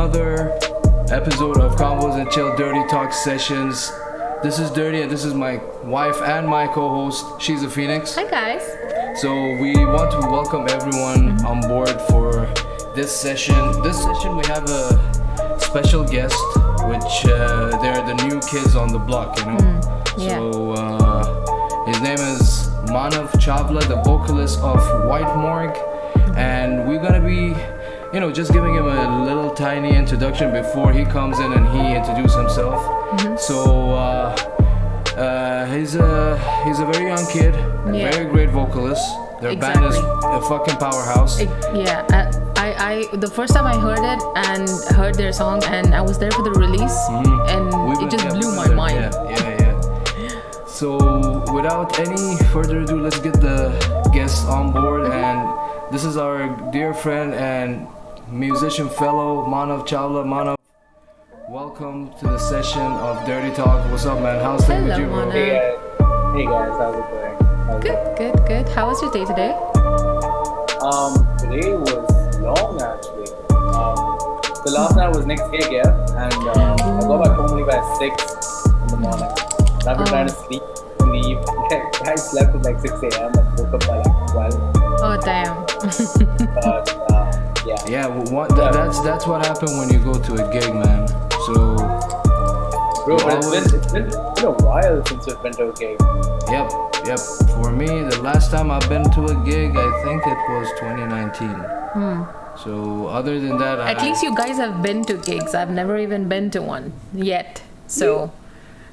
another episode of Combos and Chill Dirty Talk Sessions. This is Dirty and this is my wife and my co-host. She's a Phoenix. Hi guys. So we want to welcome everyone on board for this session. This session we have a special guest, which they're the new kids on the block, you know. Yeah. So his name is Manav Chawla, the vocalist of Morgue, and we're gonna be, you know, just giving him a little tiny introduction before he comes in and he introduces himself. So he's a very young kid, very great vocalist. Their band is a fucking powerhouse. I the first time I heard it and heard their song, and I was there for the release, and it just blew my mind. So without any further ado, let's get the guests on board. And this is our dear friend and musician fellow Manav Chawla. Manav, welcome to the session of Dirty Talk. What's up, man? How's things with you, bro? Hey guys, how's it going? Good. How was your day today? Today was long actually. The last night was next gig, and I got back home only by 6 in the morning. I've been trying to sleep in the evening. I slept at like 6 a.m. and woke up by like 12. Oh damn. But that's what happened when you go to a gig, man. So bro, it's been a while since we've been to a gig. Yep. For me, the last time I've been to a gig, I think it was 2019. So other than that, at least you guys have been to gigs. I've never even been to one yet. So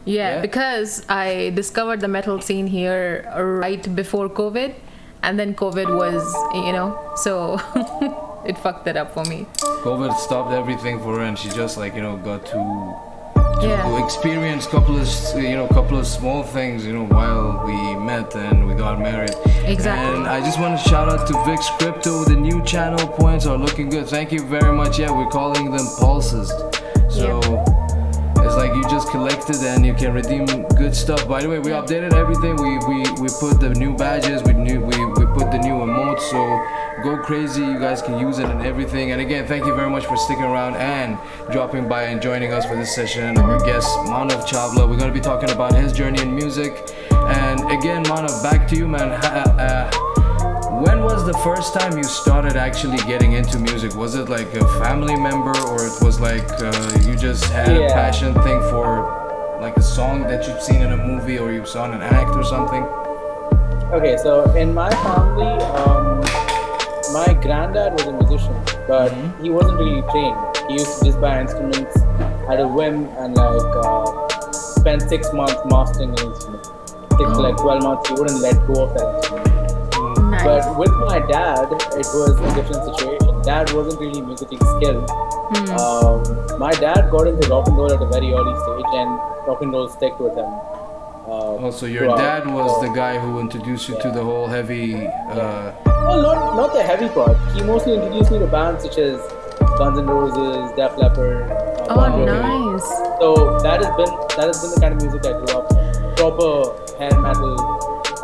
yeah, because I discovered the metal scene here right before COVID, and then COVID was, so it fucked it up for me. COVID stopped everything for her, and she just got to experience couple of small things, while we met and we got married. Exactly. And I just want to shout out to Vix Crypto. The new channel points are looking good. Thank you very much. Yeah, we're calling them pulses. So it's like you just collected and you can redeem good stuff. By the way, we updated everything. We put the new badges. We put the new emotes. So go crazy. You guys can use it and everything. And again, thank you very much for sticking around and dropping by and joining us for this session. Our guest, Manav Chawla. We're going to be talking about his journey in music. And again, Manav, back to you, man. When was the first time you started actually getting into music? Was it like a family member, or it was like you just had a passion thing for like a song that you've seen in a movie or you saw in an act or something? Okay, so in my family, my granddad was a musician, but he wasn't really trained. He used to just buy instruments at a whim and spend 6 months mastering an instrument. 6 to 12 months, he wouldn't let go of that instrument. Nice. But with my dad, it was a different situation. Dad wasn't really musically skilled. My dad got into rock and roll at a very early stage, and rock and roll stuck with him. So your dad was the guy who introduced you to the whole heavy... Well, not the heavy part. He mostly introduced me to bands such as Guns N' Roses, Def Leppard. Nice. So that has been the kind of music I grew up with. Proper hair metal.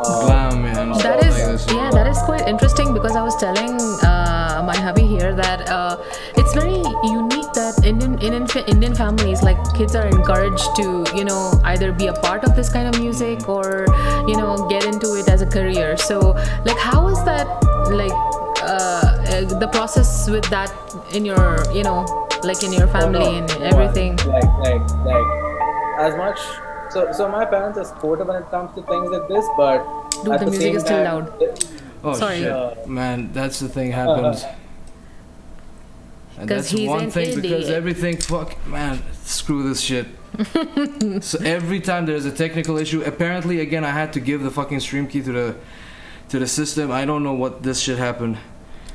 Glam, man. That is quite interesting, because I was telling my hubby here that it's very unique that in Indian families, like, kids are encouraged to either be a part of this kind of music or get into it as a career. So like, how is that the process with that in your in your family and everything? Like as much. So my parents are supportive when it comes to things like this, but dude, the music is still loud. Sorry. Shit. Man, that's the thing happens. And that's one thing, because everything, screw this shit. So every time there's a technical issue, apparently, again, I had to give the fucking stream key to the system. I don't know what this shit happened.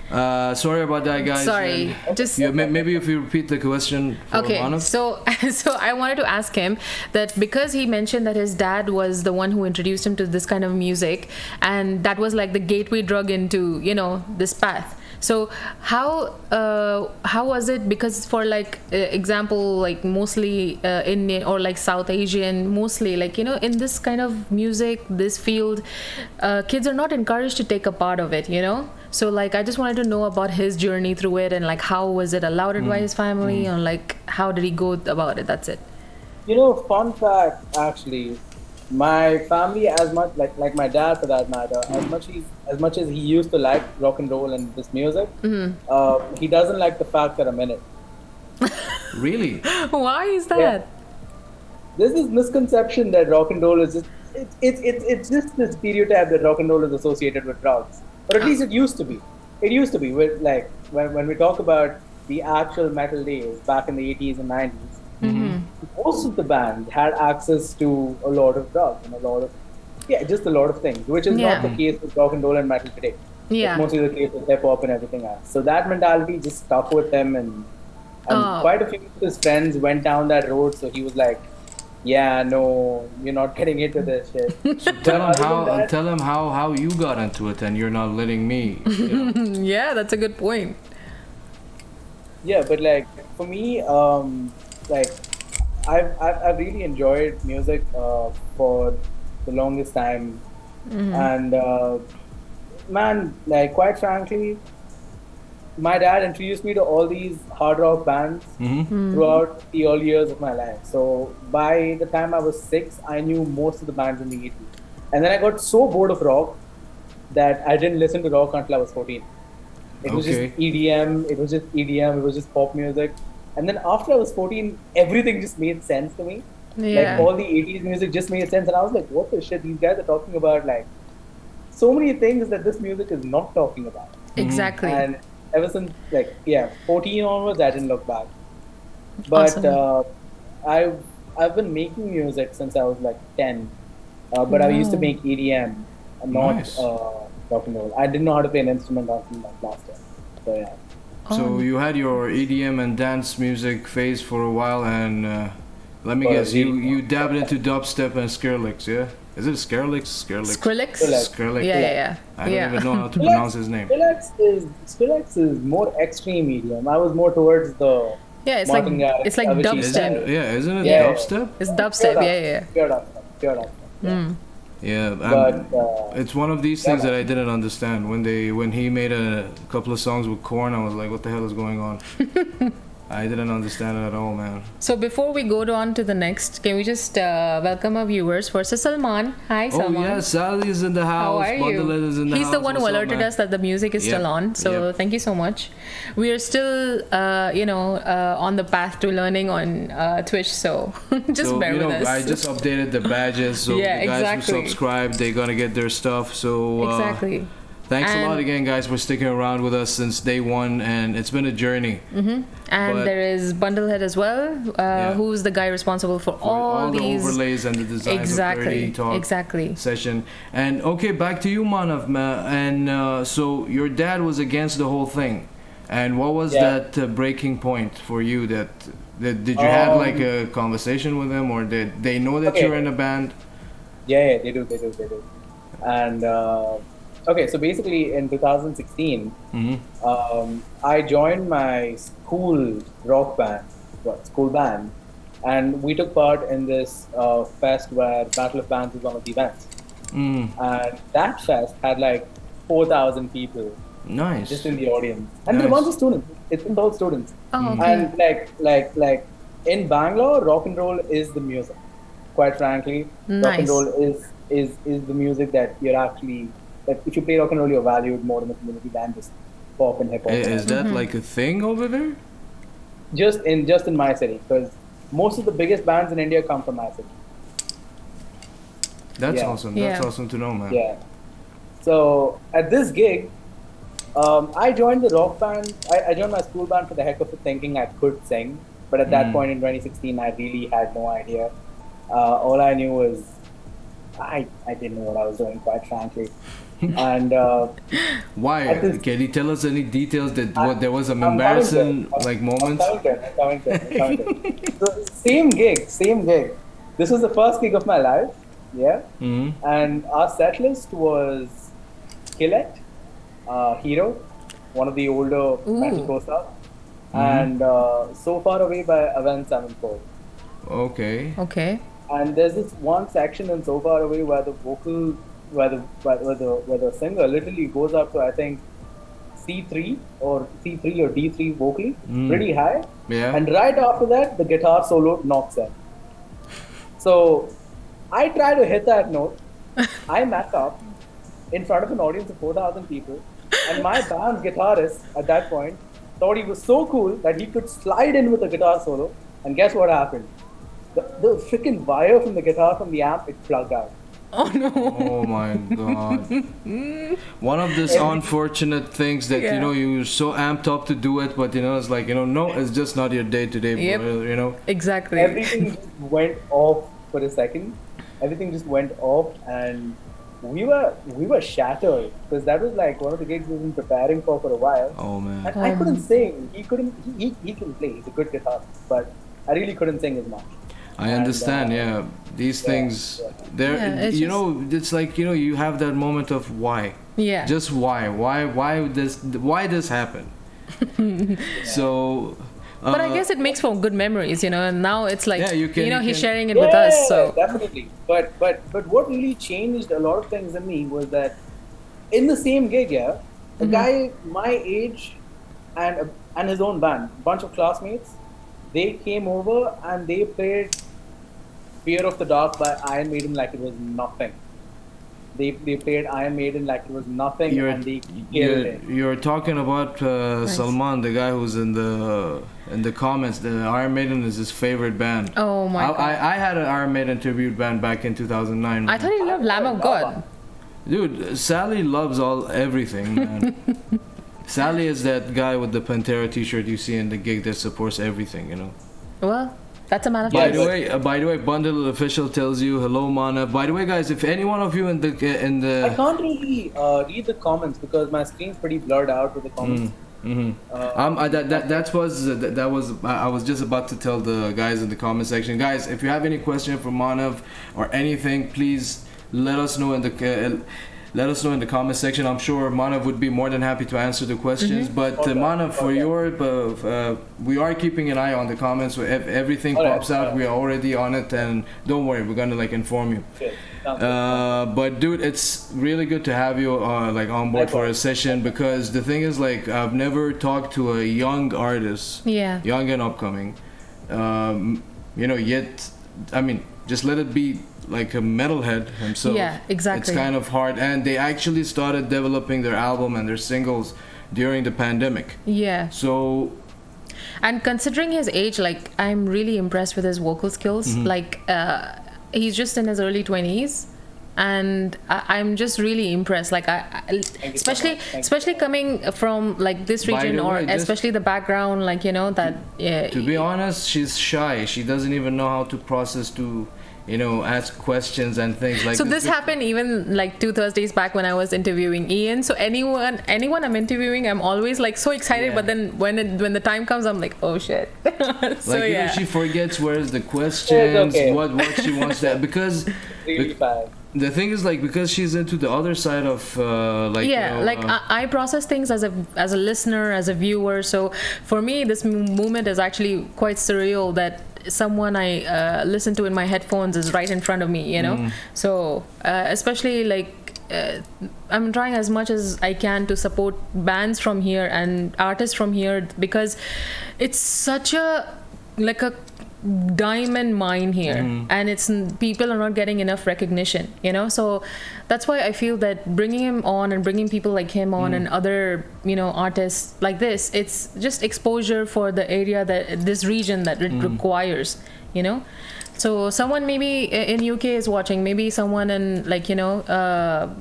Sorry about that, guys. Sorry. Maybe if you repeat the question for Manav. So I wanted to ask him that, because he mentioned that his dad was the one who introduced him to this kind of music, and that was like the gateway drug into this path. So how was it? Because for example, like mostly Indian or like South Asian, mostly in this kind of music, this field, kids are not encouraged to take a part of it. So like I just wanted to know about his journey through it, and like how was it allowed by his family, and like how did he go about it? That's it. Fun fact actually, my family, as much like my dad for that matter, as much as he used to like rock and roll and this music, he doesn't like the fact that I'm in it. Really? Why is that? There's this misconception that rock and roll is just it's just the stereotype that rock and roll is associated with drugs, or at least it used to be. It used to be with like when we talk about the actual metal days back in the 80s and 90s. Most of the bands had access to a lot of drugs and just a lot of things, which is not the case with rock and roll and metal today. Yeah. It's mostly the case with hip hop and everything else. So that mentality just stuck with him, and quite a few of his friends went down that road. So he was like, "Yeah, no, you're not getting into this shit." So tell him how you got into it, and you're not letting me. Yeah, that's a good point. Yeah, but like for me, like I've really enjoyed music for the longest time, and man, like quite frankly, my dad introduced me to all these hard rock bands throughout the early years of my life. So by the time I was 6, I knew most of the bands in the 80s, and then I got so bored of rock that I didn't listen to rock until I was 14. It was just EDM. It was just EDM. It was just pop music. And then after I was 14, everything just made sense to me. Yeah. Like all the 80s music just made sense. And I was like, what the shit? These guys are talking about like so many things that this music is not talking about. Exactly. And ever since 14 onwards, I didn't look back. But Awesome. I've been making music since I was like 10. But I used to make EDM, not rock and roll. I didn't know how to play an instrument until like last year. So yeah. So you had your EDM and dance music phase for a while, and let me guess, you dabbed into dubstep and Skrillex, yeah? Is it Skrillex? Skrillex? Yeah. I don't even know how to pronounce his name. Skrillex is more extreme EDM. I was more towards the it's Martin like Garrix, it's like Avicii dubstep. style. Isn't it Yeah. dubstep? It's dubstep. Yeah. Pure dubstep. Yeah, But it's one of these things that I didn't understand. When he made a couple of songs with Korn, I was like, what the hell is going on? I didn't understand it at all, man. So before we go on to the next, can we just welcome our viewers? First is Salman. Hi, Salman. Oh yeah, Sally is in the house. How are you? Bundlehead is in the He's house. the one who What's up, alerted man? us that the music is still on. So thank you so much. We are still, on the path to learning on Twitch. So just bear with us. I just updated the badges, so the guys who subscribe, they're gonna get their stuff. So exactly. Thanks a lot again, guys, for sticking around with us since day one, and it's been a journey. And there is Bundlehead as well, who's the guy responsible for all the these overlays and the designs of 30 Talk session. And okay, back to you, Manav. And so your dad was against the whole thing. And what was that breaking point for you? Did you have like a conversation with him, or did they know that you're in a band? Yeah, they do. And okay, so basically in 2016, I joined my school band, and we took part in this fest where Battle of Bands was one of the events. And that fest had like 4,000 people. Nice. Just in the audience, and there were a bunch of students. It's all students. Oh, okay. And like in Bangalore, rock and roll is the music. Quite frankly, rock and roll is the music that you're actually. Like if you play rock and roll, you're valued more in the community than just pop and hip hop. Is that like a thing over there? Just in my city, because most of the biggest bands in India come from my city. That's awesome. That's awesome to know, man. Yeah. So at this gig, I joined the rock band. I joined my school band for the heck of it, thinking I could sing. But at that point in 2016, I really had no idea. All I knew was I didn't know what I was doing, quite frankly. And why? Can you tell us any details that there was an embarrassing moment? I'm coming to it. So same gig. This was the first gig of my life, and our set list was Skillet, Hero, one of the older metal pro stars, and So Far Away by Avenged Sevenfold. Okay. And there's this one section in So Far Away where the vocal, where the singer literally goes up to, I think, C3 or D3 vocally, pretty high. Yeah. And right after that, the guitar solo knocks in. So I try to hit that note. I mess up in front of an audience of 4,000 people. And my band's guitarist at that point thought he was so cool that he could slide in with a guitar solo. And guess what happened? The freaking wire from the guitar from the amp, it plugged out. Oh no. Oh my god. One of these unfortunate things that Yeah. you're so amped up to do it, but it's like no, it's just not your day to day. Yep. Exactly. Everything just went off for a second. Everything just went off, and we were shattered because that was like one of the gigs we've been preparing for a while. Oh man. And I couldn't sing. He couldn't. He can play. He's a good guitarist, but I really couldn't sing as much. I understand, yeah. These things, they're, it's it's like, you have that moment of why. Yeah. Just why this happened? So. But I guess it makes for good memories, and now it's like, you can, he's sharing it with us, so. Definitely. But what really changed a lot of things in me was that in the same gig, a guy my age and his own band, bunch of classmates, they came over and they played Fear of the Dark by Iron Maiden like it was nothing. They played Iron Maiden like it was nothing, and they killed it. You're talking about Salman, the guy who's in the comments. The Iron Maiden is his favorite band. Oh my god. I had an Iron Maiden tribute band back in 2009. I thought he loved Lamb of God. Dude, Sally loves everything, man. Sally is that guy with the Pantera t-shirt you see in the gig that supports everything, Well, that's a man of By God. the way, Bundle Official tells you hello, Manav. By the way, guys, if any one of you in the I can't really read the comments because my screen's pretty blurred out with the comments. I was just about to tell the guys in the comment section, guys, if you have any question for Manav or anything, please let us know in the comment section. I'm sure Manav would be more than happy to answer the questions. But Manav, for we are keeping an eye on the comments. So if everything pops out, we are already on it, and don't worry, we're gonna inform you. But dude, it's really good to have you on board for a session, because the thing is, I've never talked to a young artist, young and upcoming, yet, I mean, just let it be like a metalhead himself. Yeah, exactly. It's kind of hard, and they actually started developing their album and their singles during the pandemic. Yeah. So. And considering his age, I'm really impressed with his vocal skills. He's just in his early 20s, and I'm just really impressed. Especially coming from this region, or especially the background, that. Yeah. To be honest, she's shy. She doesn't even know how to process to. Ask questions and things like so this happened even 2 Thursdays back when I was interviewing Ian. So anyone I'm interviewing, I'm always so excited, but then when the time comes, I'm like, oh shit. So she forgets where's the questions, what she wants that, because really bad. The thing is, because she's into the other side of I process things as a listener, as a viewer. So for me, this moment is actually quite surreal that someone I listen to in my headphones is right in front of me, So especially I'm trying as much as I can to support bands from here and artists from here, because it's such a diamond mine here, and it's people are not getting enough recognition, so that's why I feel that bringing him on and bringing people like him on and other artists like this, it's just exposure for the area, that this region that it requires, so someone maybe in UK is watching, maybe someone in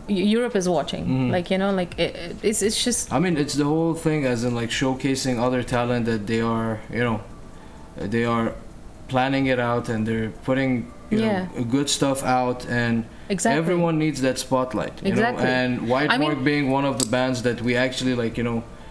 Europe is watching, it's just, I mean, it's the whole thing, as in showcasing other talent that they are they are planning it out, and they're putting good stuff out, and everyone needs that spotlight, you know. And Morgue being one of the bands that we actually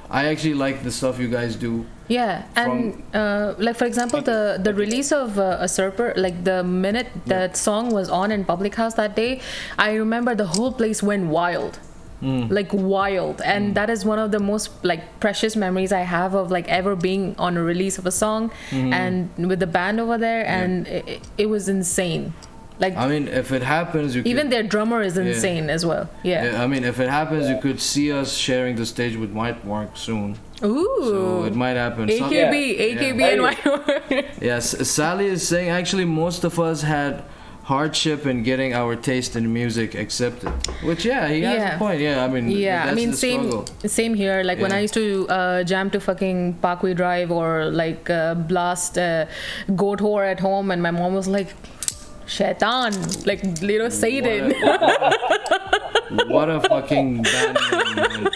I actually like the stuff you guys do. Yeah, and for example, the release of Usurper, the minute that song was on in Public House that day, I remember the whole place went wild. Wild, and that is one of the most precious memories I have of ever being on a release of a song and with the band over there, and it was insane. Like, I mean, if it happens, you even could, their drummer is insane as well. Yeah. I mean, if it happens, you could see us sharing the stage with White Mark soon. Ooh. So it might happen. AKB and White Mark. Yes, Sally is saying actually most of us had hardship in getting our taste in music accepted. Which he has a point. Yeah, I mean, that's the struggle. Same here. Like when I used to jam to fucking Parkway Drive or like blast Goat Whore at home, and my mom was like, Shaitan, like, you know, Satan. What a fucking bad name, man.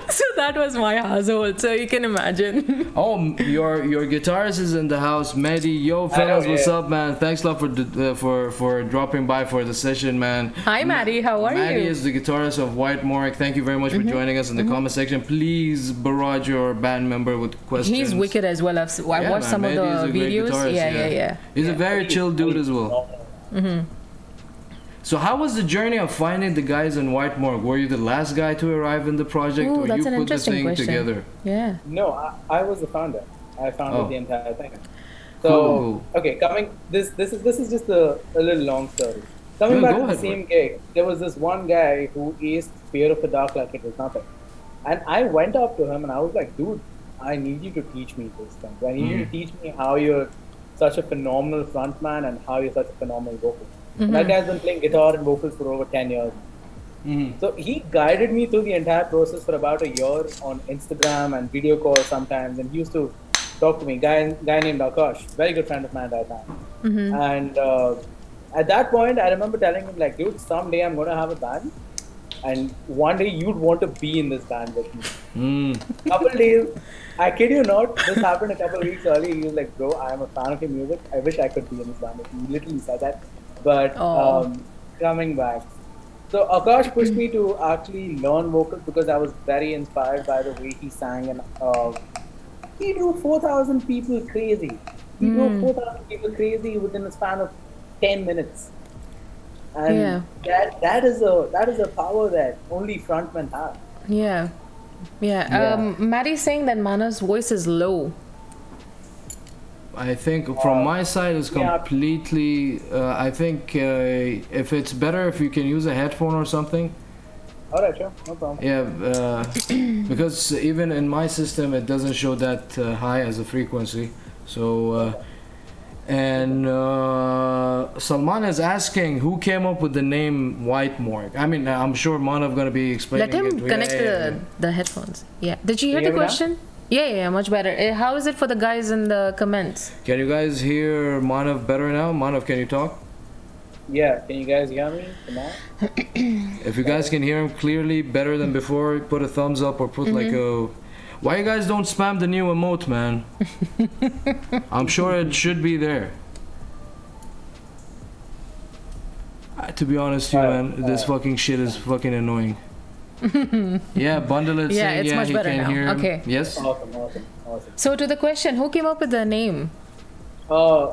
So that was my household, so you can imagine. Oh, your guitarist is in the house, Mehdi. Yo, fellas, what's up, man? Thanks a lot for dropping by for the session, man. Hi, Maddie. How are you? Maddie is the guitarist of White Mark. Thank you very much for joining us in the comment section. Please barrage your band member with questions. He's wicked as well. I've watched some of the videos. Yeah. He's a very chill dude as well. So how was the journey of finding the guys in White Morgue? Were you the last guy to arrive in the project, or you put the thing together? Yeah. No, I was the founder. I founded the entire thing. So okay, this is just a little long story. Coming back to the same gig, there was this one guy who aced Fear of the Dark like it was nothing, and I went up to him and I was like, dude, I need you to teach me this thing. I need you to teach me how you're such a phenomenal frontman and how you're such a phenomenal vocalist. That guy's been playing guitar and vocals for over 10 years. So he guided me through the entire process for about a year on Instagram and video calls sometimes, and he used to talk to me. Guy named Akash, very good friend of mine right now. And at that point, I remember telling him, like, dude, someday I'm going to have a band, and one day you'd want to be in this band with me. Couple days, I kid you not, this happened a couple of weeks early. He was like, bro, I am a fan of your music. I wish I could be in this band with you. He literally said that. But coming back, so Akash pushed me to actually learn vocals because I was very inspired by the way he sang, and he drove 4,000 people crazy. He drove 4,000 people crazy within a span of 10 minutes, and that is a power that only frontmen have. Maddie's saying that Manav's voice is low. I think from my side it's completely. I think if it's better if you can use a headphone or something. Alright, sure, no problem. Yeah, because even in my system it doesn't show that high as a frequency. So, and Salman is asking who came up with the name White Morgue. I mean, I'm sure Manav gonna be explaining. Let him connect the headphones. Yeah. Did you hear the question? Yeah, much better. How is it for the guys in the comments? Can you guys hear Manav better now? Manav, can you talk? Yeah, can you guys hear me now? If you guys can hear him clearly, better than before, put a thumbs up or put like a... Why you guys don't spam the new emote, man? I'm sure it should be there. To be honest, man, this fucking shit is fucking annoying. Yeah, bundle it. Yeah, it's much better now. Hear him. Okay. Yes. Awesome. So to the question, who came up with the name? The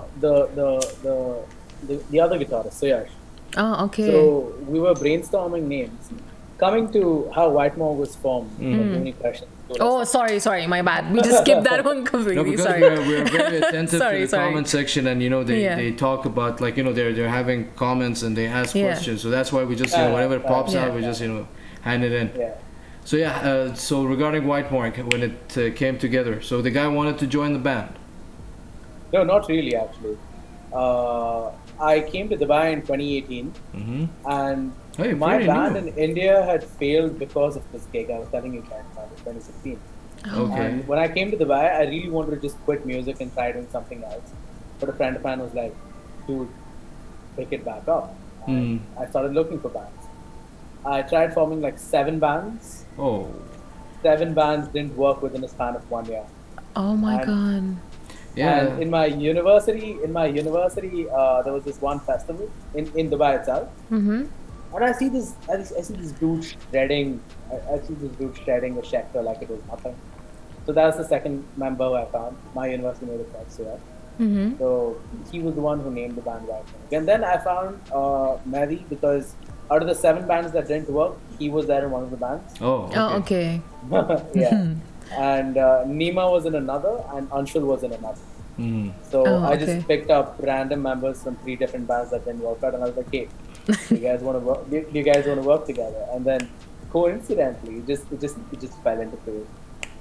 other guitarist, Suyash. Oh, okay. So we were brainstorming names. Coming to how White Morgue was formed, any questions? Oh, sorry, my bad. We just skipped that one completely. No, because sorry. we're very attentive to the comment section, and they talk about, like, they're having comments and they ask questions. So that's why we just whatever pops out, we just hand it in. So so regarding White Morgue, when it came together, so the guy wanted to join the band. No, not really actually. I came to Dubai in 2018, and my band in India had failed because of this gig. I was telling you guys about it, 2016. Okay. And when I came to Dubai, I really wanted to just quit music and try doing something else. But a friend of mine was like, dude, pick it back up. And I started looking for bands. I tried forming like 7 bands. 7 bands didn't work within a span of 1 year. Oh my god. Yeah. And in my university, there was this one festival in Dubai itself. And I see this dude shredding. I see this dude shredding a Schecter like it was nothing. So that was the second member I found. My university made it quite so. So he was the one who named the band White Morgue. And then I found Mehdi, because out of the 7 bands that didn't work, he was there in one of the bands. Okay. Yeah. And Nima was in another, and Anshul was in another. So I okay. just picked up random members from 3 different bands that didn't work out, and I was like, hey, you guys want to work? You guys want to work together? And then coincidentally, it just fell into place.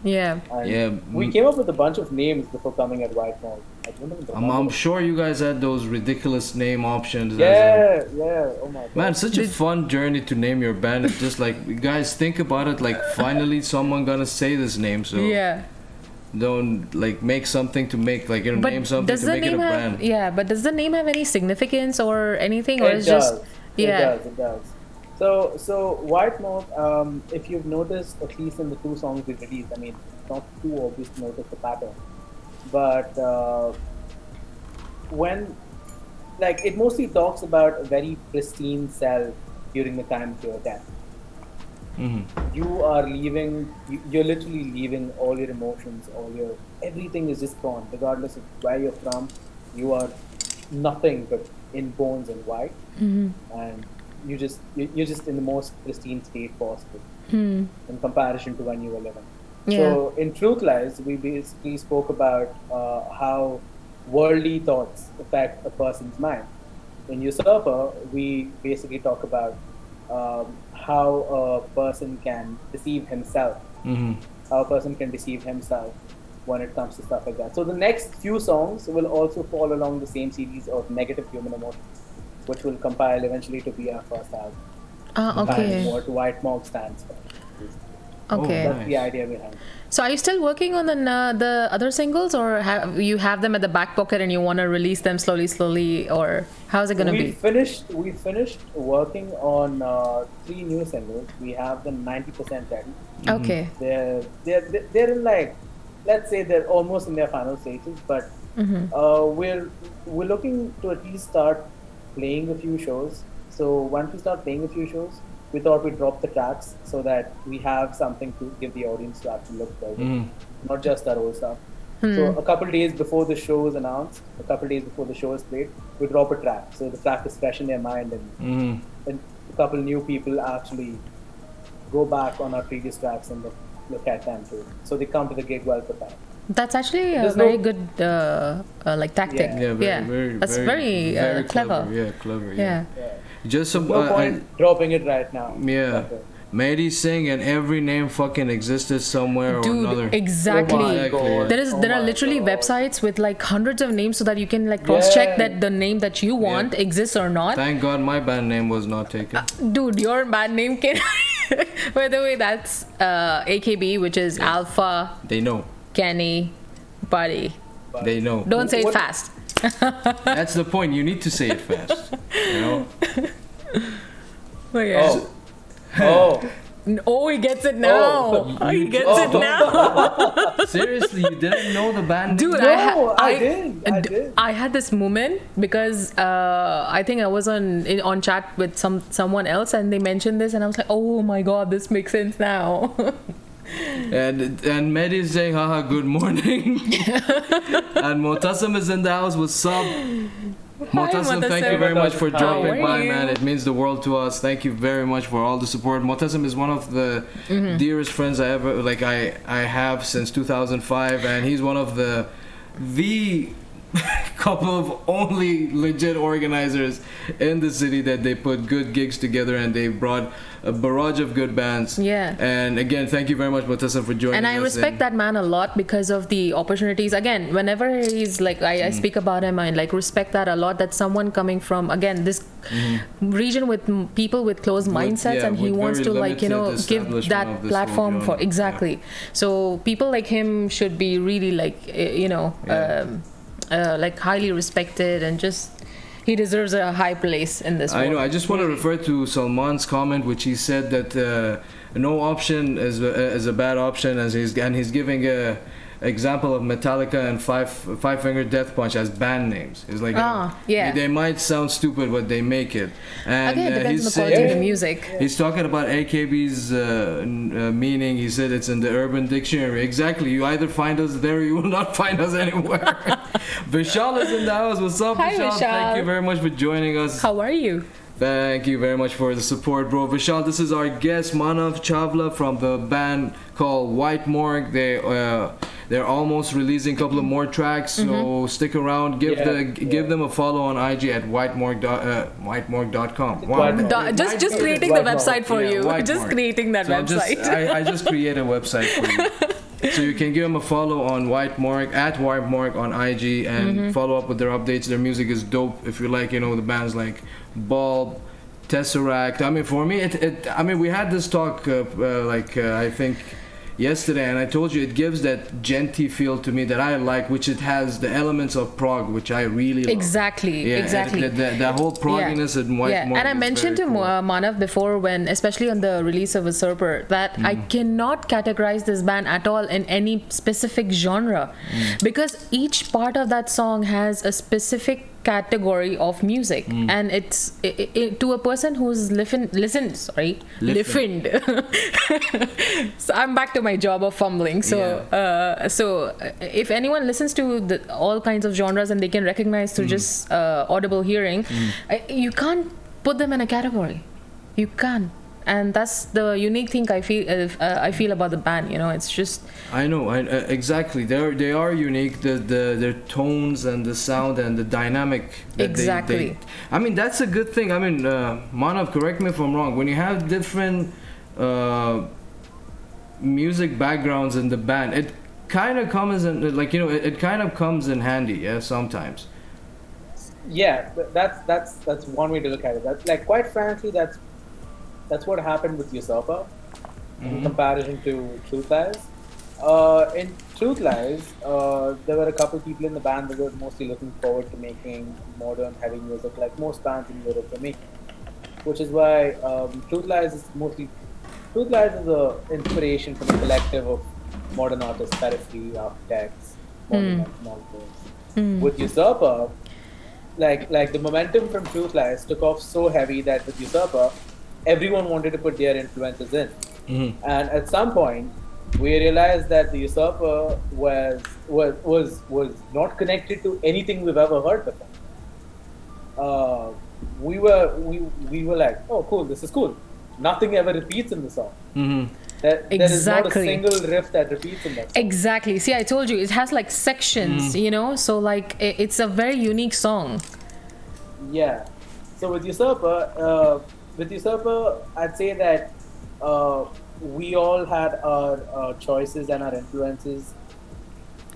Yeah. And we came up with a bunch of names before coming at White Morgue. I don't even remember. I'm sure you guys had those ridiculous name options. Yeah. Oh my god. Man, such a fun journey to name your band. It's just like, guys, think about it. Like, finally, someone gonna say this name. So Yeah. don't like make something to make like But name something does to the make it a name have? brand. Yeah, but does the name have any significance or anything, or It is does. just? Yeah. It does. So White Morgue, if you've noticed, at least in the 2 songs we released, I mean, it's not too obvious to notice the pattern, but when, like, it mostly talks about a very pristine self during the time of your death. You are leaving, you're literally leaving all your emotions, everything is just gone, regardless of where you're from. You are nothing but in bones and white, and you're just in the most pristine state possible in comparison to when you were living. Yeah. So in Truth Lies, we basically spoke about how worldly thoughts affect a person's mind. In Usurper, we basically talk about how a person can deceive himself. How a person can deceive himself when it comes to stuff like that. So the next few songs will also fall along the same series of negative human emotions, which will compile eventually to be our first album. Okay. What White Morgue stands for. Okay. That's the idea behind it. So are you still working on the other singles, or you have them at the back pocket and you want to release them slowly, or how's it gonna We be? finished working on 3 new singles. We have them 90% ready. Okay. They're in, like, let's say they're almost in their final stages, but we're looking to at least start playing a few shows. So once we start playing a few shows, we thought we'd drop the tracks so that we have something to give the audience to actually look forward, not just our old stuff. So a couple days before the show is announced, a couple days before the show is played, we drop a track. So the track is fresh in their mind, and a couple new people actually go back on our previous tracks and look at them too. So they come to the gig well prepared. That's actually a There's very no- good like tactic. Yeah. That's very clever. Yeah, clever. Yeah. Just some. No point dropping it right now. Yeah. Mehdi Singh and every name fucking existed somewhere or another. Dude, exactly. Oh my God. There are literally websites with like hundreds of names so that you can like cross check that the name that you want exists or not. Thank God my band name was not taken. Dude, your band name can. By the way, that's AKB, which is Alpha, They know. Kenny, Buddy. They know. Don't say it What- fast. That's the point. You need to say it fast. You know. Oh, yeah. Oh. Oh, he gets it now. He gets it now. Seriously, you didn't know the band name? Dude, No, I did. I had this moment because I think I was on chat with someone else and they mentioned this and I was like, oh my god, this makes sense now. And Mehdi is saying, haha, good morning. And Motassam is in the house. What's up? Motassam, thank you very much for How dropping are by, you? man. It means the world to us. Thank you very much for all the support. Motassam is one of the dearest friends I have since 2005, and he's one of the couple of only legit organizers in the city that they put good gigs together and they brought a barrage of good bands. Yeah. And again, thank you very much, Motassam, for joining us. And I respect that man a lot because of the opportunities. Again, whenever he's like, I speak about him, I like respect that a lot. That someone coming from, again, this region with people with closed mindsets, and he with wants very to like, you know, limited give establishment that of this platform whole for, genre. exactly. So people like him should be really like, you know, like highly respected, and just, he deserves a high place in this world. I know. I just want to refer to Salman's comment, which he said that no option is a bad option, as he's giving a example of Metallica and Five Finger Death Punch as band names. It's like they might sound stupid, but they make it. And Again, it depends on he's the quality of the saying, music. he's talking about AKB's meaning. He said it's in the Urban Dictionary. Exactly. You either find us there, or you will not find us anywhere. Vishal is in the house. What's up, Hi, Vishal? Vishal. Thank you very much for joining us. How are you? Thank you very much for the support, bro. Vishal, this is our guest, Manav Chawla, from the band called White Morgue. they're almost releasing a couple of more tracks, so stick around. Give them a follow on IG at whitemorgue.com. Wow. Just creating the website for you. White Just Morgue. creating that So website. I just create a website for you. So you can give them a follow on White Morgue at White Morgue on IG and follow up with their updates. Their music is dope. If you like, the bands like Bulb, Tesseract. I mean, for me, we had this talk I think yesterday, and I told you it gives that genty feel to me that I like, which it has the elements of prog, which I really love. Exactly. The whole progginess in White Morgue. And I mentioned to Manav before, when especially on the release of Usurper, that I cannot categorize this band at all in any specific genre, because each part of that song has a specific category of music, and it's to a person who's listened. So I'm back to my job of fumbling. So if anyone listens to all kinds of genres and they can recognize through just audible hearing, you can't put them in a category. You can't. And that's the unique thing I feel about the band. It's just. I know. Exactly. They are unique. Their tones and the sound and the dynamic. Exactly. I mean, that's a good thing. I mean, Manav, correct me if I'm wrong. When you have different music backgrounds in the band, it kind of comes in it kind of comes in handy. Yeah, sometimes. Yeah, that's one way to look at it. That's quite frankly, that's what happened with Usurper in comparison to Truth Lies. In Truth Lies, there were a couple people in the band that were mostly looking forward to making modern heavy music, like most bands in Europe were making. Which is why Truth Lies is an inspiration from a collective of modern artists, Periphery, Architects, Modern Monsters. With Usurper, like the momentum from Truth Lies took off so heavy that with Usurper, everyone wanted to put their influences in. And at some point, we realized that the Usurper was not connected to anything we've ever heard before. We were like, oh, cool, this is cool. Nothing ever repeats in the song. There is not a single riff that repeats in that song. Exactly. See, I told you, it has like sections, so it's a very unique song. Yeah. So with Usurper, I'd say that we all had our choices and our influences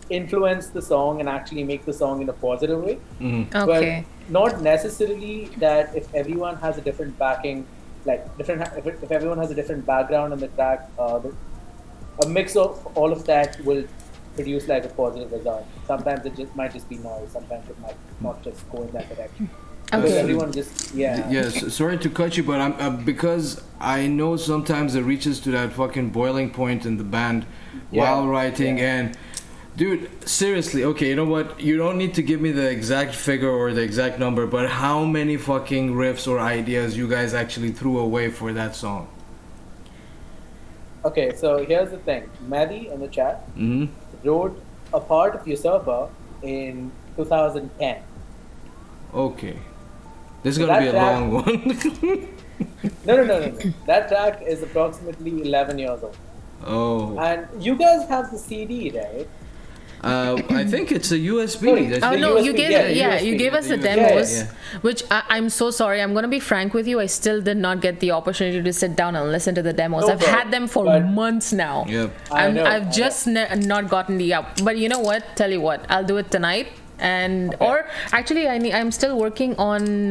influence the song and actually make the song in a positive way. Okay. But not necessarily that if everyone has a different backing, if everyone has a different background on the track, a mix of all of that will produce like a positive result. Sometimes it might just be noise. Sometimes it might not just go in that direction. Okay. Everyone just Yes, sorry to cut you, but I'm because I know sometimes it reaches to that fucking boiling point in the band while writing and. Dude, seriously, okay, you know what? You don't need to give me the exact figure or the exact number, but how many fucking riffs or ideas you guys actually threw away for that song? Okay, so here's the thing. Maddie in the chat wrote a part of Usurper in 2010. Okay. This is gonna be a long one. No. That track is approximately 11 years old. Oh. And you guys have the CD, right? I think it's a USB. You gave us the demos, which I'm so sorry. I'm gonna be frank with you. I still did not get the opportunity to sit down and listen to the demos. I've had them for months now. Yep. I've just not gotten the But you know what? Tell you what, I'll do it tonight. Or actually, I'm still working on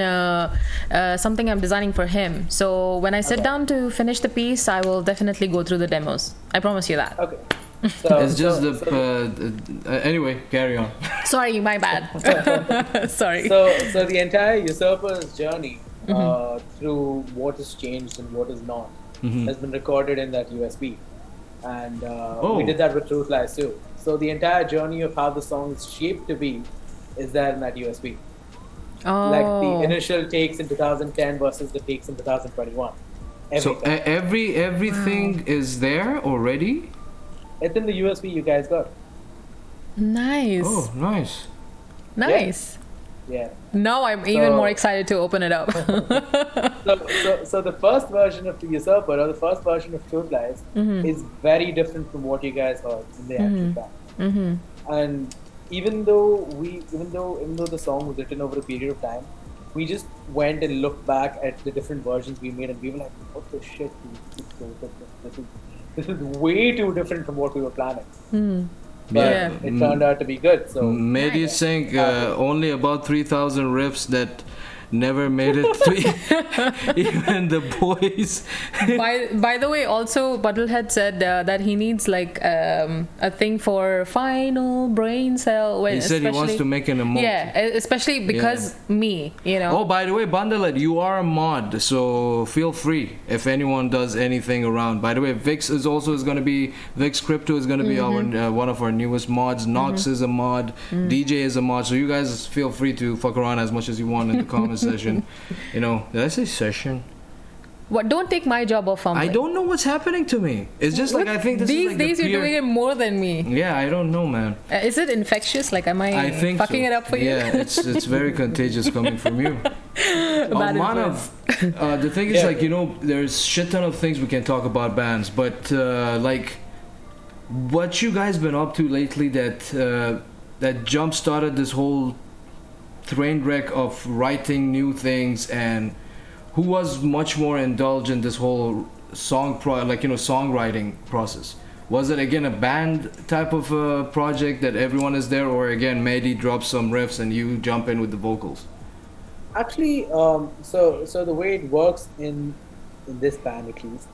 something I'm designing for him. So when I sit down to finish the piece, I will definitely go through the demos. I promise you that. Okay. Anyway, carry on. Sorry, my bad. Sorry. So the entire Usurper's journey through what has changed and what is not has been recorded in that USB, and we did that with Truth Lies too. So the entire journey of how the song is shaped to be is there in that USB. Like the initial takes in 2010 versus the takes in 2021. Everything is there already? It's in the USB you guys got. Nice. Oh, nice. Nice. Yeah. Now I'm even more excited to open it up. So the first version of the Usurper or the first version of Truth Lies is very different from what you guys heard in the actual track. And even though the song was written over a period of time, we just went and looked back at the different versions we made, and we were like, "What the shit? This is so different. This is way too different from what we were planning." But it turned out to be good. So made you think only about 3,000 riffs that never made it to even the boys. By the way, also Buttlehead said that he needs like a thing for final brain cell. He said he wants to make an emoji. Yeah, especially because me, you know. Oh, by the way, Buttlehead, you are a mod, so feel free if anyone does anything around. By the way, Vix is going to be Vix Crypto is going to be our one of our newest mods. Nox is a mod. DJ is a mod. So you guys feel free to fuck around as much as you want in the comments. Session, you know. Did I say session? What? Don't take my job off. I don't know what's happening to me. It's just like I think these days you're doing it more than me. Yeah, I don't know, man. Is it infectious? Like, am I fucking it up for you? Yeah, it's very contagious coming from you. Manav, the thing is, like, you know, there's shit ton of things we can talk about bands, but like, what you guys been up to lately that jump started this whole train wreck of writing new things, and who was much more indulged in this whole songwriting process? Was it again a band type of project that everyone is there, or again Mehdi drops some riffs and you jump in with the vocals? Actually, so the way it works in this band at least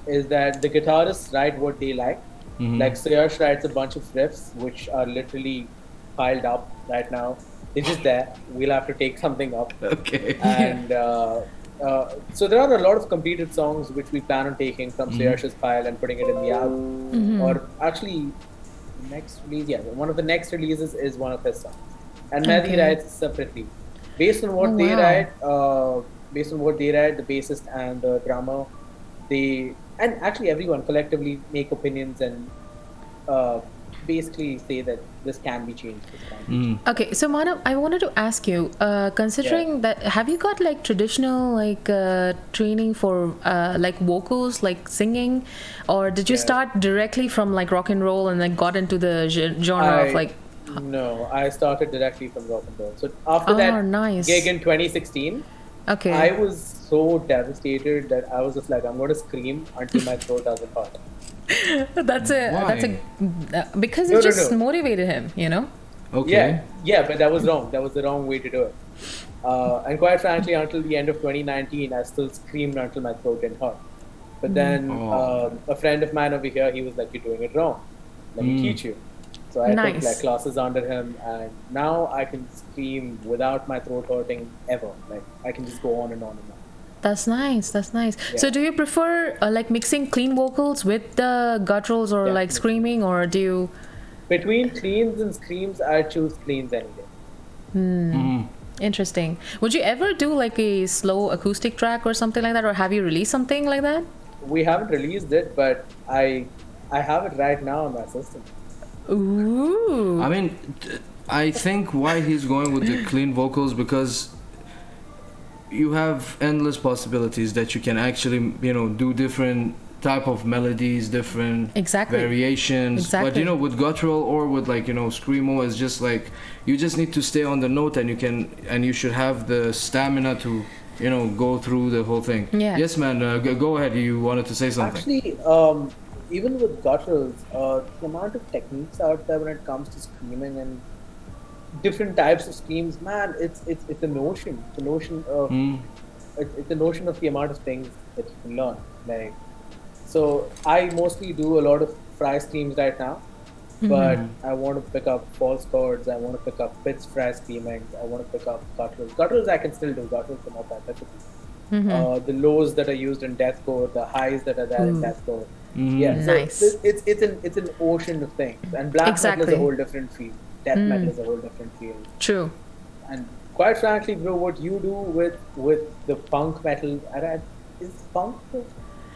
is that the guitarists write what they like. Like Suyash writes a bunch of riffs which are literally piled up right now. It's just there. We'll have to take something up. Okay. And so there are a lot of completed songs which we plan on taking from Suyash's pile and putting it in the album. Or actually, next release, one of the next releases is one of his songs. And Mehdi writes separately. Based on what they write, the bassist and the drummer, and actually everyone collectively make opinions and basically say that this can be changed. Okay, so Manav, I wanted to ask you, considering that, have you got like traditional like training for like vocals, like singing, or did you start directly from like rock and roll and then got into the genre of like? No, I started directly from rock and roll. So after that gig in 2016, I was so devastated that I was just like, I'm going to scream until my throat doesn't hurt. That's because it just motivated him, you know. Okay. Yeah, but that was wrong. That was the wrong way to do it. And quite frankly, until the end of 2019, I still screamed until my throat didn't hurt. But then a friend of mine over here, he was like, "You're doing it wrong. Let me teach you." So I took like classes under him, and now I can scream without my throat hurting ever. Like I can just go on and on and on. That's nice. Yeah. So do you prefer like mixing clean vocals with the gutturals or like screaming, or do you? Between cleans and screams, I choose cleans any day. Interesting. Would you ever do like a slow acoustic track or something like that, or have you released something like that? We haven't released it, but I have it right now on my system. Ooh. I mean, I think why he's going with the clean vocals, because you have endless possibilities that you can actually, you know, do different type of melodies, different variations. But you know, with guttural or with like, you know, screamo, is just like you just need to stay on the note, and you should have the stamina to, you know, go through the whole thing. Yes, man. Go ahead. You wanted to say something. Actually, even with gutturals, the amount of techniques out there when it comes to screaming and different types of screams, man, it's a notion. It's a notion of it's a notion of the amount of things that you can learn. Like, so I mostly do a lot of fry screams right now, but I want to pick up false chords. I want to pick up pitch fry screaming. I want to pick up gutturals. Gutturals I can still do. Gutturals are not that difficult. The lows that are used in deathcore, the highs that are there in deathcore. Yeah, so it's an ocean of things, and black metal is a whole different field. Death metal is a whole different field. True. And quite frankly, bro, what you do with the punk metal, is punk?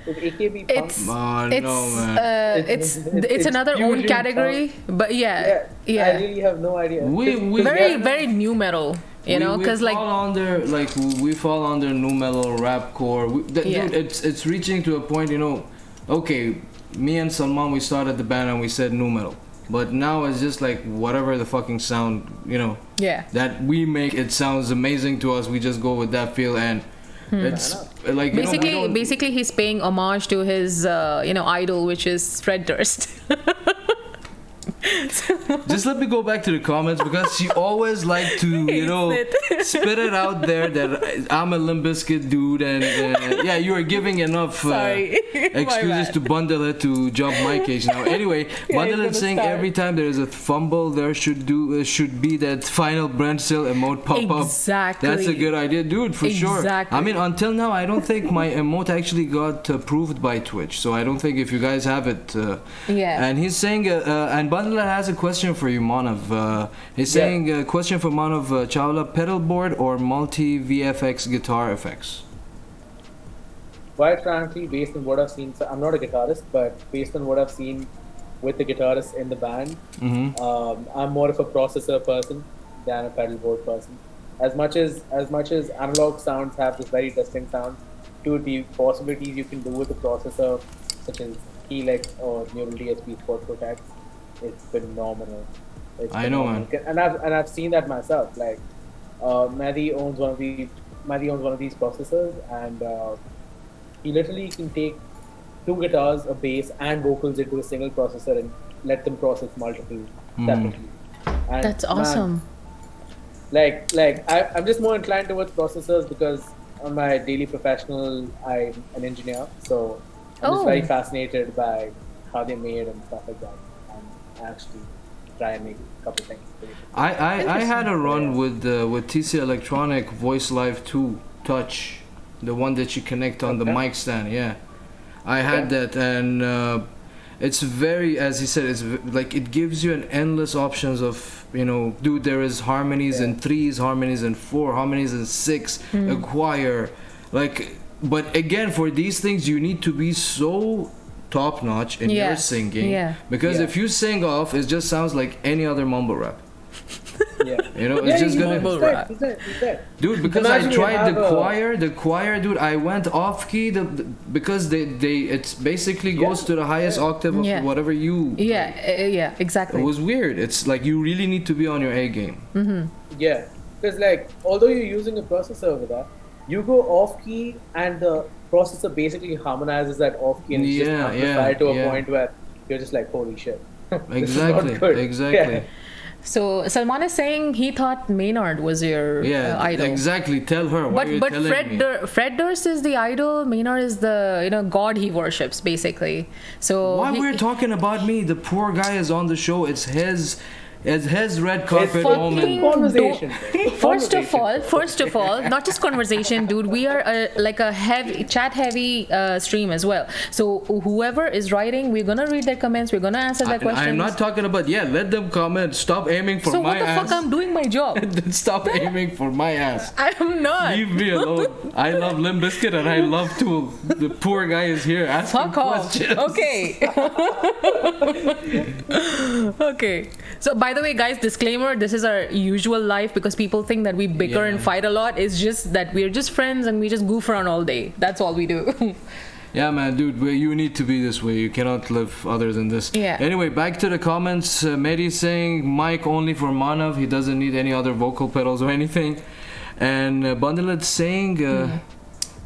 Is AKB punk? It's another own category, punk. But yeah. I really have no idea. We very new metal. You know, because like we fall under nu metal, rapcore. Dude, it's reaching to a point. You know, okay, me and Salman, we started the band and we said nu metal. But now it's just like whatever the fucking sound, Yeah. that we make, it sounds amazing to us. We just go with that feel, and it's like Basically, he's paying homage to his, idol, which is Fred Durst. Just let me go back to the comments, because she always like to spit it out there that I'm a Limp Bizkit dude, and yeah, you are giving enough excuses to Bundle It to jump my cage now. Anyway, Bundle It saying every time there is a fumble there should be that final Brentsil emote pop up. Exactly. That's a good idea, dude, for sure. Exactly. I mean, until now I don't think my emote actually got approved by Twitch, so I don't think if you guys have it. And he's saying and Bundle It has a question for you, Manav. He's saying a question for Manav Chawla: pedal board or multi VFX guitar effects? Quite frankly, based on what I've seen, so I'm not a guitarist, but based on what I've seen with the guitarists in the band, I'm more of a processor person than a pedal board person. As much as analog sounds have this very distinct sound, to the possibilities you can do with the processor, such as Helix or Neural DSP Sport Protect, it's phenomenal. I know, man. And I've seen that myself. Like, Mehdi owns one of these processors, and he literally can take two guitars, a bass, and vocals into a single processor and let them process multiple separately. And that's awesome. Man, I'm just more inclined towards processors because on my daily professional, I'm an engineer, so I'm just very fascinated by how they made and stuff like that. And I actually try and make a couple things. I had a run with TC Electronic Voice Live 2 Touch, the one that you connect on the mic stand. Yeah, I had that, and it's very, as he said, it's like it gives you an endless options of, dude, there is harmonies in 3s, harmonies in 4, harmonies in 6, a choir, like. But again, for these things, you need to be so top notch in your singing, because if you sing off, it just sounds like any other mumble rap. It's just gonna dude, because I tried the choir, dude, I went off key because it's basically goes to the highest octave of whatever you exactly. It was weird. It's like you really need to be on your A game. Because like, although you're using a processor over there, you go off key and the processor basically harmonizes that off key and it's just amplified to a point where you're just like, holy shit. Exactly. So Salman is saying he thought Maynard was your idol. Exactly. Tell her. But Fred Durst is the idol. Maynard is the god he worships, basically. So why we're talking about me? The poor guy is on the show. It's his red carpet moment. Conversation. First of all, not just conversation, dude. We are a chat heavy stream as well. So whoever is writing, we're gonna read their comments. We're gonna answer their questions. I'm not talking about let them comment. Stop aiming for my ass. So what the fuck? I'm doing my job. Stop aiming for my ass. I'm not. Leave me alone. I love Limp Bizkit and I love Tool. The poor guy is here asking questions. Okay. Okay. So by the way, guys, disclaimer, this is our usual life because people think that we bicker and fight a lot. It's just that we're just friends and we just goof around all day. That's all we do. Yeah, man, dude, you need to be this way. You cannot live other than this. Yeah. Anyway, back to the comments. Mehdi saying mic only for Manav. He doesn't need any other vocal pedals or anything. And Bundelet saying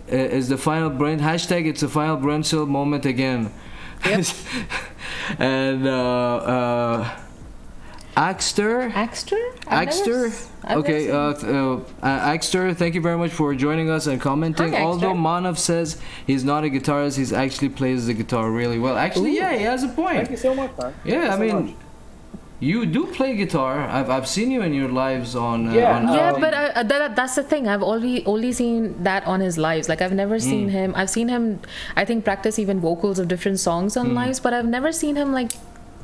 is the final brain hashtag. It's a final brain cell moment again. Yep. And Axter? Okay, Axter, thank you very much for joining us and commenting. Hi, although Manav says he's not a guitarist, he actually plays the guitar really well. Actually, he has a point. Thank you so much, man. Yeah, I mean, you do play guitar. I've seen you in your lives on. But that's the thing. I've only seen that on his lives. Like I've never seen him. I've seen him, I think, practice even vocals of different songs on lives. But I've never seen him like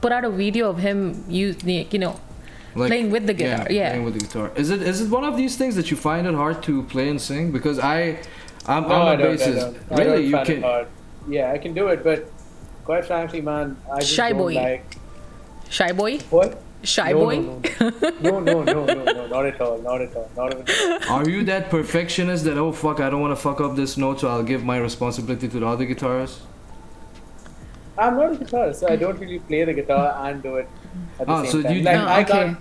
put out a video of him playing with the guitar. Playing with the guitar. Is it one of these things that you find it hard to play and sing? Because I'm a bassist. Really, you can. Yeah, I can do it, but quite frankly, man, I just Shy don't boy. like. Shy boy? What? Shy boy? No, not at all. Are you that perfectionist that I don't want to fuck up this note, so I'll give my responsibility to the other guitarists? I'm not a guitarist, so I don't really play the guitar and do it at the same so time. you- Like Oh, I okay. can't,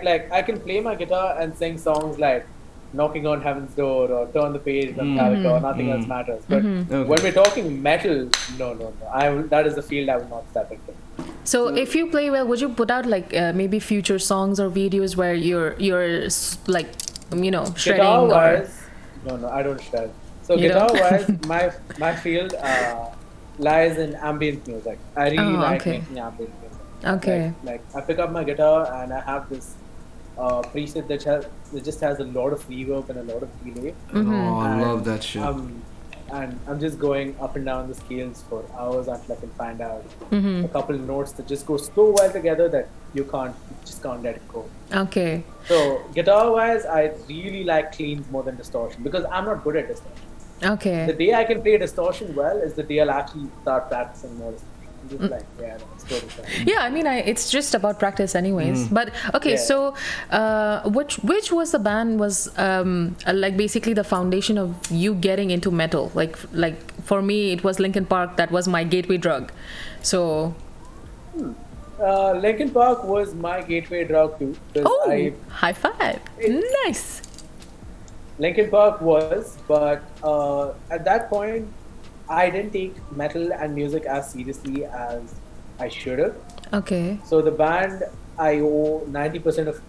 like I can play my guitar and sing songs like "Knocking on Heaven's Door" or "Turn the Page" from Metallica or "Nothing Else Matters." But Okay. when we're talking metal, no. That is the field I will not step into. So if you play well, would you put out like maybe future songs or videos where like shredding Guitar or wise, no, I don't shred. So You guitar don't? wise, my field lies in ambient music. I really like okay. making ambient music. Okay. Like I pick up my guitar and I have this preset that just has a lot of reverb and a lot of delay. Oh, I And love that shit. And I'm just going up and down the scales for hours until I can find out a couple of notes that just go so well together that you just can't let it go. Okay. So guitar-wise, I really like cleans more than distortion because I'm not good at distortion. The Okay. day I can play distortion well is the day I'll actually start practicing more distortion. I'm just like, yeah, no, it's totally fine. Yeah, I mean, it's just about practice, anyways. But okay, Yeah. so which was the band was like basically the foundation of you getting into metal? Like for me, it was Linkin Park. That was my gateway drug. So Linkin Park was my gateway drug too. Because high five! Nice. Linkin Park was, but at that point, I didn't take metal and music as seriously as I should have. Okay. So the band I owe 90% of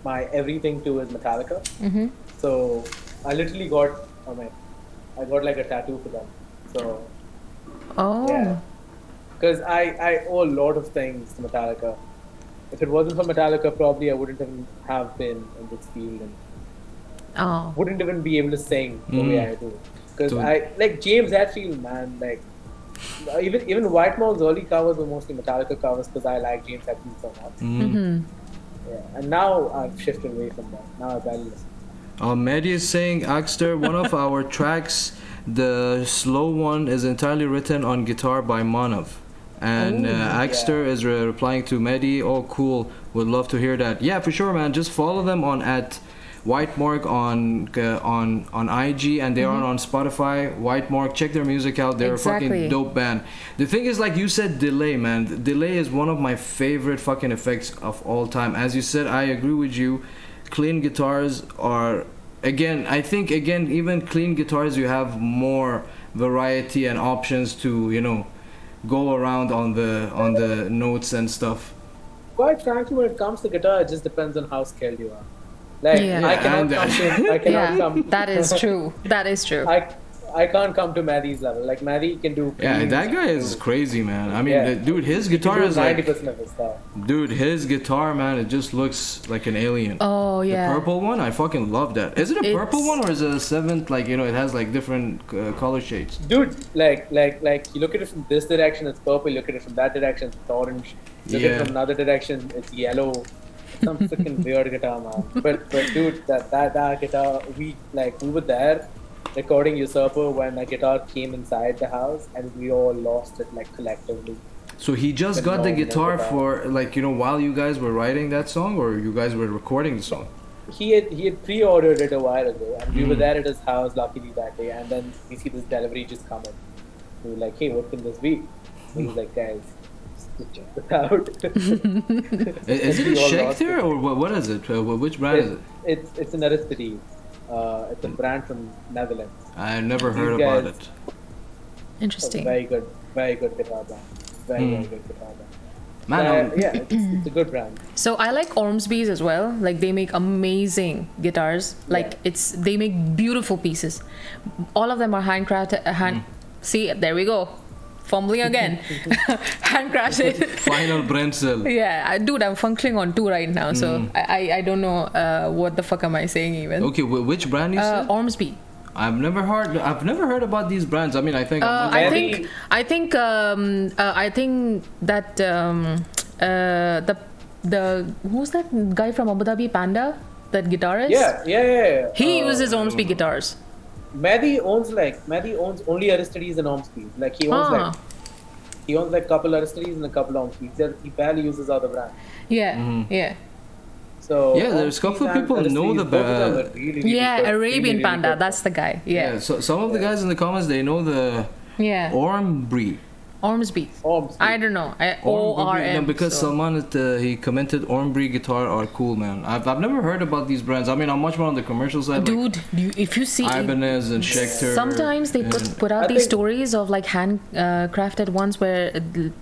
my everything to is Metallica. So I literally got, I got like a tattoo for them. So Oh. yeah, because I owe a lot of things to Metallica. If it wasn't for Metallica, probably I wouldn't even have been in this field and Oh. wouldn't even be able to sing the way I do. Because So- I like James Hetfield, man. Like even White Monk's early covers were mostly Metallica covers because I like James Hetfield so much. Yeah, and now I've shifted away from that. Now I barely listen. Mehdi is saying, Axter, one of our tracks, the slow one, is entirely written on guitar by Manav. And Axter is replying to Mehdi, oh cool, would love to hear that. Yeah, for sure, man. Just follow them on at White Morgue on IG, and they are on Spotify. White Morgue, check their music out. They're a Exactly. fucking dope band. The thing is, like you said, delay, man. Delay is one of my favorite fucking effects of all time. As you said, I agree with you. Clean guitars are, again, I think even clean guitars, you have more variety and options to go around on the notes and stuff. Quite frankly, when it comes to guitar, it just depends on how skilled you are. Like Yeah. I cannot And- come. That is true. That is true. I can't come to Maddie's level. Like Maddie can do. Yeah, cleans, that guy is crazy, man. I mean, Yeah. dude, his guitar is 90% like, of his stuff. dude, his guitar, man, it just looks like an alien. Oh yeah. The purple one, I fucking love that. Is it a purple It's- one or is it a seventh? Like, it has like different color shades. Dude, like you look at it from this direction, it's purple. You look at it from that direction, it's orange. You look at Yeah. it from another direction, it's yellow. Some freaking weird guitar, man. But dude, that guitar, we were there recording Usurper when a guitar came inside the house, and we all lost it like collectively. So he just But got the no, guitar never for like while you guys were writing that song, or you guys were recording the song. He had pre-ordered it a while ago, and we were there at his house luckily that day, and then we see this delivery just come in. We were like, hey, what can this be? He was like, guys, just check this out. Is it a We all lost Schecter it. or what is it? Which brand is it? It's an Aristides. It's a brand from Netherlands. I've never heard These about guys- it. Interesting. Very good guitar brand. Very good guitar brand. Man, Yeah, it's a good brand. So I like Ormsby's as well. Like they make amazing guitars. Like Yeah. they make beautiful pieces. All of them are handcrafted. See, there we go. Fumbling again. Handcrafted. Final Brenzel. Yeah, dude, I'm functioning on two right now, so I don't know what the fuck am I saying even. Okay, which brand you said? Ormsby. I've never heard about these brands. I mean, I think I Maybe- think that the who's that guy from Abu Dhabi, Panda, that guitarist? Yeah. He uses Ormsby guitars. Mehdi owns only Aristides and Ormsby. Like he owns like couple Aristides and a couple Ormsby. He barely uses other brands. Yeah, yeah. So Yeah, there's a couple of people know the brand. Yeah, Arabian Panda, that's the guy. Yeah. So some of the guys in the comments, they know the Yeah. Ormsby. Ormsby. Ormsby. I don't know. Ormsby, no, ORM. because Salman he commented Ormsby guitar are cool, man. I've never heard about these brands. I mean, I'm much more on the commercial side. Dude, if you see Ibanez and Schecter. sometimes they put out I these think- stories of like hand crafted ones where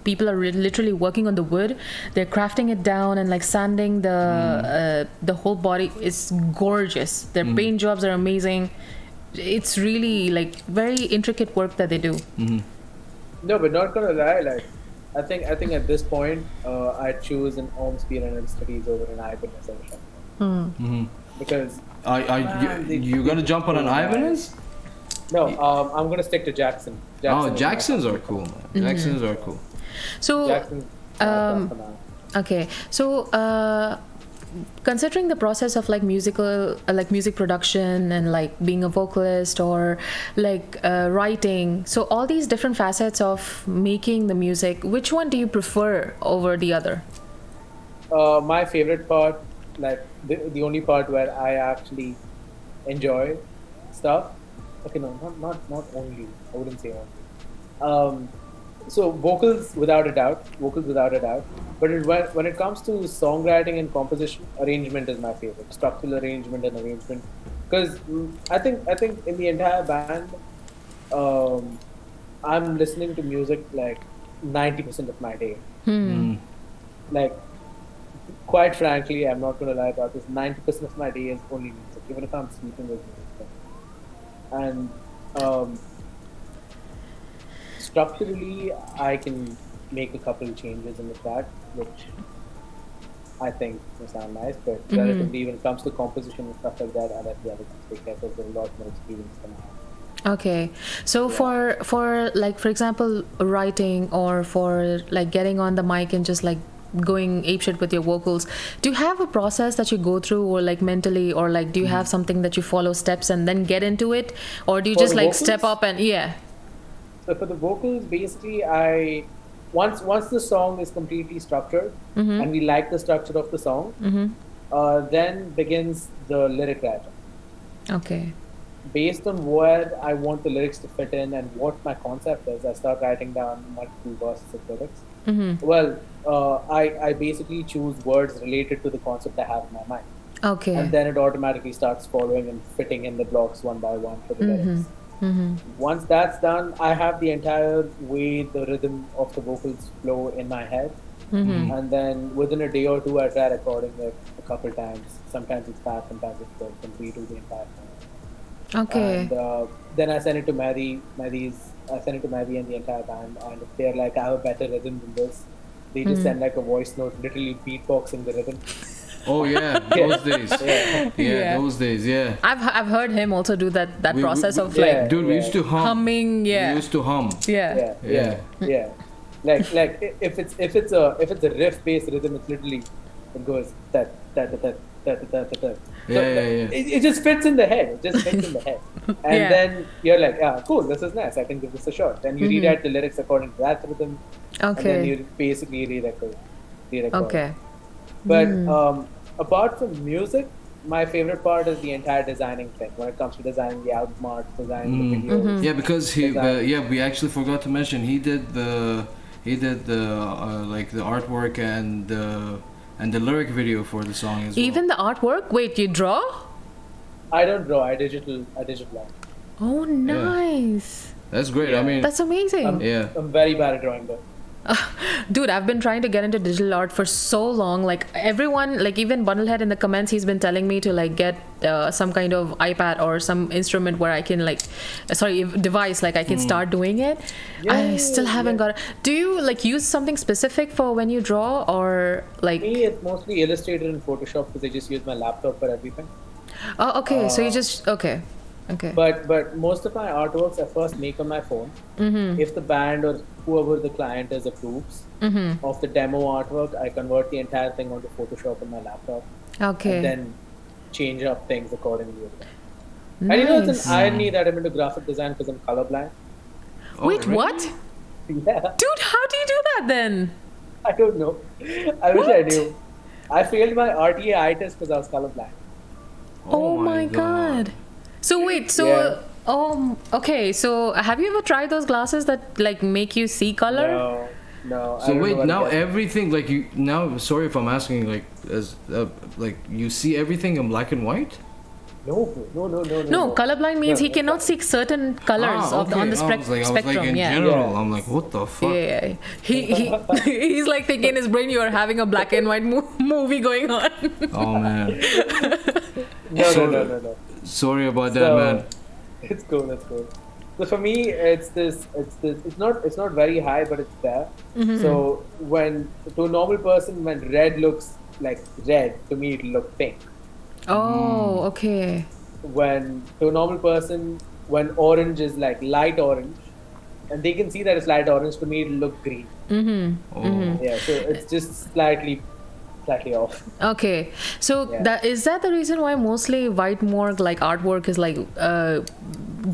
people are literally working on the wood. They're crafting it down and like sanding the whole body. It's gorgeous. Their paint jobs are amazing. It's really like very intricate work that they do. No, but not gonna lie, like I think at this point, I'd choose an Ormsby and Studies over an Ibanez or something. Because You gonna jump on an Ibanez? no, I'm gonna stick to Jackson. Oh, Jacksons are cool, man. Jacksons are cool. So Jackson's for now. okay, so considering the process of like music production and like being a vocalist or like writing, so all these different facets of making the music, which one do you prefer over the other? My favorite part, like the only part where I actually enjoy stuff. Okay, no, not only. I wouldn't say only. So vocals without a doubt. But when it comes to songwriting and composition, arrangement is my favorite. Structural arrangement and arrangement, because I think in the entire band, I'm listening to music like 90% of my day. Like, quite frankly, I'm not gonna lie about this. 90% of my day is only music, even if I'm sleeping with music. And structurally, I can make a couple of changes in the track, which I think will sound nice. But relatively, when it comes to composition and stuff like that, I let the other guys take care because there's a lot more experience than I have. Okay, so for like for example writing or for like getting on the mic and just like going apeshit with your vocals, do you have a process that you go through, or like mentally, or like do you have something that you follow steps and then get into it, or do you For just the like vocals? step up and So for the vocals, basically, once the song is completely structured and we like the structure of the song, then begins the lyric writing. Okay. Based on where I want the lyrics to fit in and what my concept is, I start writing down multiple verses of lyrics. Well, I basically choose words related to the concept I have in my mind. Okay. And then it automatically starts following and fitting in the blocks one by one for the lyrics. Once that's done, I have the entire way the rhythm of the vocals flow in my head. And then within a day or two, I try recording it a couple times. Sometimes it's bad, sometimes it's good, and redo the entire thing. Okay. And then I send it to Maddie. I send it to Maddie and the entire band. And if they're like, I have a better rhythm than this, they just send like a voice note, literally beatboxing the rhythm. Oh yeah, those days. Yeah. Yeah, those days. Yeah. I've heard him also do that We- process we- of yeah. like Dude, we used to hum. humming. Yeah. We used to hum. Yeah. Yeah. Like if it's a riff based rhythm, it's literally it goes that. So it just fits in the head. And then you're like, cool, this is nice. I can give this a shot. Then you rewrite the lyrics according to that rhythm. And then Okay. you basically re-record. Okay. But apart from music, my favorite part is the entire designing thing. When it comes to designing the album art, designing the videos. Yeah, because Exactly. we actually forgot to mention he did the like the artwork and the lyric video for the song as well. Even the artwork. Wait, you draw? I don't draw. I digital art. Oh, nice. That's great. I mean, That's amazing. yeah. I'm very bad at drawing though. Dude, I've been trying to get into digital art for so long. Like everyone, like even Bundlehead in the comments, he's been telling me to like get some kind of iPad or some instrument where I can like, device, like I can start doing it. I still haven't got it. Do you like use something specific for when you draw, or like? Me, it's mostly illustrated in Photoshop because I just use my laptop for everything. Oh, okay. So you just okay. But most of my artworks I first make on my phone. If the band or whoever the client is approves of the demo artwork, I convert the entire thing onto Photoshop on my laptop. Okay. And then change up things accordingly. And you know, it's an irony that I'm into graphic design because I'm colorblind. Wait, really? what? Yeah, Dude, how do you do that then? I don't know. I wish I What? knew. I failed my RTA eye test because I was colorblind. Oh my god. So wait, so Yeah. Okay. So have you ever tried those glasses that like make you see color? No, no. I So don't know wait, what now it is. everything like you now. Sorry if I'm asking like as like you see everything in black and white. No, colorblind means No, he cannot see certain colors on the I was spectrum. like in Yeah. general. Yeah. I'm like, what the fuck? Yeah, he he's like thinking in his brain you are having a black and white movie going on. Oh man, No. sorry about that, So, man. It's cool. It's cool. So for me, it's this. It's not very high, but it's there. So when to a normal person, when red looks like red, to me it'll look pink. Oh, okay. When to a normal person, when orange is like light orange, and they can see that it's light orange, to me it'll look green. Oh. Yeah. So it's just slightly off. Okay, so Yeah. that is that the reason why mostly white morgue like artwork is like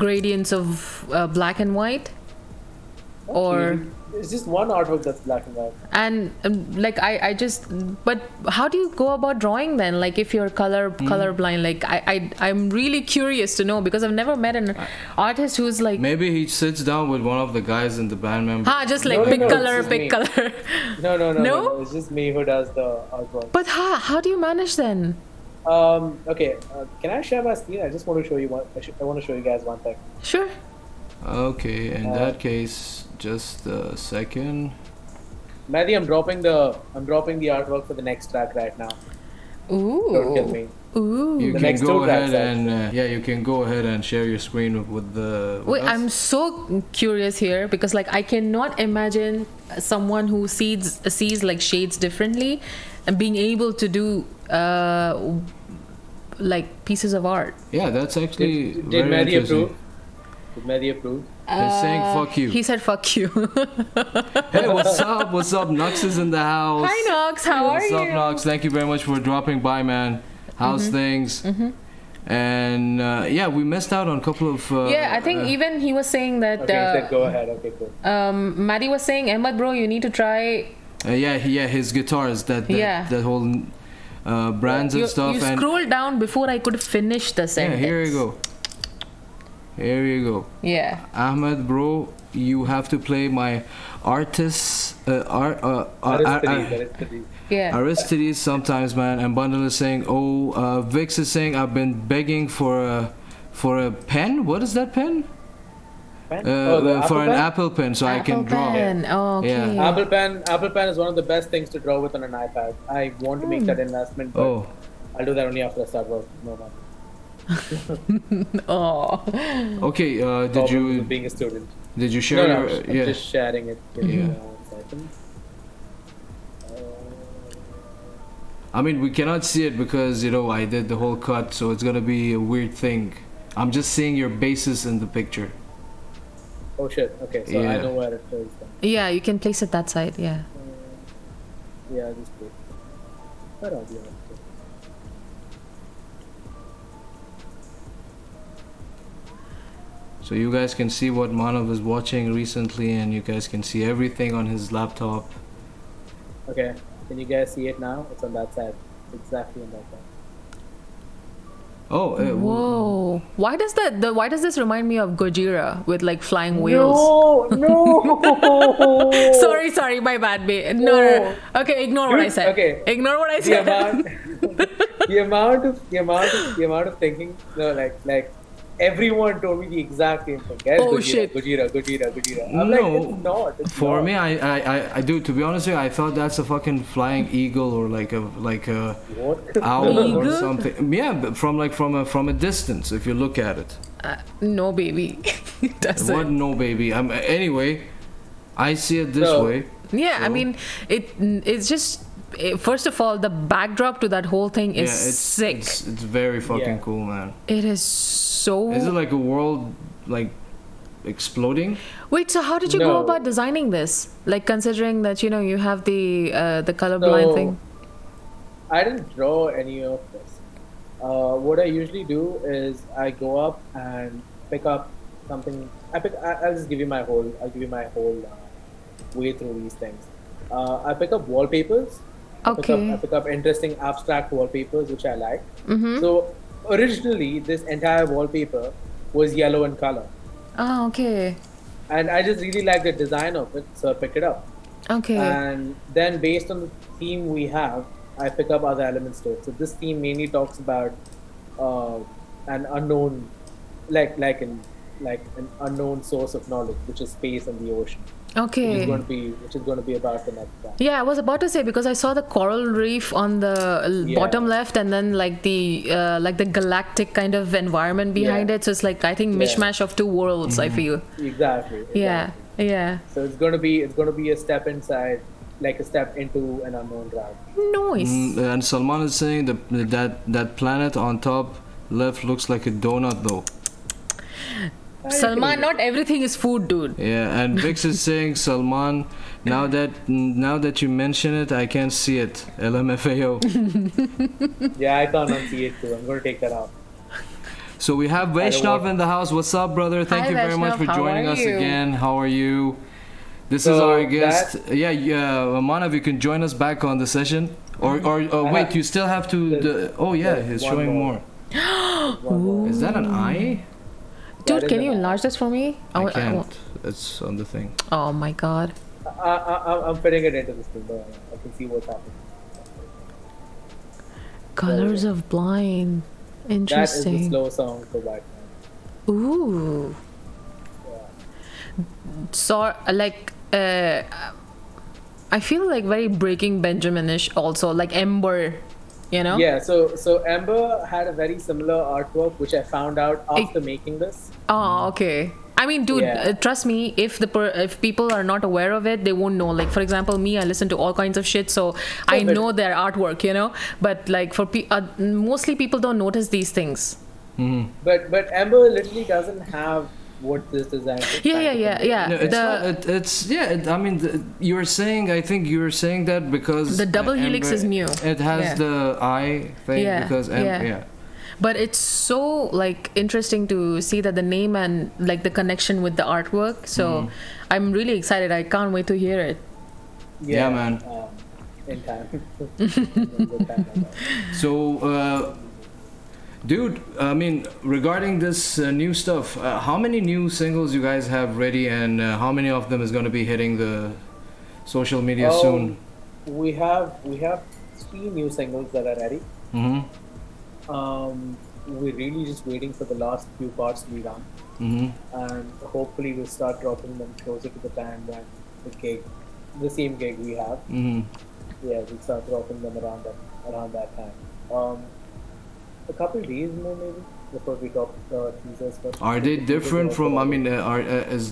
gradients of black and white, or It's just one artwork that's black and white. and like I just but how do you go about drawing then? Like if you're colorblind, like I'm really curious to know because I've never met an artist who's like Maybe he sits down with one of the guys in the band members. just like No, pick it's color, just pick me. color. No. No? It's just me who does the artwork. But how do you manage then? Okay. Can I share my screen? I just want to show you one. I want to show you guys one thing. Sure. Okay, in that case, just a second. Maddie, I'm dropping the artwork for the next track right now. Don't kill Ooh. me. Ooh. You The can next go two ahead tracks, and you can go ahead and share your screen with the. With Wait, us. I'm so curious here because like I cannot imagine someone who sees like shades differently and being able to do like pieces of art. Yeah, that's actually Did very Maddie interesting. approve? Did Maddie approve? He's saying fuck you. He said fuck you. Hey, what's up? What's up? Nux is in the house. Hi Nox, how are What's you? up, Nux? Thank you very much for dropping by, man. How's things? And yeah, we missed out on a couple of. Yeah, I think even he was saying that Okay, he said go ahead. Okay, cool. Maddie was saying, Ahmed bro, you need to try yeah, his guitars, that whole brands and you stuff. And scroll down before I could finish the yeah, sentence. here you go. Here you go. Yeah. Ahmed, bro, you have to play my artists. Aristides. Yeah. Aristides sometimes, man. And Bundle is saying, Vix is saying, I've been begging for a pen. What is that pen? Pen? For an Apple pen, so I can draw. Pen. Oh, okay. Yeah. Apple Pen is one of the best things to draw with on an iPad. I want to make that investment, but Oh, I'll do that only after I start work. No man. Oh. okay. Problem with being a student? Did you share No, your? I'm Yeah. just sharing it. Give me 1 second. I mean, we cannot see it because I did the whole cut, so it's gonna be a weird thing. I'm just seeing your bases in the picture. Oh shit. Okay, so I Yeah. know where it is then. Yeah, you can place it that side. Yeah. Yeah, just wait. Where are we? So you guys can see what Manav is watching recently, and you guys can see everything on his laptop. Okay, can you guys see it now? It's on that side. Exactly on that side. Oh, Whoa. Why does why does this remind me of Gojira with like flying wheels? No. Sorry, my bad, babe. No. Okay, ignore what I Dude, said. okay. Ignore what I The said. amount of thinking. No, like everyone told me the exact same thing. Guys, Oh, Gojira, shit. Gojira. I'm No. like, it's not. It's for not. me, I do. To be honest with you, I thought that's a fucking flying eagle or like a What? owl or Eagle? something. Yeah, but from a distance, if you look at it. No, baby. It doesn't. What? No, baby. Anyway, I see it this No. way. Yeah, I So- mean, it's just first of all, the backdrop to that whole thing is Yeah, sick. It's very fucking Yeah. cool, man. It is so. Is it like a world like exploding? Wait, so how did you go No. about designing this? Like considering that you have the colorblind thing. I didn't draw any of this. What I usually do is I go up and pick up something. I'll just give you my whole. I'll give you my whole way through these things. I pick up wallpapers. Okay. I pick up interesting abstract wallpapers which I like. Mm-hmm. So originally, this entire wallpaper was yellow in color. Oh, okay. And I just really like the design of it, so I picked it up. Okay. And then based on the theme we have, I pick up other elements to it. So this theme mainly talks about an unknown, like an unknown source of knowledge, which is space and the ocean. Okay. Which is going to be about the next time. Yeah, I was about to say, because I saw the coral reef on the bottom left, and then like the galactic kind of environment behind it. So it's like, I think, mishmash of two worlds. I feel. Exactly. Yeah. So it's going to be a step inside, like a step into an unknown realm. Nice. And Salman is saying that planet on top left looks like a donut though. Salman, not everything is food, dude. Yeah, and Vix is saying, Salman, now that you mention it, I can't see it. LMFAO. Yeah, I can't unsee it too. I'm going to take that out. So we have Vaishnav in the house. What's up, brother? Thank you very much for joining us again. How are you? This is our guest. Manav, you can join us back on the session. Or wait, you still have to. He's showing more. Is that an eye? Dude, can you enlarge this for me? I can't. It's on the thing. Oh my god. I'm fitting it into this thing, but I can see what's happening. Colors of Blind. Interesting. That is the slow song for Batman. Ooh. So, like, I feel like very Breaking Benjamin-ish also, like Ember, you know? Yeah, so Ember had a very similar artwork, which I found out after making this. Oh, okay. I mean, dude, trust me, if people are not aware of it, they won't know. Like, for example, me, I listen to all kinds of shit, so I know their artwork, you know? But, like, for mostly people don't notice these things. Mm-hmm. But Ember literally doesn't have what this design is. Yeah. No, I mean, I think you were saying that because the double helix is new. It has the eye thing because But it's so like interesting to see that the name and like the connection with the artwork. So I'm really excited. I can't wait to hear it. Yeah, man. In time. So, dude, I mean, regarding this new stuff, how many new singles you guys have ready, and how many of them is going to be hitting the social media soon? We have 3 new singles that are ready. We're really just waiting for the last few parts to be done, and hopefully we'll start dropping them closer to the time when the same gig we have. Yeah, we'll start dropping them around that time. A couple days more maybe before we drop the teasers. Are they different from? I mean, was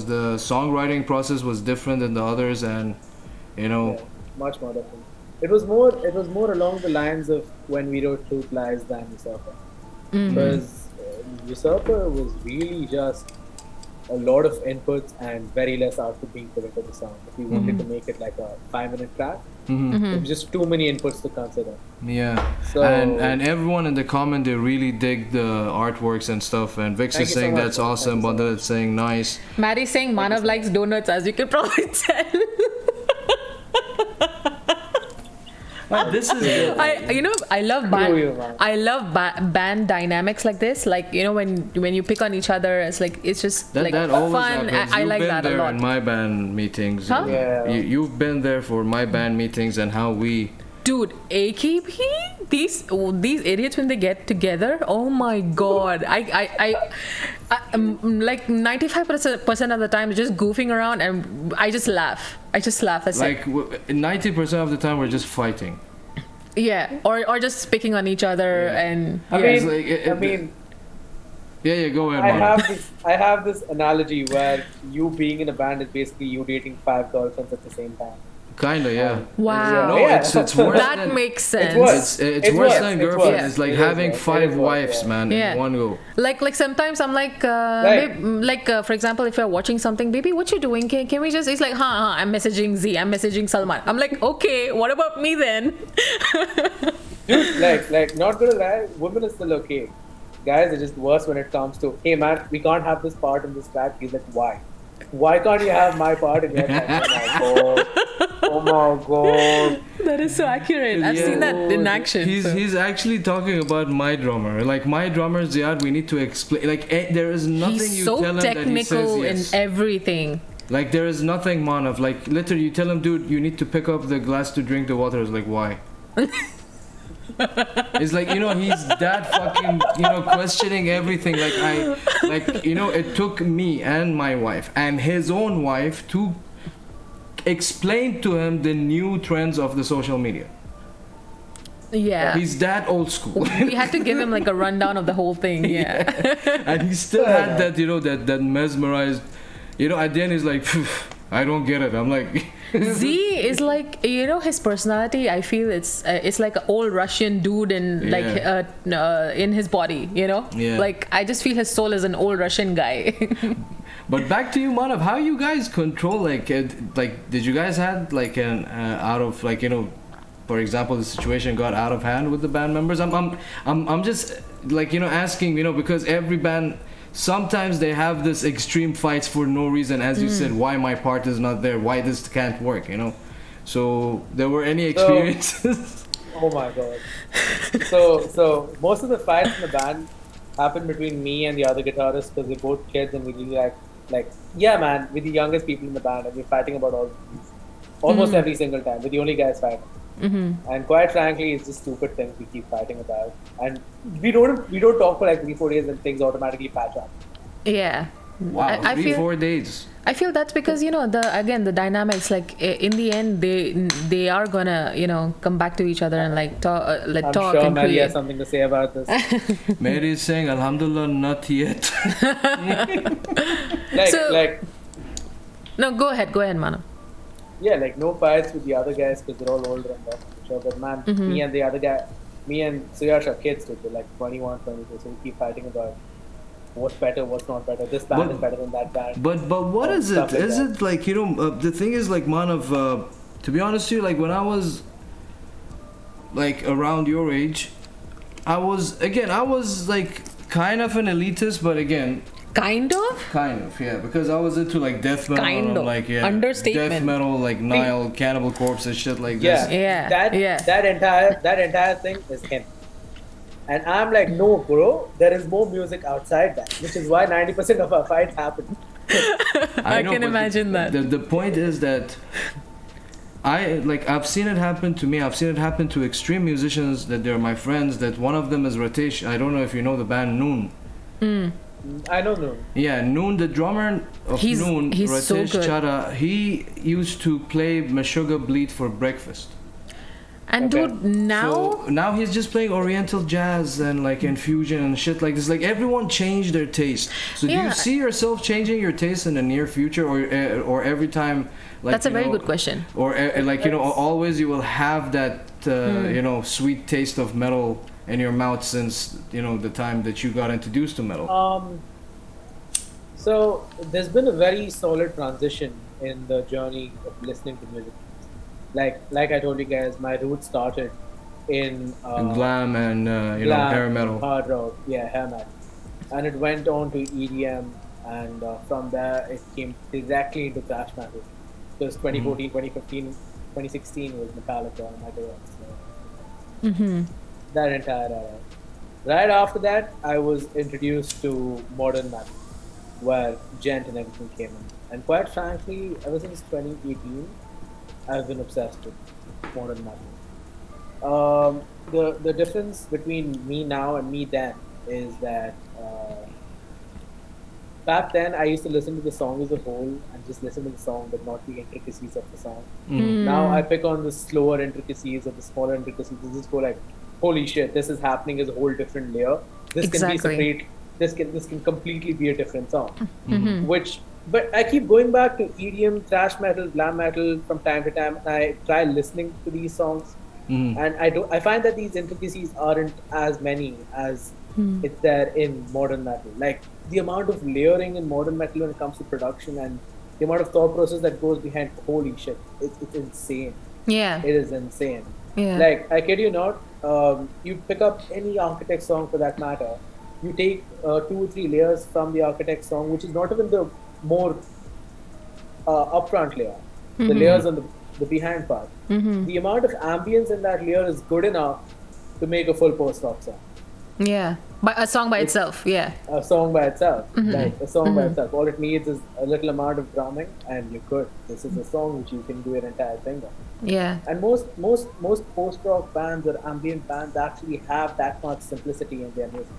the songwriting process was different than the others, and you know, much more different. It was more along the lines of when we wrote Truth Lies than Usurper, because Usurper was really just a lot of inputs and very less output being put into the song. If we wanted to make it like a 5-minute track, it was just too many inputs to consider. Yeah. So, and everyone in the comment, they really dig the artworks and stuff. And Vix is saying that's awesome. Bandal is saying nice. Maddie's saying Manav likes donuts, as you can probably tell. This is I love band dynamics like this. Like, you know, when you pick on each other, it's like it's just that fun. I like that a lot. In my band meetings, huh? You've been there for my band meetings and how we. Dude, AKP, these idiots when they get together, oh my god! I like 95% of the time just goofing around, and I just laugh. That's like 90% of the time we're just fighting. Yeah, or just picking on each other, and I mean. Yeah, go ahead. I have this analogy where you being in a band is basically you dating 5 girlfriends at the same time. Kinda, yeah. Wow. No, it's worse. That makes sense. It's worse than girlfriend. It's like having 5 wives, man, in one go. Like sometimes I'm like, for example, if you're watching something, baby, what you doing? Can we just? It's like, I'm messaging Z. I'm messaging Salman. I'm like, okay, what about me then? Dude, like, not gonna lie, women are still okay. Guys are just worse when it comes to, hey man, we can't have this part in this track. He's like, why? Why can't you have my part in your track? Oh Oh my god. That is so accurate. I've seen that in action. He's actually talking about my drummer. Like my drummer Ziad, we need to explain. Like there is nothing He's you so tell him that he says technical yes. in everything. Like there is nothing, Manav. Like literally, you tell him, dude, you need to pick up the glass to drink the water. It's like, why? It's like, he's that fucking, questioning everything. It took me and my wife and his own wife to explain to him the new trends of the social media. Yeah. He's that old school. We had to give him like a rundown of the whole thing. Yeah. And he still had that, that mesmerized, at the end he's like, "Phew, I don't get it." I'm like... Z is like, his personality, I feel it's like an old Russian dude in in his body, Yeah. Like I just feel his soul is an old Russian guy. But back to you, Manav, how you guys control, did you guys had like an out of, for example, the situation got out of hand with the band members? I'm just asking, because every band, sometimes they have this extreme fights for no reason, as you said, why my part is not there, why this can't work, So there were any experiences? Oh my god. So most of the fights in the band happened between me and the other guitarist because we're both kids and we really yeah man, we're the youngest people in the band and we're fighting about almost every single time. We're the only guys fighting. Mm-hmm. And quite frankly, it's just stupid things we keep fighting about. And we don't talk for like 3-4 days and things automatically patch up. Yeah. Wow, I 3-4 days. I feel that's because the dynamics, like in the end they are gonna come back to each other and talk I'm talk sure and Mary create. has something to say about this. Mary is saying, Alhamdulillah, not yet. No, go ahead, Manav. Yeah, no fights with the other guys because they're all older and that. Sure, but man, me and the other guy, me and Suyash are kids too. They're like 21, 22, so we keep fighting about what's better, what's not better. This band is better than that band. But what is it? Is it the thing is Manav, to be honest with you, when I was around your age, I was kind of an elitist, but again. Kind of, yeah, because I was into death metal, kind of. Understatement. Death metal, Nile, Cannibal Corpse and shit like this. That entire thing is him. And I'm like, no, bro, there is more music outside that, which is why 90% of our fights happen. I can imagine that. The point is that I've seen it happen to me. I've seen it happen to extreme musicians that they're my friends. That one of them is Ratesh. I don't know if you know the band Noon. I know Noon. Yeah, Noon, the drummer of Noon, Ratesh so good. Chara, he used to play Meshuggah Bleed for breakfast. And dude, now he's just playing Oriental jazz and infusion and shit like this. Everyone changed their taste. So do you see yourself changing your taste in the near future, or every time? That's a very good question. Or always you will have that sweet taste of metal in your mouth since the time that you got introduced to metal. So there's been a very solid transition in the journey of listening to music. Like I told you guys, my roots started in glam and hair metal, hard rock, hair metal, and it went on to EDM, and from there it came directly into thrash metal. Because 2014, 2015, 2016 was Metallica and that entire era. Right after that, I was introduced to modern metal, where gent and everything came in. And quite frankly, ever since 2018, I've been obsessed with modern metal. The difference between me now and me then is that back then I used to listen to the song as a whole and just listen to the song but not the intricacies of the song. Now I pick on the slower intricacies or the smaller intricacies and just go holy shit, this is happening as a whole different layer. This can be separate. This can completely be a different song. But I keep going back to EDM, thrash metal, glam metal from time to time. I try listening to these songs, and I find that these intricacies aren't as many as it's there in modern metal. The amount of layering in modern metal when it comes to production and the amount of thought process that goes behind, holy shit, it's insane. Yeah, it is insane. Yeah, I kid you not. You pick up any Architect song for that matter. You take 2 or 3 layers from the Architect song, which is not even the more upfront layer. The layers on the behind part. The amount of ambience in that layer is good enough to make a full post-rock song. Yeah, but a song by itself. Yeah. A song by itself. Like a song by itself. All it needs is a little amount of drumming and you're good. This is a song which you can do an entire thing on. Yeah. And most post-rock bands or ambient bands actually have that much simplicity in their music.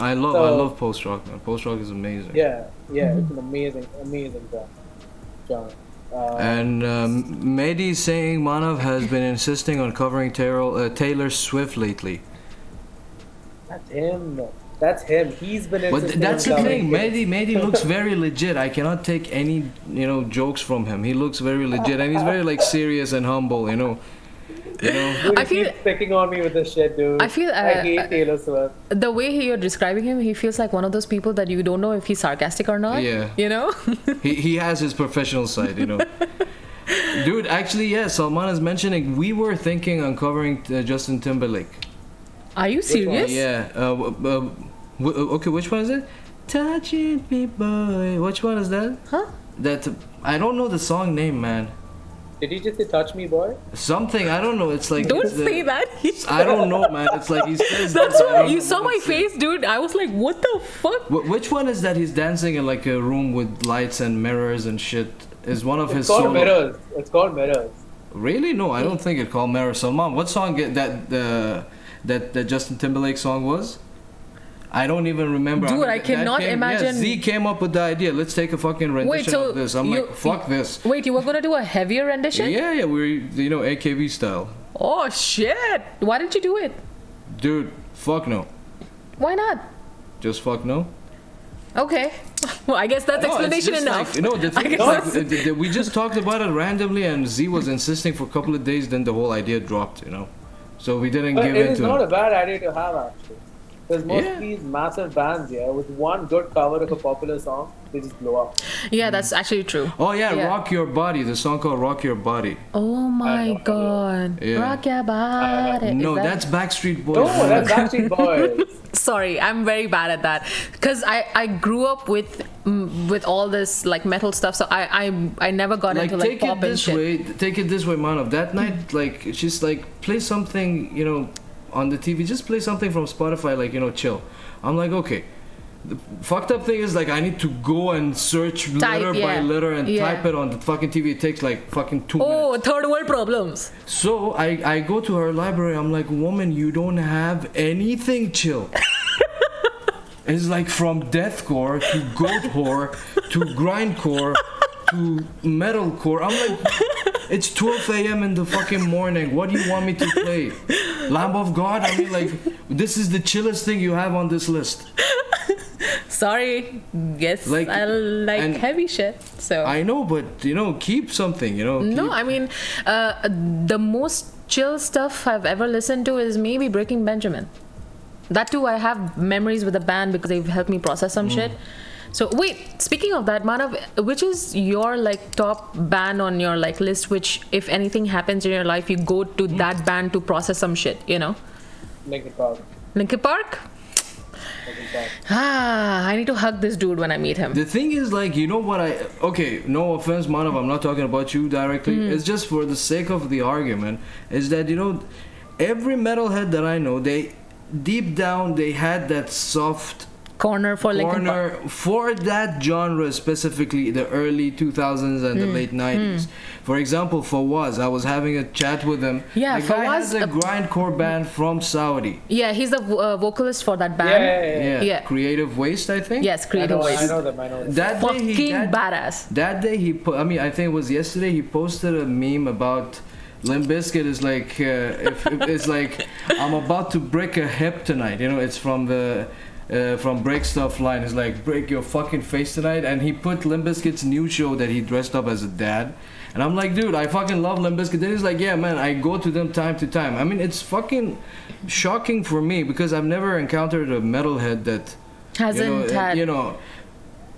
I love post rock, man. Post rock is amazing. Yeah, it's an amazing genre. And Mehdi is saying Manav has been insisting on covering Taylor Swift lately. That's him. He's been But insisting that's on the thing. covering Mehdi looks very legit. I cannot take any jokes from him. He looks very legit, and he's very like serious and humble. Dude, I feel- keep picking on me with this shit, dude. I feel, I hate Taylor Swift. The way you're describing him, he feels like one of those people that you don't know if he's sarcastic or not. Yeah. You know? He has his professional side, Dude, actually, yeah. Salman is mentioning we were thinking on covering Justin Timberlake. Are you serious? Yeah. Okay, which one is it? Touching me, boy. Which one is that? Huh? That I don't know the song name, man. Did he just say "touch me, boy"? Something I don't know. It's like Don't say that. I don't know, man. It's like he says. That's that, I why don't you know saw what my it's like. face, dude. I was like, what the fuck? Which one is that? He's dancing in like a room with lights and mirrors and shit. Is one of It's his called solo. Mirrors. It's called Mirrors. Really? No, I don't think it called Mirror. Salman, what song that Justin Timberlake song was? I don't even remember. Dude, I that cannot came, imagine- Yeah, Z came up with the idea. Let's take a fucking rendition of this. I'm like, fuck this. Wait, you were gonna do a heavier rendition? Yeah, we're AKB style. Oh shit! Why did you do it? Dude, fuck no. Why not? Just fuck no. Okay. Well, I guess that's No, it's explanation just enough. Like, the thing guess is, like, we just talked about it randomly, and Z was insisting for a couple of days. Then the whole idea dropped, So we didn't But give it is into not it. a bad idea to have, actually. Because most Yeah. of these massive bands, with one good cover of a popular song, they just blow up. Yeah, that's actually true. Oh yeah, Yeah. Rock Your Body. The song called Rock Your Body. Oh my know. god. Yeah. Rock your body. No, Is that- that's Backstreet Boys. No, that's Backstreet Boys. Sorry, I'm very bad at that because I grew up with all this like metal stuff, so I never got Like into like take it pop and this shit. way. Take it this way, Manav. That night, like she's like play something, on the TV. Just play something from Spotify, like chill. I'm like, okay. The fucked up thing is like I need to go and search letter by yeah. letter and Yeah. type it on the fucking TV. It takes like fucking 2 Oh, minutes. third world problems. So I go to her library. I'm like, woman, you don't have anything chill. It's like from deathcore to goatcore to grindcore to metalcore. I'm like, it's 12 a.m. in the fucking morning. What do you want me to play? Lamb of God? I mean, like, this is the chillest thing you have on this list. Sorry, yes, Like, I like and- heavy shit. So I know, but keep something. no, keep- I mean, the most chill stuff I've ever listened to is maybe Breaking Benjamin. That too, I have memories with the band because they've helped me process some shit. So wait, speaking of that, Manav, which is your like top band on your like list? Which, if anything happens in your life, you go to that band to process some shit. Linkin Park. Linkin Park. Linkin Park. I need to hug this dude when I meet him. The thing is, like, what okay, no offense, Manav, I'm not talking about you directly. It's just for the sake of the argument, is that, every metalhead that I know, deep down, they had that soft Corner for Linkin Park. corner for that genre, specifically the early 2000s and the late 90s. For example, Fawaz, I was having a chat with him. Yeah, the guy Fawaz, has a grindcore band from Saudi. Yeah, he's the vocalist for that band. Yeah. Yeah. Creative Waste, I think. Yes, I Creative know Waste. them. I know them. That day he Fucking badass. That day he put. I mean, I think it was yesterday. He posted a meme about Limp Bizkit is like, if it's like I'm about to break a hip tonight. It's from the from Break Stuff line. It's like break your fucking face tonight. And he put Limp Bizkit's new show that he dressed up as a dad. And I'm like, dude, I fucking love Limp Bizkit. Then he's like, yeah, man, I go to them time to time. I mean, it's fucking shocking for me because I've never encountered a metalhead that Hasn't had.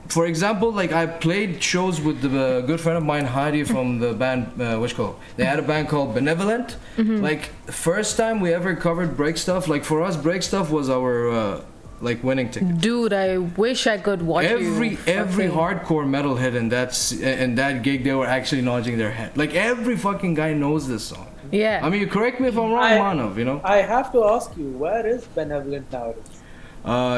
For example, like I played shows with the good friend of mine, Heidi, from the band, what's it called? They had a band called Benevolent. Like, first time we ever covered Break Stuff, like for us, Break Stuff was our like winning tickets. Dude, I wish I could watch Every fucking- hardcore metalhead in that gig, they were actually nodding their head. Like every fucking guy knows this song. Yeah. I mean, you correct me if I'm wrong, Manav. You know. I have to ask you, where is Benevolent nowadays?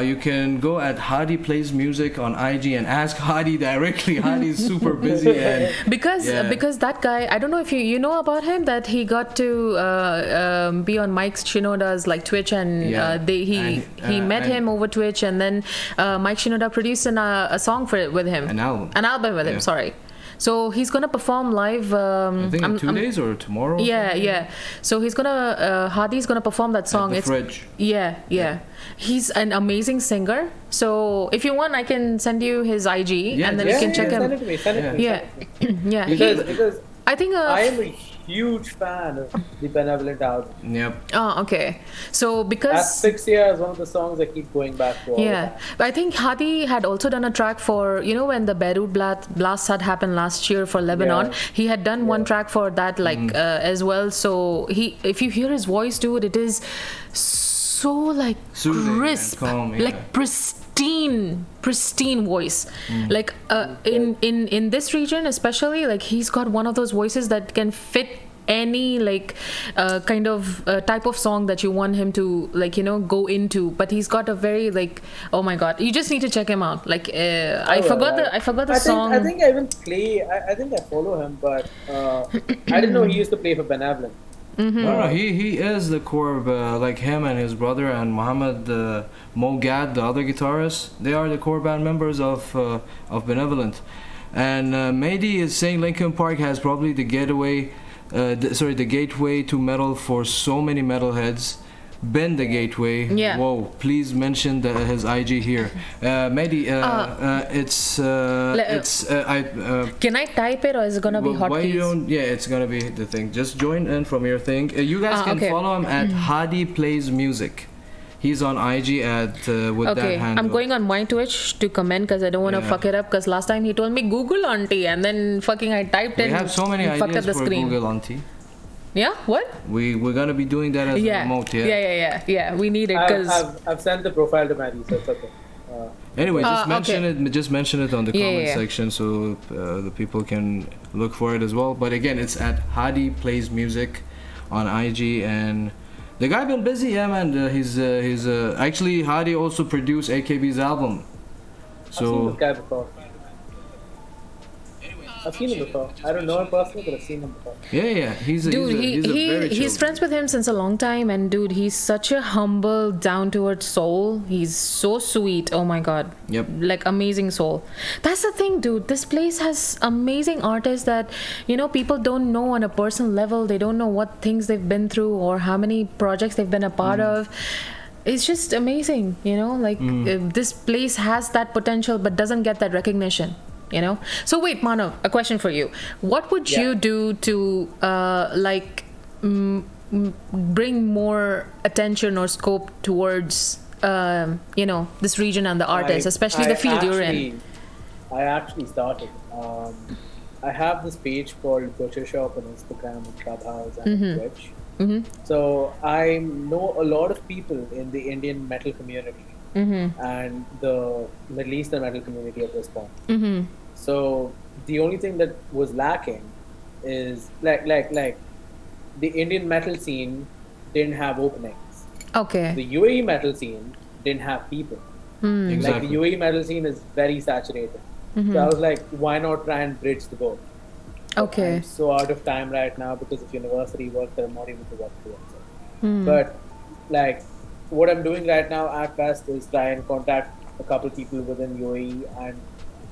You can go at Hadi Plays Music on IG and ask Hadi directly. Hadi's super busy and because that guy, I don't know if you know about him, that he got to be on Mike Shinoda's like Twitch, and he met him over Twitch, and then Mike Shinoda produced a song with him, an album with him. Sorry. So he's gonna perform live. I think in 2 days or tomorrow. Yeah. So he's gonna Hadi's gonna perform that song. At the Fridge. Yeah. He's an amazing singer. So if you want, I can send you his IG, and then you can check him. Send it to me. Send it to me. Yeah. Because I think I am a huge fan of the Benevolent album. Yep. Oh, okay. So That because Asphyxia is one of the songs I keep going back to. All the time. but I think Hadi had also done a track for, when the Beirut blast had happened last year for Lebanon. Yeah. He had done one track for that as well. So if you hear his voice, dude, it is so like Soothing and crisp, calm, like pristine voice. Like in this region especially, like he's got one of those voices that can fit any like kind of type of song that you want him to go into. But he's got a very like, oh my god, you just need to check him out. Like I forgot the song. I think I even play. I think I follow him, but I didn't know he used to play for Benevolent. No, he is the core of, like him and his brother and Mohammed Mogad, the other guitarist. They are the core band members of Benevolent. And Mehdi is saying Linkin Park has probably the gateway to metal for so many metalheads. Been the gateway. Yeah. Whoa! Please mention his IG here. Mehdi, can I type it, or is it gonna be hotkeys? Yeah, it's gonna be the thing. Just join in from your thing. You guys can follow him at Hadi Plays Music. He's on IG with that handle. I'm going on my Twitch to comment because I don't want to fuck it up. Because last time he told me Google auntie, and then fucking I typed in. We have so many fucked up ideas the for screen. Google auntie. Yeah, what? We're gonna be doing that as a remote. Yeah. We need it because I've sent the profile to Maddie, so it's okay. Anyway, just mention it on the comment section so the people can look for it as well. But again, it's at Hadi Plays Music on IG, and the guy been busy, man. He's actually Hadi also produced AKB's album. I've seen this guy before. I've seen him before. I don't know him personally, but I've seen him before. Yeah. He's a very chill he's friends with him since a long time, and dude, he's such a humble, down-to-earth soul. He's so sweet. Oh my god. Yep. Like amazing soul. That's the thing, dude. This place has amazing artists that people don't know on a personal level. They don't know what things they've been through or how many projects they've been a part of. It's just amazing, this place has that potential but doesn't get that recognition. So wait, Manav, a question for you. What would you do to bring more attention or scope towards this region and the artists, especially the field you're in? I actually started. I have this page called Butcher Shop on Instagram and Clubhouse and Twitch. So I know a lot of people in the Indian metal community and the Middle Eastern metal community at this point. So the only thing that was lacking is like the Indian metal scene didn't have openings. Okay. The UAE metal scene didn't have people. Exactly. Like the UAE metal scene is very saturated. So I was like, why not try and bridge the boat? Okay. I'm so out of time right now because of university work that I'm not able to work towards it. But like what I'm doing right now at best is try and contact a couple people within UAE and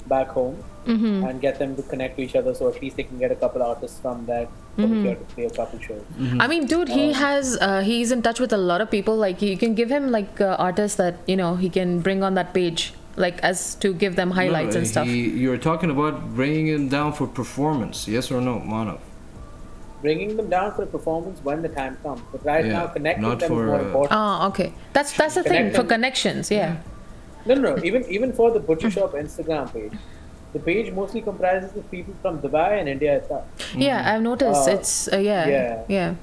back home and get them to connect to each other, so at least they can get a couple artists from that over here to play a couple shows. I mean, dude, he's in touch with a lot of people. Like you can give him like artists that he can bring on that page, like as to give them highlights and stuff. You're talking about bringing him down for performance, yes or no, Manav? Bringing them down for a performance when the time comes, but right now connecting them is more important. Oh, okay. That's the thing for connections. Yeah. No. Even for the Butcher Shop Instagram page, the page mostly comprises of people from Dubai and India itself. Yeah, I've noticed. It's yeah.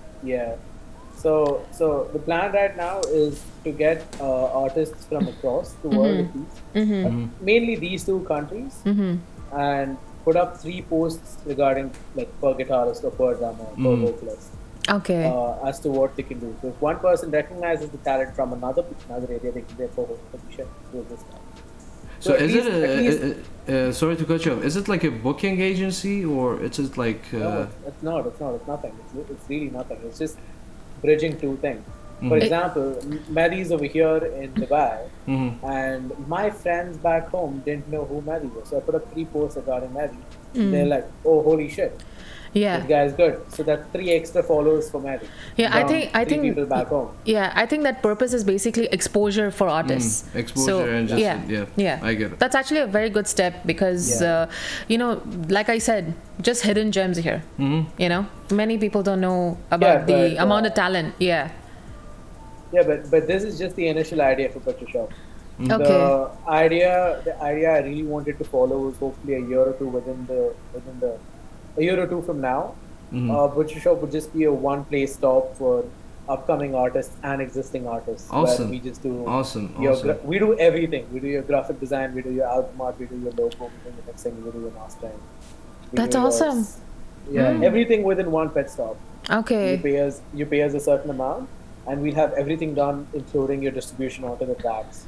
So the plan right now is to get artists from across the world, at least, mainly these two countries, and put up 3 posts regarding like per guitarist or per drummer, per vocalist, Okay. as to what they can do. So if one person recognizes the talent from another area, they can therefore position to this guy. So at is least- it sorry to cut you off, is it like a booking agency or it's just like No, it's not. It's nothing. It's really nothing. It's just bridging two things. Mm-hmm. For example, Mehdi's over here in Dubai, Mm-hmm. and my friends back home didn't know who Mehdi was. So I put up 3 posts regarding Mehdi. They're like, "Oh, holy shit, Yeah. this guy's good." So that's 3 extra followers for Mehdi. Yeah, I From think- I 3 think- people back home. Yeah, I think that purpose is basically exposure for artists. Exposure and just yeah, I get it. That's actually a very good step because, Yeah. like I said, just hidden gems here. Many people don't know about Yeah, the but, amount of talent. Yeah. Yeah, but this is just the initial idea for Butcher Shop. Okay. The idea I really wanted to follow was hopefully a year or two a year or two from now. Butcher Shop would just be a one-place stop for upcoming artists and existing artists. Awesome. Where we just do Awesome. we do everything. We do your graphic design, we do your album art, we do your logo, we do your mixing, we do your mastering. We That's do yours. awesome. Yeah, everything within one pet stop. Okay. You pay us a certain amount, and we'll have everything done, including your distribution onto the tracks,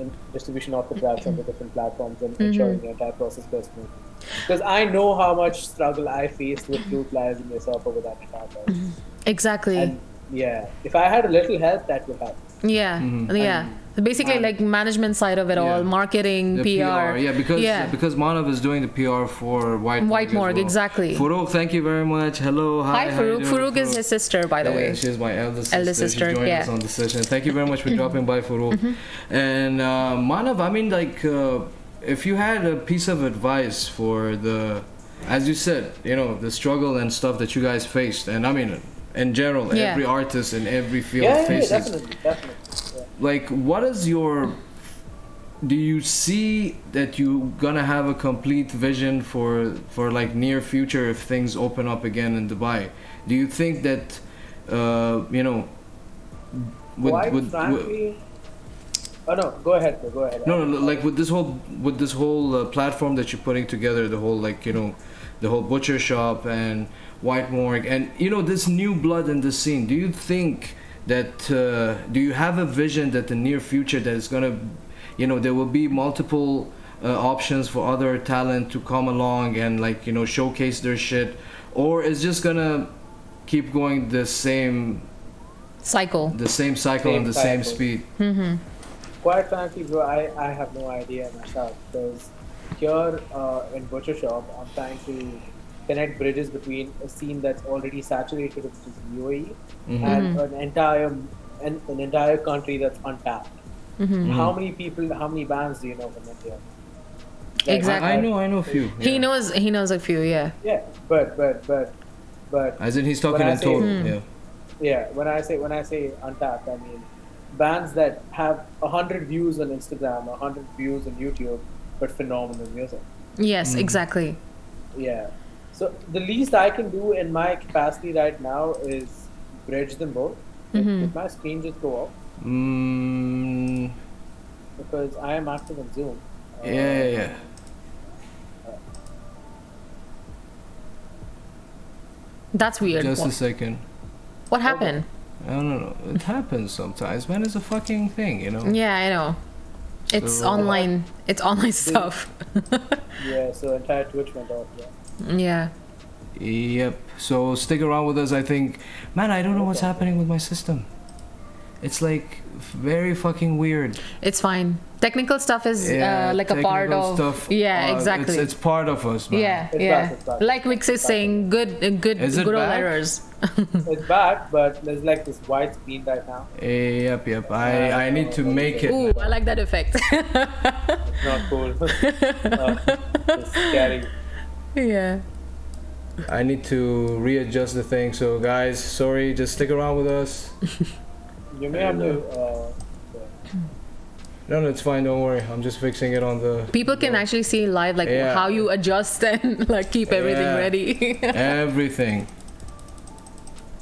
and distribution of the tracks on the different platforms, and ensuring the entire process goes smoothly. Because I know how much struggle I faced with Fruit Flies and yourself over that entire process. Exactly. And yeah, if I had a little help, that would help. Yeah. Yeah. Basically, like management side of it all, marketing, The PR. Yeah, because Manav is doing the PR for White White Morgue, as well. exactly. Farouk, thank you very much. Hello, Hi, how you Farouk. doing, Farouk is his sister, by the way. She's my eldest Eldest sister, She joined yeah. us on the session. Thank you very much for dropping by, Farouk. And Manav, I mean, like, if you had a piece of advice for as you said, the struggle and stuff that you guys faced, and I mean, in general, Yeah. every artist in every field Yeah, faces. definitely. Yeah. Like, what is your? Do you see that you gonna have a complete vision for like near future if things open up again in Dubai? Do you think that Quite frankly, oh no, go ahead. no, like with this whole platform that you're putting together, the whole the whole butcher shop and White Morgue, and this new blood in the scene. Do you think that do you have a vision that the near future that is gonna there will be multiple options for other talent to come along and showcase their shit, or is just gonna keep going the same Cycle. and the same cycle. speed? Quite frankly, bro, I have no idea myself, because here in Butcher Shop, I'm trying to connect bridges between a scene that's already saturated, which is UAE, and an entire country that's untapped. How many bands do you know from India? Exactly. I know a few. He yeah. knows a few, yeah. Yeah, but As in, he's talking When I in say- total. Yeah. yeah, when I say untapped, I mean bands that have 100 views on Instagram, 100 views on YouTube, but phenomenal music. Yes, exactly. Yeah. So the least I can do in my capacity right now is bridge them both. If my screen just go off, because I am active on Zoom. Yeah. That's weird. Just a second. What happened? I don't know. It happens sometimes, man. It's a fucking thing, Yeah, I know. It's So- online. It's online stuff. Yeah, so entire Twitch went off. Yeah. Yeah. Yep. So stick around with us. I think, man, I don't know what's happening with my system. It's like very fucking weird. It's fine. Technical stuff is like a part technical of. stuff, Yeah, exactly. It's part of us, man. Yeah, It's yeah. back, it's back. Like Vix is saying, good Is it old back? errors. It's back, but there's like this white screen right now. Yep. I need to make it. Ooh, I like that effect. It's not cool. It's scary. Yeah. I need to readjust the thing. So guys, sorry, just stick around with us. You may have to. No, it's fine. Don't worry. I'm just fixing it on the. People can actually see live like Yeah. how you adjust and like keep everything Yeah. ready. Everything.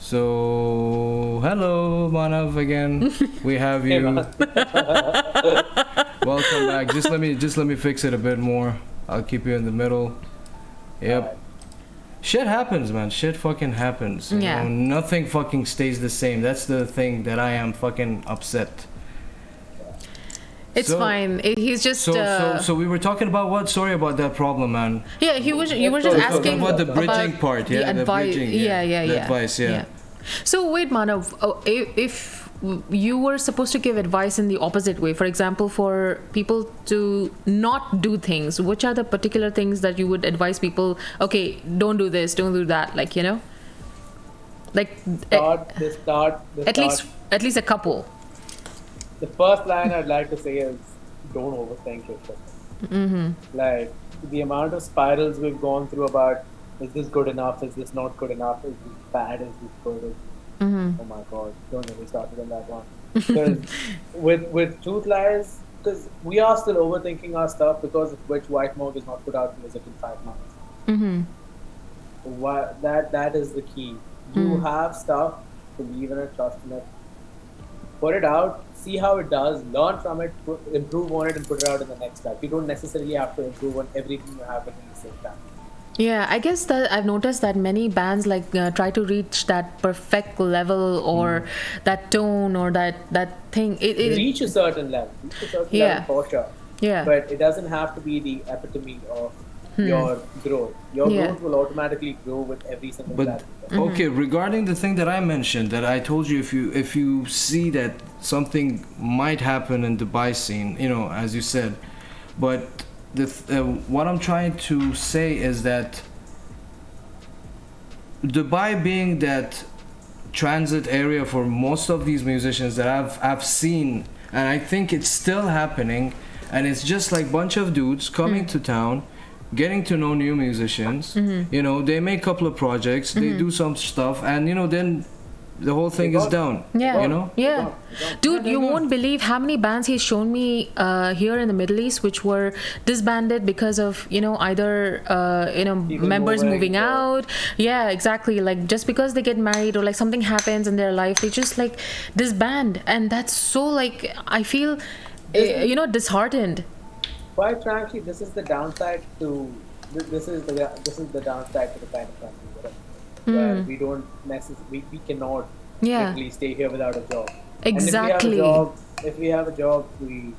So, hello, Manav again. We have Hey, you. man. Welcome back. Just let me fix it a bit more. I'll keep you in the middle. Yep. Alright. Shit happens, man. Shit fucking happens. You Yeah. know, nothing fucking stays the same. That's the thing that I am fucking upset. It's So- fine. He's just. So we were talking about what? Sorry about that problem, man. Yeah, you were just We're Talking asking about the bridging part, the yeah, the advice. bridging, Yeah. the advice, yeah. So wait, Manav, if you were supposed to give advice in the opposite way, for example, for people to not do things, which are the particular things that you would advise people? Okay, don't do this, don't do that. Like, you know, like At at least a couple. the first line I'd like to say is don't overthink your shit. Mm-hmm. Like the amount of spirals we've gone through about is this good enough? Is this not good enough? Is this bad? Is this good? Mm-hmm. Oh my god, don't get me started on that one. Because with Truth Lies, because we are still overthinking our stuff because of which White Morgue is not put out music in 5 months. Mm-hmm. That is the key. You have stuff, believe in it, trust in it, put it out, see how it does, learn from it, improve on it, and put it out in the next track. You don't necessarily have to improve on everything you have within the same time. Yeah, I guess that I've noticed that many bands like try to reach that perfect level or that tone or that thing. Reach a certain level, Yeah. for sure. Yeah. But it doesn't have to be the epitome of your growth. Your Yeah. growth will automatically grow with every single But platform. okay, regarding the thing that I mentioned, that I told you, if you see that something might happen in Dubai scene, you know, as you said, but what I'm trying to say is that Dubai being that transit area for most of these musicians that I've seen, and I think it's still happening, and it's just like bunch of dudes coming to town, getting to know new musicians. You know, they make a couple of projects, they do some stuff, and you know, then the whole thing is down. Yeah. You know. Yeah. Dude, you they're won't believe how many bands he's shown me here in the Middle East which were disbanded because of, you know, either, People members moving moving, out. Yeah, exactly. Like just because they get married or like something happens in their life, they just like disband. And that's so like, I feel, disheartened. Quite frankly, this is the downside to this is the downside to the kind of country we're in, where we don't necessarily we cannot Yeah. literally stay here without a job. Exactly. And if we have a job, we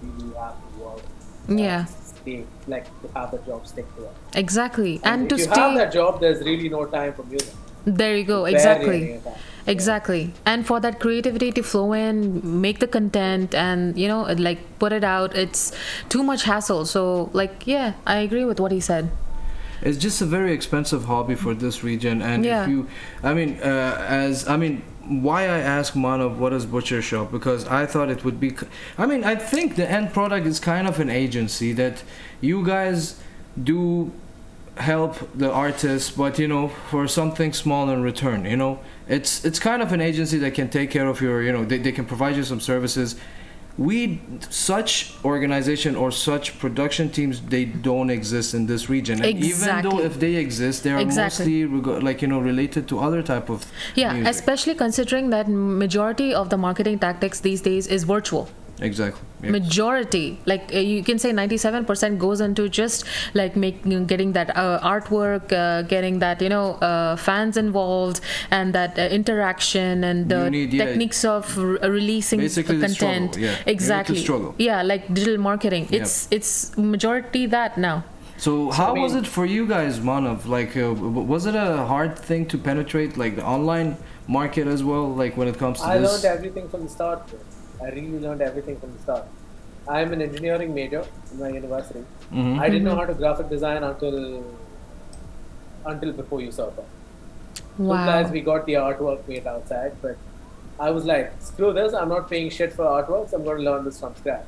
really have to work. Yeah. Stay like to have the job stick to it. Exactly. And to if you have stay, that job, there's really no time for music. there you go. Very Exactly. rare time. Exactly. And for that creativity to flow in, make the content and, you know, like put it out, it's too much hassle. So, like, yeah, I agree with what he said. It's just a very expensive hobby for this region, and Yeah. if you, why I asked Manav what is Butcher Shop, because I thought it would be, I think the end product is kind of an agency that you guys do help the artists, but you know, for something small in return, you know, it's kind of an agency that can take care of your, you know, they can provide you some services. Such organization or such production teams, they don't exist in this region. And even Exactly. though if they exist, they are Exactly. mostly related to other type of Yeah, music. especially considering that majority of the marketing tactics these days is virtual. Exactly. Yeah. Majority, like you can say 97% goes into just like getting that artwork, getting that, fans involved and that interaction and the You need, techniques of releasing basically the content. struggle, yeah. You need to Exactly. struggle. Yeah, like digital marketing. Yep. It's majority that now. So how was I mean- it for you guys, Manav? Like, was it a hard thing to penetrate, like the online market as well? Like when it comes to I this? learned everything from the start, bro. I really learned everything from the start. I'm an engineering major in my university. Mhm. I didn't know how to graphic design until before you saw that. Wow. Sometimes we got the artwork made outside, but I was like, screw this, I'm not paying shit for artworks, I'm going to learn this from scratch.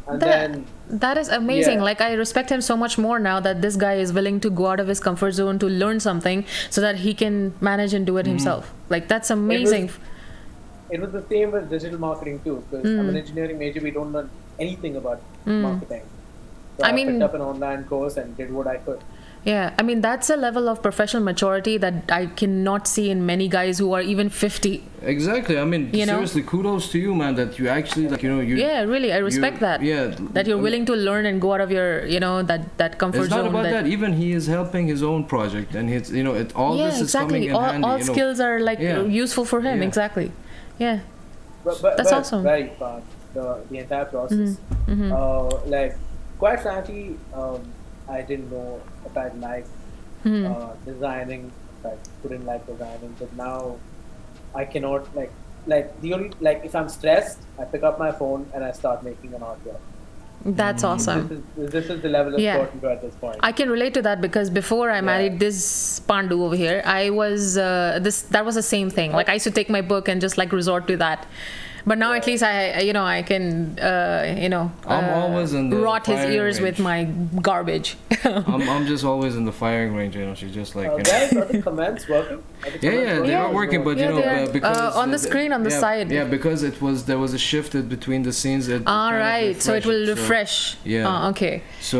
And then, That is amazing. Yeah. Like I respect him so much more now that this guy is willing to go out of his comfort zone to learn something so that he can manage and do it himself. Like that's amazing. it was the same with digital marketing too, because I'm an engineering major, we don't learn anything about marketing. So I I mean- picked up an online course and did what I could. Yeah, I mean that's a level of professional maturity that I cannot see in many guys who are even 50. Exactly. I mean, You know? seriously, kudos to you, man. That you actually, like, you know, you. Yeah, really, I respect you- that. Yeah. That you're willing to learn and go out of your, that comfort It's not zone. about that. Even he is helping his own project, and it's, all Yeah, this is exactly. coming in handy. All skills are like Yeah. useful for him. Yeah. Exactly. Yeah. But That's awesome. Very fun. The entire process. Like, quite frankly, I didn't know if I'd like designing. If I couldn't like designing, but now I cannot like the only like if I'm stressed, I pick up my phone and I start making an artwork. That's awesome. This is the level of Yeah. Portento at this point. I can relate to that because before I married this Pandu over here, I was that was the same thing. Like I used to take my book and just like resort to that. But now at least I can I'm always in the rot his firing ears range. with my garbage. I'm just always in the firing range. She's just like. Guys, are the comments working? Yeah, they are working, but Yeah, they are. because On the screen on the side. Yeah, because there was a shift between the scenes. It All kind of right, so it will refreshed, refresh. yeah. Okay. So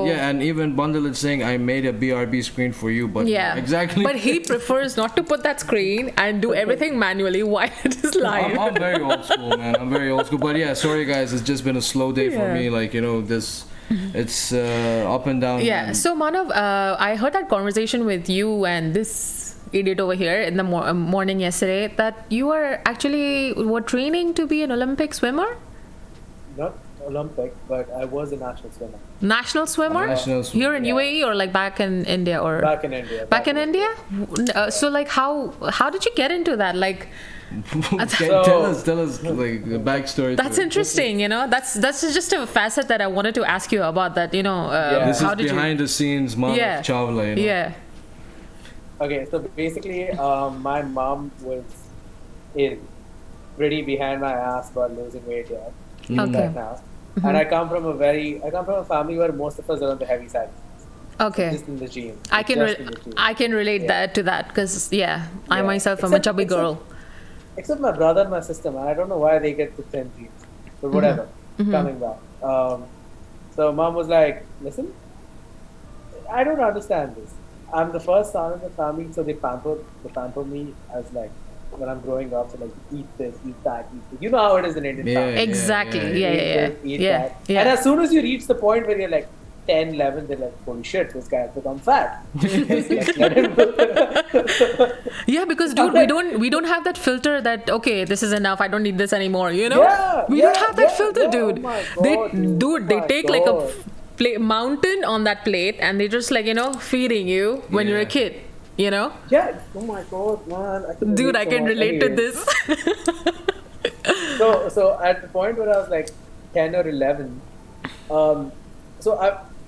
yeah, and even Bundle is saying I made a BRB screen for you, but Yeah. exactly. But he prefers not to put that screen and do everything manually while it is live. I'm very old school, man. I'm very old school. But yeah, sorry guys, it's just been a slow day for Yeah. me. Like this, it's up and down. Yeah. and- So Manav, I heard that conversation with you and this idiot over here in the morning yesterday that you were training to be an Olympic swimmer, Not Olympic, but I was a national swimmer. national swimmer. National swimmer, Here in yeah. UAE or like back in India or Back in India. back in India. So like how did you get into that? Like tell us like the backstory. that's to it. interesting. That's just a facet that I wanted to ask you about. That This how is did behind the scenes, Manav Yeah. Chawla. Yeah. Okay, so basically, my mom is pretty behind my ass about losing weight yet. Okay. Right now. And I come from a family where most of us are on the heavy side. Okay. Just in the gym. I can Just in the gym. I can relate that to that because I Yeah. myself am a Except- chubby except- girl. Except my brother and my sister, man. I don't know why they get the thin jeans. But whatever. Coming back. So mom was like, listen, I don't understand this. I'm the first son in the family, so they pamper me as like when I'm growing up, so like eat this, eat that, eat this. You know how it is in Indian Yeah. family. Exactly. yeah, Yeah. Eat Yeah. this, eat Yeah. that. Yeah. And as soon as you reach the point where you're like 10, 11, they're like, holy shit, this guy has become fat. Let's let him Yeah, because dude, we don't have that filter that okay, this is enough. I don't need this anymore. You know, Yeah, we don't yeah, have that yeah, filter, yeah. dude. Oh my They God, dude. they My take like a God. mountain on that plate and they just like feeding you when you're a Yeah. kid. You know, Yeah, oh my god, man. dude, I can relate to this. So at the point where I was like 10 or 11,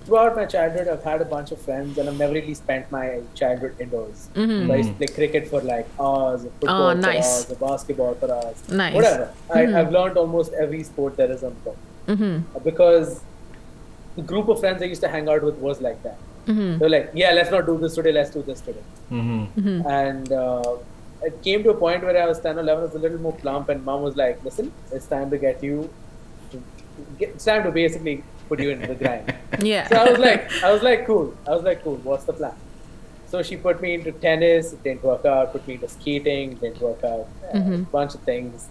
throughout my childhood, I've had a bunch of friends and I've never really spent my childhood indoors. So I used to play cricket for like hours, or football Mm-hmm. Oh, nice. for hours, or basketball for hours. Nice. Whatever. I've learned almost every sport there is on the book. Because the group of friends I used to hang out with was like that. They're like, yeah, let's not do this today, let's do this today. And it came to a point where I was 10 or 11, I was a little more plump, and mom was like, listen, it's time to it's time to basically put you into the grind. Yeah. So I was like, cool. What's the plan? So she put me into tennis, it didn't work out. Put me into skating, it didn't work out. Bunch of things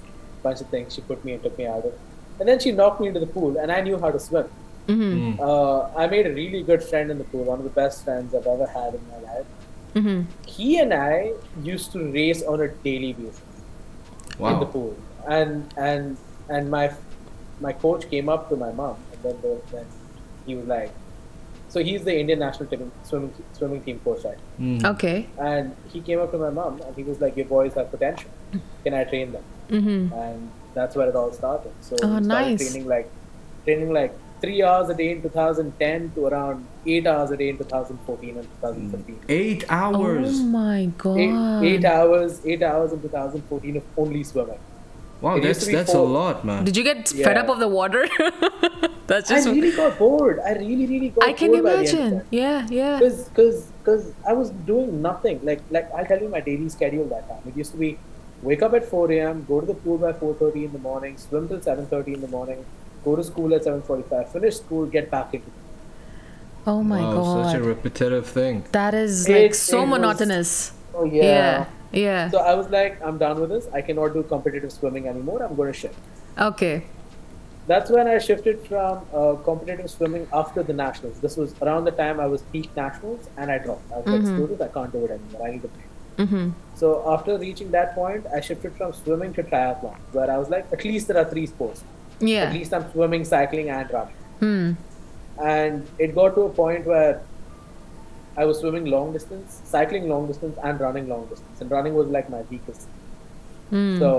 she put me and took me out of. And then she knocked me into the pool, and I knew how to swim. I made a really good friend in the pool, one of the best friends I've ever had in my life. He and I used to race on a daily basis in the pool. And my coach came up to my mom, and then he was like, so he's the Indian national team swimming team coach, right? Okay. And he came up to my mom and he was like, your boys have potential. Can I train them? And that's where it all started. So we started nice. training like 3 hours a day in 2010 to around 8 hours a day in 2014 and 2015. 8 hours. Oh my god. 8 hours in 2014 of only swimming. Wow, It used to be that's a 4. lot, man. Did you get fed Yeah. up of the water? That's just. I really got bored. I really got I can bored by the end of imagine. that. Yeah. Because I was doing nothing. Like I'll tell you my daily schedule that time. It used to be wake up at 4 a.m., go to the pool by 4:30 in the morning, swim till 7:30 in the morning, go to school at 7:45, finish school, get back into it. Oh my Wow, god. such a repetitive thing. That is It- like so it was- monotonous. Oh yeah. Yeah. Yeah. So I was like, I'm done with this. I cannot do competitive swimming anymore. I'm going to shift. Okay. That's when I shifted from competitive swimming after the nationals. This was around the time I was peak nationals, and I dropped. I was like, screw this, I can't do it anymore. I need to play. Mm-hmm. So after reaching that point, I shifted from swimming to triathlon, where I was like, at least there are 3 sports. At Yeah. least I'm swimming, cycling, and running. Hmm. And it got to a point where I was swimming long distance, cycling long distance, and running long distance. And running was like my weakest. Hmm. So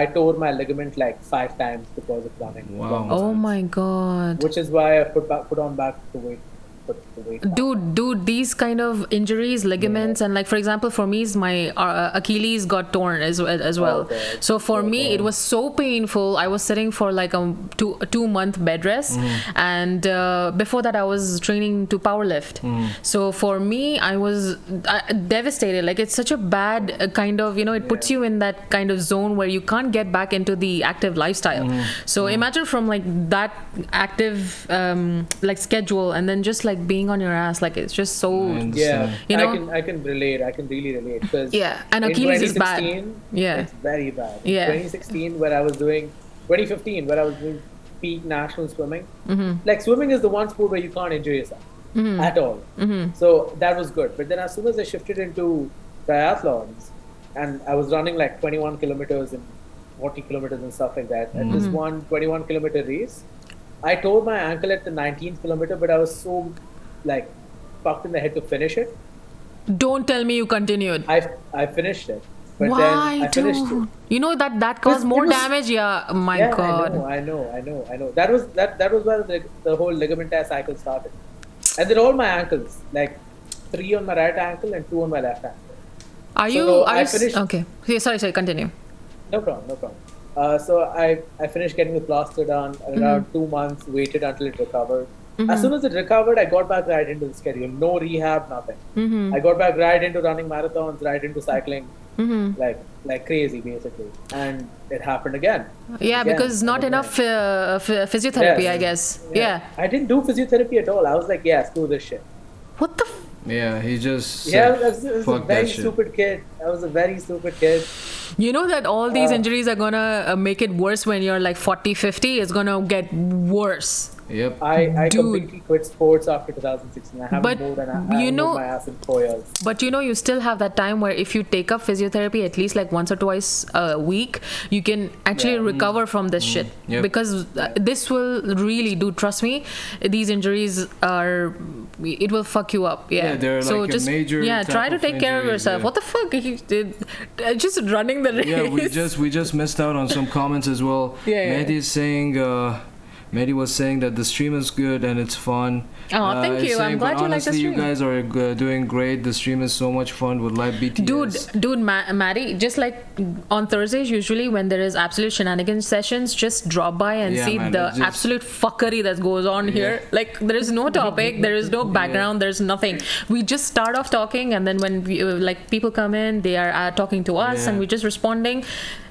I tore my ligament like 5 times because of running. Wow. long Oh distance. my god. Which is why I put on back the weight. Back. Dude, these kind of injuries, ligaments, and like for example, for me, my Achilles got torn as well. God. So for me, God. it was so painful. I was sitting for like a 2-month bed rest, and before that, I was training to powerlift. So for me, I was devastated. Like it's such a bad kind of, it puts you in that kind of zone where you can't get back into the active lifestyle. So imagine from like that active like schedule, and then just like being on your ass, like it's just so Yeah, You know? I can relate. I can really relate because Yeah, and Achilles is bad. Yeah. It's very bad. Yeah. 2016, where I was doing 2015, where I was doing peak national swimming. Mm-hmm. Like swimming is the one sport where you can't injure yourself at all. So that was good. But then as soon as I shifted into triathlons, and I was running like 21 kilometers and 40 kilometers and stuff like that, and this one 21 kilometer race, I tore my ankle at the 19th kilometer, but I was so like fucked in the head to finish it. Don't tell me you continued. I finished it, but Why, then I finished dude? it. You know that caused It more was- damage. Yeah, my Yeah, god. I know. That was where the whole ligament tear cycle started, and they're all my ankles, like 3 on my right ankle and 2 on my left ankle. Are you? So Are I you? finished- Okay. Yeah, sorry. Continue. No problem. So I finished getting the plaster done, and around 2 months, waited until it recovered. As soon as it recovered, I got back right into the schedule. No rehab, nothing. I got back right into running marathons, right into cycling, like crazy, basically. And it happened again. Yeah, Again, because not and enough again. physiotherapy, Yes. I guess. Yeah. I didn't do physiotherapy at all. I was like, yeah, screw this shit. What the? Yeah, he just said, Yeah, I was a fuck very that shit. stupid kid. I was a very stupid kid. You know that all these injuries are gonna make it worse when you're like 40, 50. It's gonna get worse. Yep. I Dude. completely quit sports after 2016. I haven't But moved, and I you haven't know- moved my ass in 4 years. But you still have that time where if you take up physiotherapy at least like once or twice a week, you can actually Yeah. recover from this shit. Yep. Because this will really do. Trust me, these injuries are. It will fuck you up. Yeah. Yeah, they're so like a just major yeah, type try to of take care of injuries, yourself. yeah. What the fuck? He did just running the race. Yeah, we just missed out on some comments as well. Yeah. Mehdi is saying, Mehdi was saying that the stream is good and it's fun. Oh, thank he's you. I'm saying, glad but you like the honestly, you stream. guys are doing great. The stream is so much fun with live BTS. Dude, Maddie, just like on Thursdays, usually when there is absolute shenanigans sessions, just drop by and Yeah, see man, the it's just- absolute fuckery that goes on here. Like, there is no topic, there is no background, there's nothing. We just start off talking, and then when we, like people come in, they are talking to us, Yeah. and we're just responding.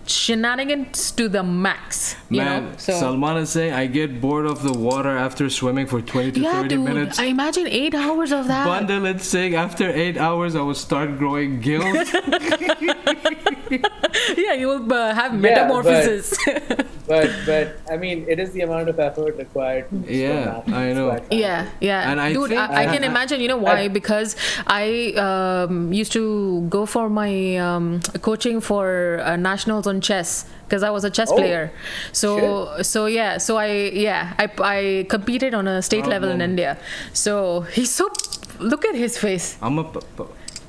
Shenanigans to the max, you Man, know. So Salman is saying, I get bored of the water after swimming for 20 to yeah, 30 dude, minutes. I imagine 8 hours of that. Bundle is saying, after 8 hours, I will start growing gills. Yeah, you will have Yeah, metamorphosis. But I mean, it is the amount of effort required. To swim Yeah, marathons. I know. It's quite Yeah, yeah. And I Dude, think- I can imagine, you know why? Because I used to go for my coaching for nationals on chess because I was a chess Oh, player. So I competed on a state level in India. So he's so, look at his face. I'm a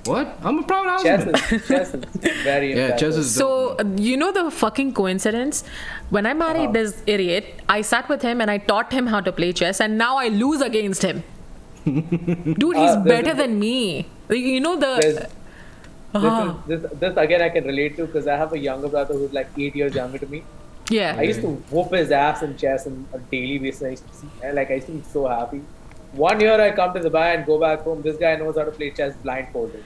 what? I'm a proud Chess husband. is very Yeah, impressive. chess is So you know the fucking coincidence? When I married this idiot, I sat with him and I taught him how to play chess, and now I lose against him. Dude, he's there's better a- than me. Like, you know the. There's, this again I can relate to because I have a younger brother who's like 8 years younger to me. Yeah. I used to whoop his ass in chess on a daily basis. I used to see, I used to be so happy. 1 year I come to Dubai and go back home. This guy knows how to play chess blindfolded.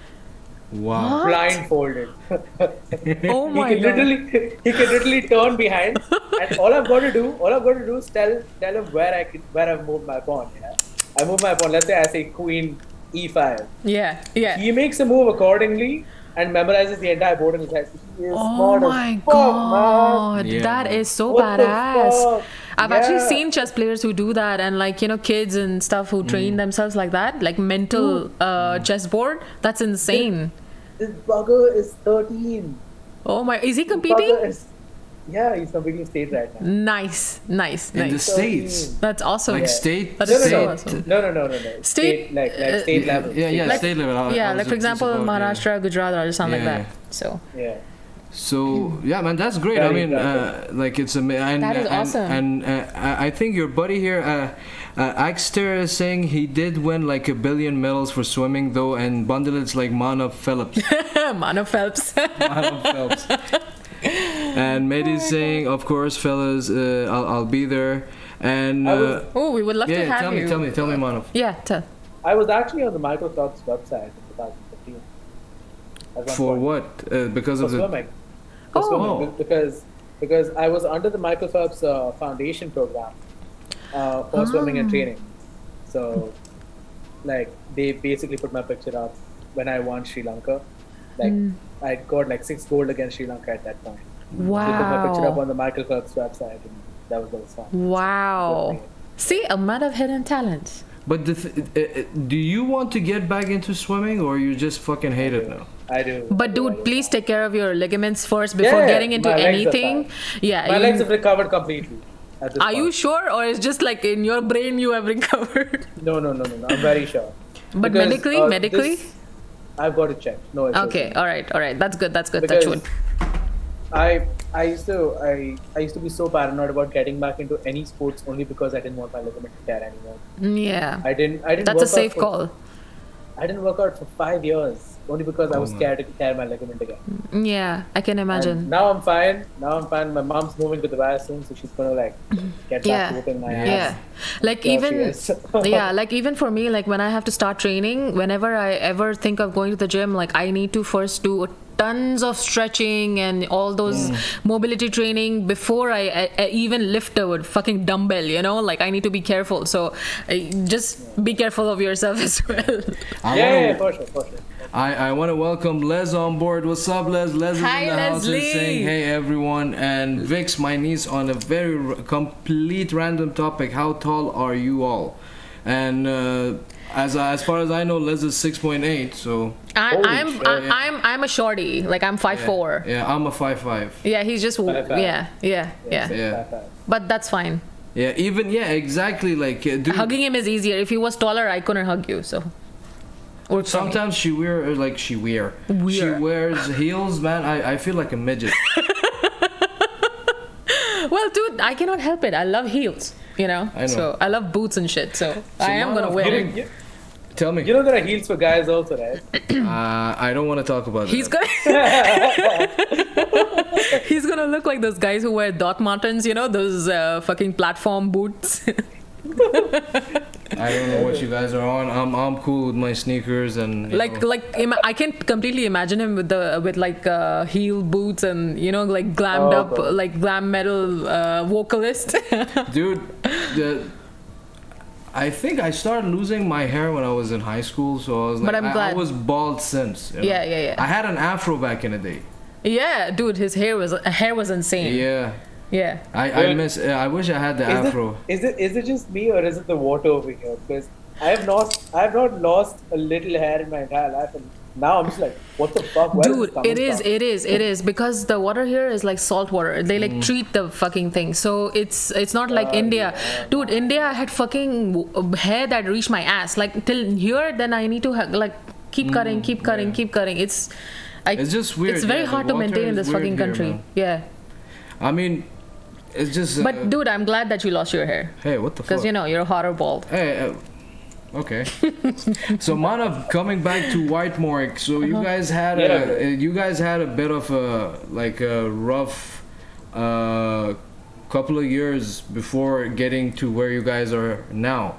Wow. Blindfolded. Oh my he can god. he can literally turn behind, and all I've got to do is tell him where I've moved my pawn. Yeah. I move my pawn. Let's say I say queen e5. Yeah, yeah. He makes a move accordingly and memorizes the entire board in his head. He is Oh smart my as fuck, god, Yeah, that man. is so What the badass. fuck? I've actually Yeah. seen chess players who do that, and like, you know, kids and stuff who train themselves like that, like mental chessboard. That's insane. This bugger is 13. Oh my, is he Bugger competing? is, yeah, he's competing state right now. Nice, nice, In the nice. States. That's awesome. Like state, That No, is no, so no, awesome. no. State, like state level. Yeah, Like- state level. I Yeah, was like for just example, about, yeah. Maharashtra, Gujarat, Rajasthan, like Yeah. that. So Yeah. So yeah, man, that's great. I Very mean, like it's and That is awesome. And I think your buddy here, Axter, is saying he did win like 1 billion medals for swimming though, and bundle it's like Manav Phillips. Manav Phelps. Manav Phelps. And Mehdi's saying, of course, fellas, I'll be there. And I was- Oh, we would love to yeah, have tell you. me, Manav. Yeah, tell. I was actually on the Michael Phelps website in 2015. At one For point. what? Because For of the. swimming. For Oh. swimming. Because I was under the Michael Phelps Foundation program for swimming and training. So, like, they basically put my picture up when I won Sri Lanka. Like, I got like 6 gold against Sri Lanka at that point. They put my picture up Wow. on the Michael Phelps website, and that was fun. Wow. See, a man of hidden talents. But do you want to get back into swimming, or you just fucking hate it now? I do. But dude, please take care of your ligaments first before Yeah, getting into my legs are anything. fine. Yeah. My you- legs have recovered completely. At this Are you point. sure, or it's just like in your brain you have recovered? No. I'm very sure. But Because, medically? I've got to check. No, it's Okay, all right. That's good. Touch Because wood. I used to be so paranoid about getting back into any sports only because I didn't want my ligament to tear anymore. Yeah. I didn't. That's a work out safe for- call. I didn't work out for 5 years only because I was scared to tear my ligament again. Yeah, I can And imagine. now I'm fine. My mom's moving to Dubai soon, so she's gonna like get back Yeah. to whooping my ass. Yeah. Like Yeah, even she is. yeah, like even for me, like when I have to start training, whenever I ever think of going to the gym, like I need to first do tons of stretching and all those mobility training before I even lift a fucking dumbbell, you know? Like I need to be careful. So just be careful of yourself as well. Yeah, for sure. I want to welcome Les on board. What's up, Les? Les is Hi, in the house Leslie. just saying, hey, everyone. And Vix, my niece, on a very complete random topic. How tall are you all? And as far as I know, Les is 6.8, so... I'm a shorty. Like I'm 5'4". Yeah, I'm a 5'5". Yeah, he's just 5'5". yeah. Yeah. But that's fine. Yeah, exactly. Like, dude, Hugging him is easier. If he was taller, I couldn't hug you. So. Or sometimes she wears heels, man. I feel like a midget. Well, dude, I cannot help it. I love heels. You know. I know. So I love boots and shit. So I am gonna Manav, wear it. Tell me. You know there are heels for guys also, right? I don't want to talk about He's that. gonna he's gonna look like those guys who wear Doc Martens, you know, those fucking platform boots. I don't know what you guys are on. I'm cool with my sneakers and you know. I can completely imagine him with heel boots and like glammed up bro. like glam metal vocalist. Dude, I think I started losing my hair when I was in high school, so I was like, But I'm glad. I was bald since. You know? Yeah. I had an afro back in the day. Yeah, dude, his hair was insane. Yeah. Yeah. I wish I had the afro. Is it just me or is it the water over here? Because I have not lost a little hair in my entire life, and now I'm just like, what the fuck? Where Dude, is this it is because the water here is like salt water. They like treat the fucking thing, so it's not like India. yeah, Dude, India I had fucking hair that reached my ass like till here. Then I need to like keep cutting. It's just weird. It's very yeah, the hard to water maintain in is this weird fucking here, country. man. Yeah, I mean, it's just. but dude, I'm glad that you lost your hair hey, what the fuck? because you're hotter bald. Hey, okay. So Manav, coming back to White Morgue, so you guys had a bit of a rough couple of years before getting to where you guys are now.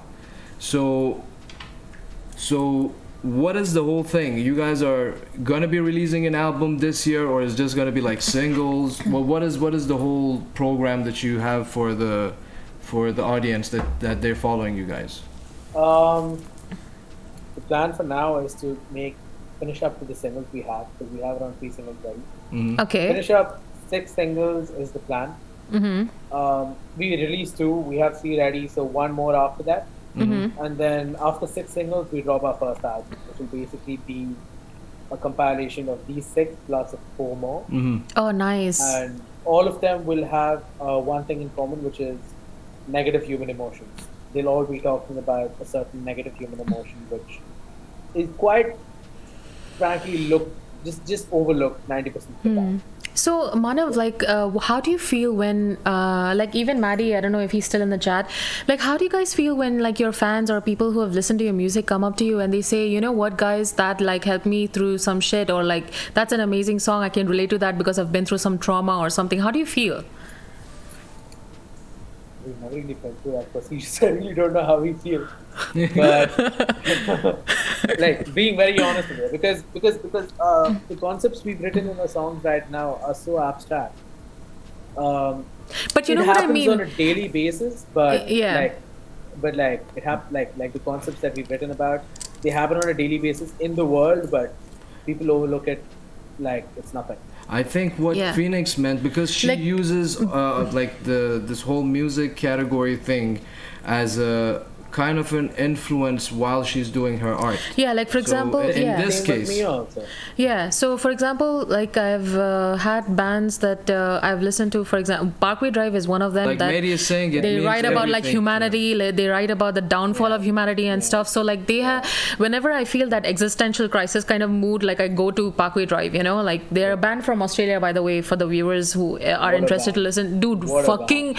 So what is the whole thing? You guys are gonna be releasing an album this year, or is it just gonna be like singles? Well, what is the whole program that you have for the audience that they're following you guys? The plan for now is to finish up with the singles we have, because we have around 3 singles ready. Okay. Finish up 6 singles is the plan. We released 2, we have 3 ready, so 1 more after that. And then after 6 singles, we drop our first album, which will basically be a compilation of these 6 plus 4 more. Oh, nice. And all of them will have one thing in common, which is negative human emotions. They'll all be talking about a certain negative human emotion, which is quite frankly just overlooked 90% of the time. So, Manav, like, how do you feel when, like, even Maddie, I don't know if he's still in the chat, like, how do you guys feel when, like, your fans or people who have listened to your music come up to you and they say, you know what, guys, that, like, helped me through some shit, or, like, that's an amazing song, I can relate to that because I've been through some trauma or something. How do you feel? We've never really been through that procedure, so I really don't know how we feel. But like, being very honest with you, because the concepts we've written in the songs right now are so abstract. But you know it what I happens mean? on a daily basis, but Yeah. it happens like the concepts that we've written about, they happen on a daily basis in the world, but people overlook it like it's nothing. I think what Phoenix meant, because she Like- uses like this whole music category thing as a kind of an influence while she's doing her art. Yeah, like, for example, in this Same with case, me also. Yeah, so for example, like, I've had bands that I've listened to, for example, Parkway Drive is one of them. like that Mary is saying, it they means write about, like, everything. humanity, like, they write about the downfall of humanity and stuff. So, like, they have, whenever I feel that existential crisis kind of mood, like, I go to Parkway Drive, you know, like, they're a band from Australia, by the way, for the viewers who are What a interested to band. listen. Dude, What a fucking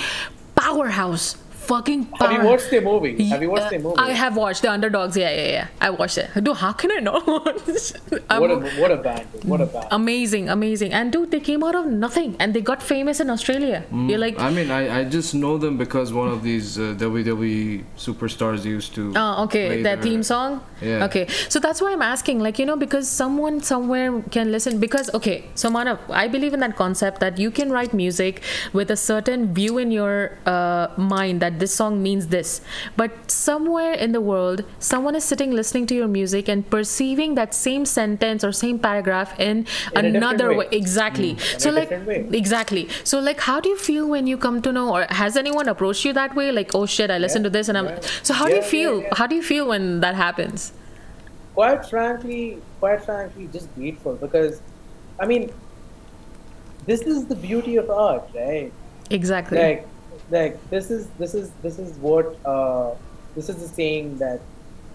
powerhouse. Fucking power. Have you watched their movie? Have you watched their movie? I have watched The Underdogs. Yeah. I watched it. Dude, how can I not watch this? What a band, dude. What a band. Amazing. And dude, they came out of nothing and they got famous in Australia. You're like, I mean, I just know them because one of these WWE superstars used to. oh, okay, play that their- theme song. Yeah. Okay, so that's why I'm asking, like, you know, because someone somewhere can listen. Because okay, so Manav, I believe in that concept that you can write music with a certain view in your mind that this song means this, but somewhere in the world, someone is sitting listening to your music and perceiving that same sentence or same paragraph in a different another way. way. Exactly. In So a like, different way. exactly. So like, how do you feel when you come to know, or has anyone approached you that way? Like, oh shit, I listened to this and I'm. yeah. So how do you Yeah, feel? yeah. How do you feel when that happens? Quite frankly, just grateful, because, I mean, this is the beauty of art, right? Exactly. Like this is what this is the saying that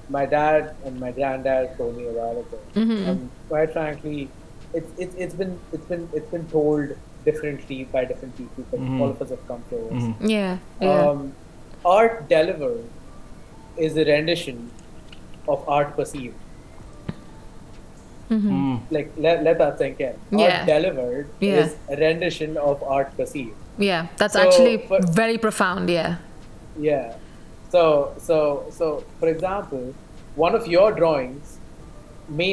my dad and my granddad told me a while ago. And quite frankly, it's been told differently by different people, but all of us have come close. Yeah. Yeah. Art delivered is a rendition of art perceived. Like, let that sink in. Yeah. Art delivered Yeah. is a rendition of art perceived. Yeah. That's So, actually but- very profound. Yeah. Yeah. So for example, one of your drawings may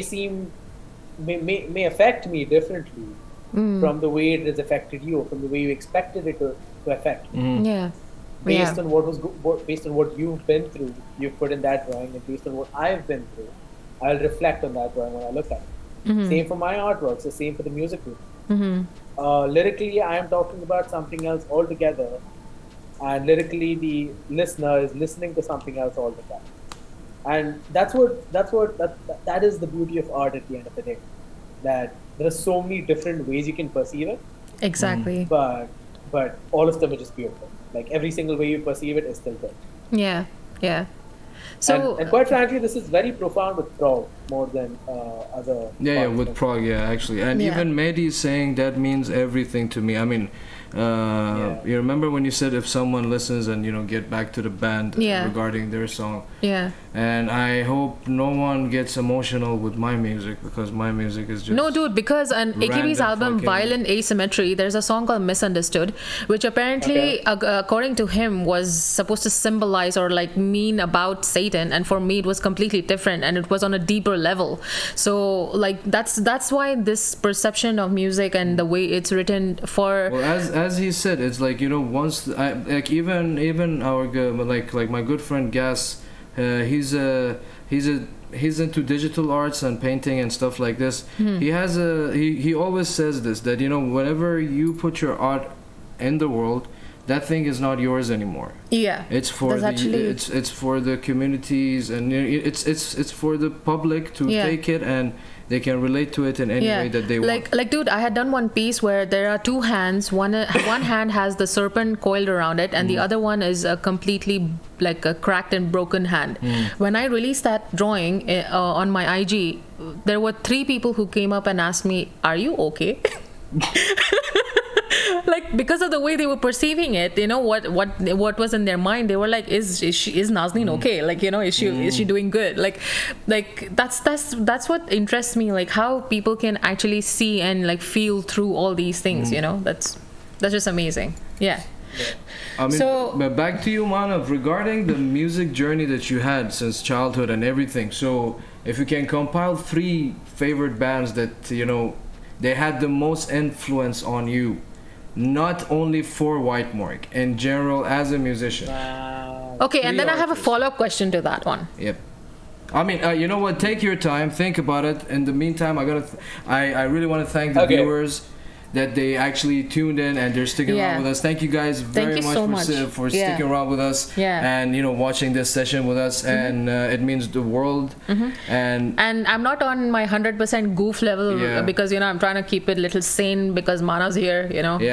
affect me differently from the way it has affected you, from the way you expected it to affect me. Yeah. Based on based on what you've been through, you've put in that drawing, and based on what I've been through, I'll reflect on that drawing when I look at it. Same for my artworks, the same for the music room. Lyrically, I am talking about something else altogether, and lyrically, the listener is listening to something else altogether. And that is the beauty of art at the end of the day. That there are so many different ways you can perceive it, Exactly. but all of them are just beautiful. Like, every single way you perceive it is still good. Yeah. Yeah. So and quite frankly, this is very profound with prog more than other. Yeah, parts with of- prog, yeah, actually. And Yeah. even Mehdi is saying that means everything to me. I mean, you remember when you said if someone listens and, get back to the band Yeah. regarding their song. yeah. And I hope no one gets emotional with my music, because my music is just... No, dude, because on AKB's random album fucking- Violent Asymmetry, there's a song called Misunderstood, which apparently, according to him, was supposed to symbolize or like mean about Satan. And for me, it was completely different, and it was on a deeper level. So, like, that's why this perception of music and the way it's written for. Well, as he said, it's like, once even our like my good friend Gas He's into digital arts and painting and stuff like this. He always says this, that whenever you put your art in the world, that thing is not yours anymore. Yeah, it's for it's for the communities, and it's for the public to take it, and they can relate to it in any way that they want. Like dude, I had done one piece where there are two hands. One hand has the serpent coiled around it, and the other one is a completely like a cracked and broken hand. When I released that drawing on my IG, there were 3 people who came up and asked me, "Are you okay?" Like, because of the way they were perceiving it, what was in their mind, they were like, is Nazneen okay? Like, is she doing good? Like that's what interests me, like how people can actually see and like feel through all these things. That's just amazing. Yeah. I mean, but back to you, Manav, regarding the music journey that you had since childhood and everything. So if you can compile 3 favorite bands that they had the most influence on you, not only for White Morgue, in general as a musician. Okay, and then I have a follow-up question to that one. Yep. I mean, you know what? Take your time, think about it. In the meantime, I really want to thank the viewers that they actually tuned in and they're sticking around with us. Thank you guys very much for sticking around with us and watching this session with us, and it means the world. And I'm not on my 100% goof level because I'm trying to keep it a little sane because Manav's here,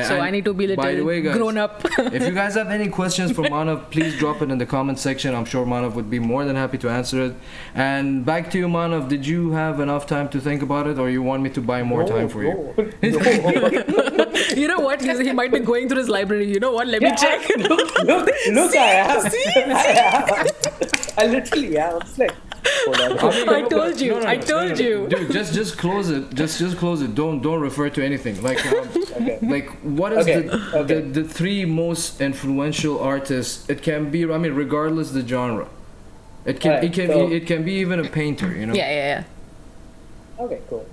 so I need to be a little grown up. If you guys have any questions for Manav, please drop it in the comment section. I'm sure Manav would be more than happy to answer it. And back to you, Manav, did you have enough time to think about it, or you want me to buy more time for you? You know what? He might be going through his library. You know what? Let me check. Look, I am. I literally am. It's like, I told you. Dude, just close it. Just close it. Don't refer to anything. Like, like what is the 3 most influential artists? It can be, I mean, regardless the genre. It can be even a painter. Yeah. Okay, cool.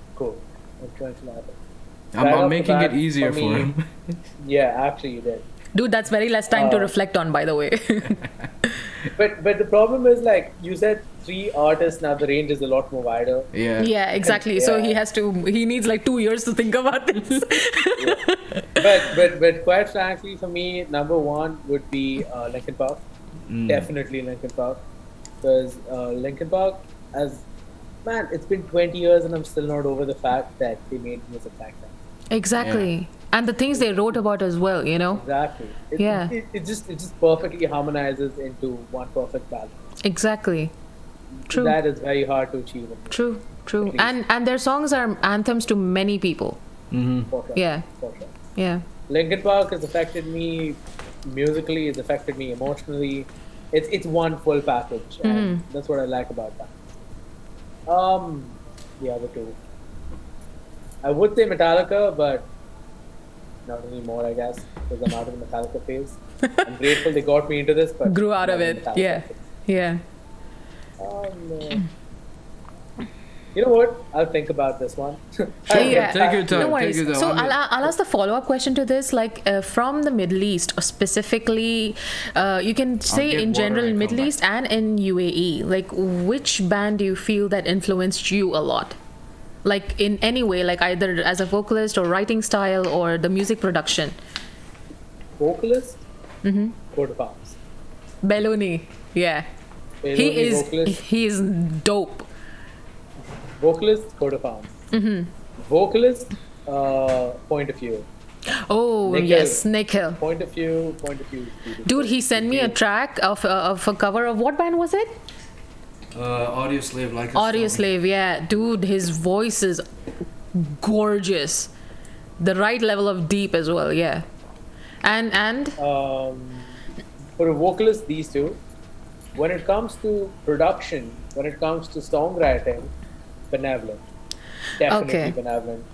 Influential artist. I'm making it easier for him. Yeah, actually you did. Dude, that's very less time to reflect on, by the way. But the problem is, like you said, 3 artists, now the range is a lot more wider. Yeah, exactly. So he needs like 2 years to think about this. But quite frankly, for me, number 1 would be Linkin Park. Definitely Linkin Park. Because Linkin Park, it's been 20 years and I'm still not over the fact that they made music back then. Exactly. And the things they wrote about as well, Exactly. It just perfectly harmonizes into one perfect balance. Exactly. True. That is very hard to achieve. True. And their songs are anthems to many people. For sure. Yeah. For sure. Yeah. Linkin Park has affected me musically, it's affected me emotionally. It's one full package, and that's what I like about that. The other 2. I would say Metallica, but not anymore, I guess, because I'm out of the Metallica phase. I'm grateful they got me into this, but grew out of it. Yeah. You know what? I'll think about this one. Take your time. No worries. So I'll ask the follow-up question to this. Like from the Middle East, specifically, you can say in general in Middle East and in UAE. Like, which band do you feel that influenced you a lot? Like in any way, like either as a vocalist or writing style or the music production. Vocalist? Coat of Arms. Belloni, yeah. He is dope. Vocalist, Coat of Arms. Vocalist, Point of View. Oh, yes, Nick Hill. Point of View. Dude, he sent me a track of a cover of what band was it? Audio Slave, like Audio Slave, yeah. Dude, his voice is gorgeous. The right level of deep as well, yeah. And for a vocalist, these 2. When it comes to production, when it comes to songwriting, Benevolent. Definitely Benevolent.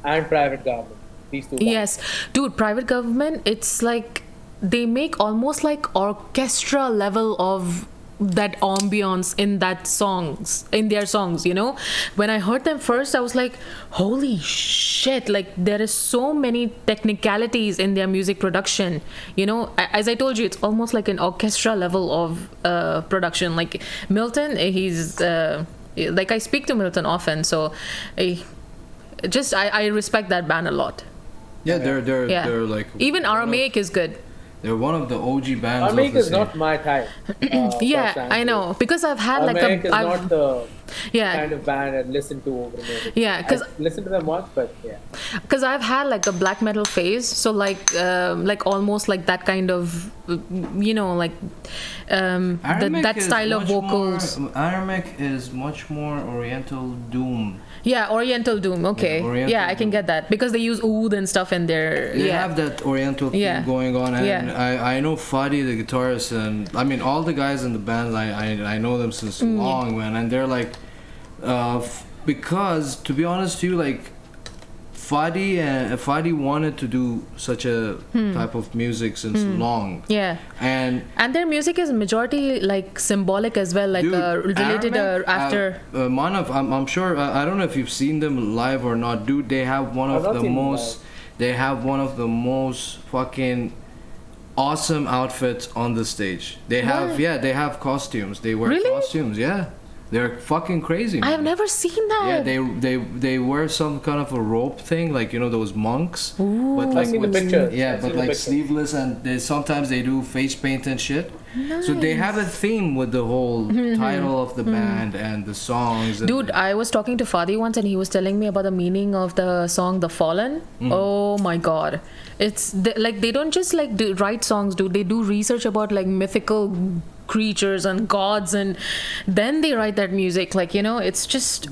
And Private Government. These 2 bands. Yes. Dude, Private Government, it's like they make almost like orchestra level of that ambiance in their songs, you know. When I heard them first, I was like, holy shit, like there is so many technicalities in their music production, you know. As I told you, it's almost like an orchestra level of production. Like Milton, he's like, I speak to Milton often, so I respect that band a lot. Yeah, they're like, even Aramaic is good. They're one of the OG bands. Armaic of the is not my type. Yeah, I know, because I've had Armaic is I've, not the yeah, kind of band I'd listen to over music. Yeah, because I listened to them once, but yeah. Because I've had like a black metal phase, so like almost like that kind of, you know, like that style of vocals. Aramaic is much more Oriental doom. Yeah, Oriental doom. Okay, Yeah, I can get that because they use oud and stuff in their. They have that Oriental thing going on, and I know Fadi, the guitarist, and I mean all the guys in the band. I know them since long, man, and they're like, because to be honest with you, like Fadi wanted to do such a type of music since long. Yeah. And their music is majority like symbolic as well, like dude, related Aramaic, after. Manav, I'm sure. I don't know if you've seen them live or not, dude. They have one of the most. They have one of the most fucking awesome outfits on the stage. They have they have costumes. They wear costumes. Yeah. They're fucking crazy, man. I have never seen that. Yeah, they wear some kind of a rope thing, like, you know, those monks. Ooh. But like I've seen the picture. Yeah, but like sleeveless, and sometimes they do face paint and shit. Nice. So they have a theme with the whole title of the band and the songs. Dude, I was talking to Fadi once, and he was telling me about the meaning of the song "The Fallen." Oh my god, it's like they don't just like write songs, dude. They do research about like mythical creatures and gods, and then they write that music. Like, you know, it's just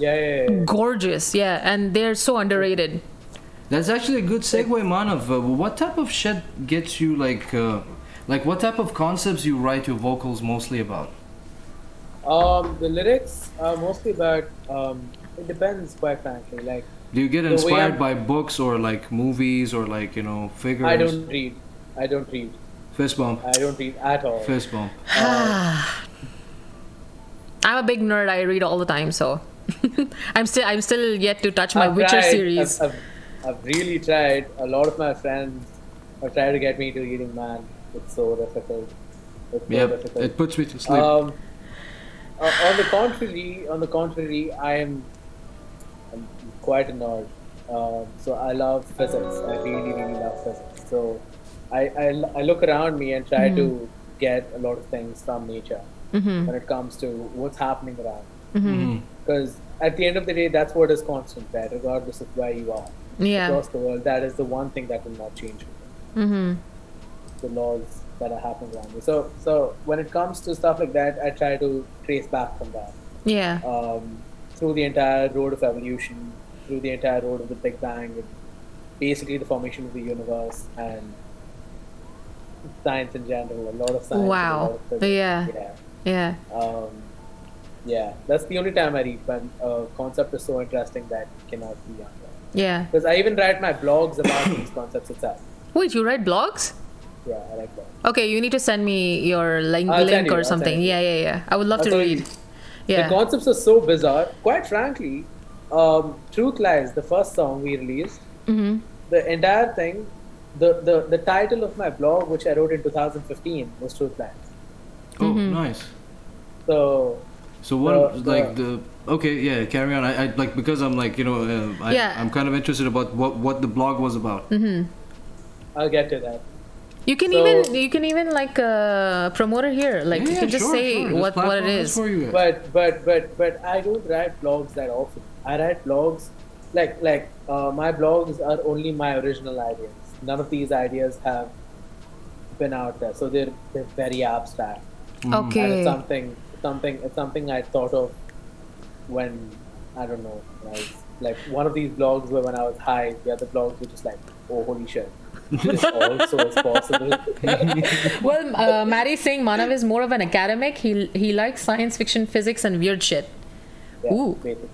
gorgeous. Yeah, and they're so underrated. That's actually a good segue, Manav. What type of shit gets you like what type of concepts you write your vocals mostly about? The lyrics are mostly about. It depends, quite frankly. Like, do you get inspired by books or like movies or like, you know, figures? I don't read. Fist bump. I don't read at all. Fist bump. I'm a big nerd. I read all the time, so I'm still yet to touch my Witcher series. I've really tried. A lot of my friends have tried to get me to reading, man. It's so difficult. It puts me to sleep. On the contrary, I'm quite a nerd. So I love physics. I really love physics. So I look around me and try to get a lot of things from nature when it comes to what's happening around. Because at the end of the day, that's what is constant, right? Regardless of where you are across the world, that is the one thing that will not change. The laws that are happening around me. So when it comes to stuff like that, I try to trace back from that. Yeah. Through the entire road of evolution, through the entire road of the Big Bang, and basically the formation of the universe and science in general, a lot of science. Wow. And a lot of physics. Yeah. That's the only time I read, but concept is so interesting that it cannot be on there. Yeah. Because I even write my blogs about these concepts itself. Wait, you write blogs? Yeah, I like that. Okay, you need to send me your link or something. Yeah. I would love to read. Yeah. The concepts are so bizarre. Quite frankly, Truth Lies, the first song we released, the entire thing, the title of my blog, which I wrote in 2015, was Truth Lies. Oh, nice. So what carry on. I like, because I'm like, you know, I'm kind of interested about what the blog was about. I'll get to that. You can even like promote it here. Like, you can just say what it is. But I don't write blogs that often. I write blogs like my blogs are only my original ideas. None of these ideas have been out there, so they're very abstract. Okay. And it's something I thought of when, I don't know, like one of these blogs were when I was high. The other blogs were just like, oh, holy shit. This also is possible. Well, Maddie's saying Manav is more of an academic. He likes science fiction, physics, and weird shit. Yeah, Ooh. basically.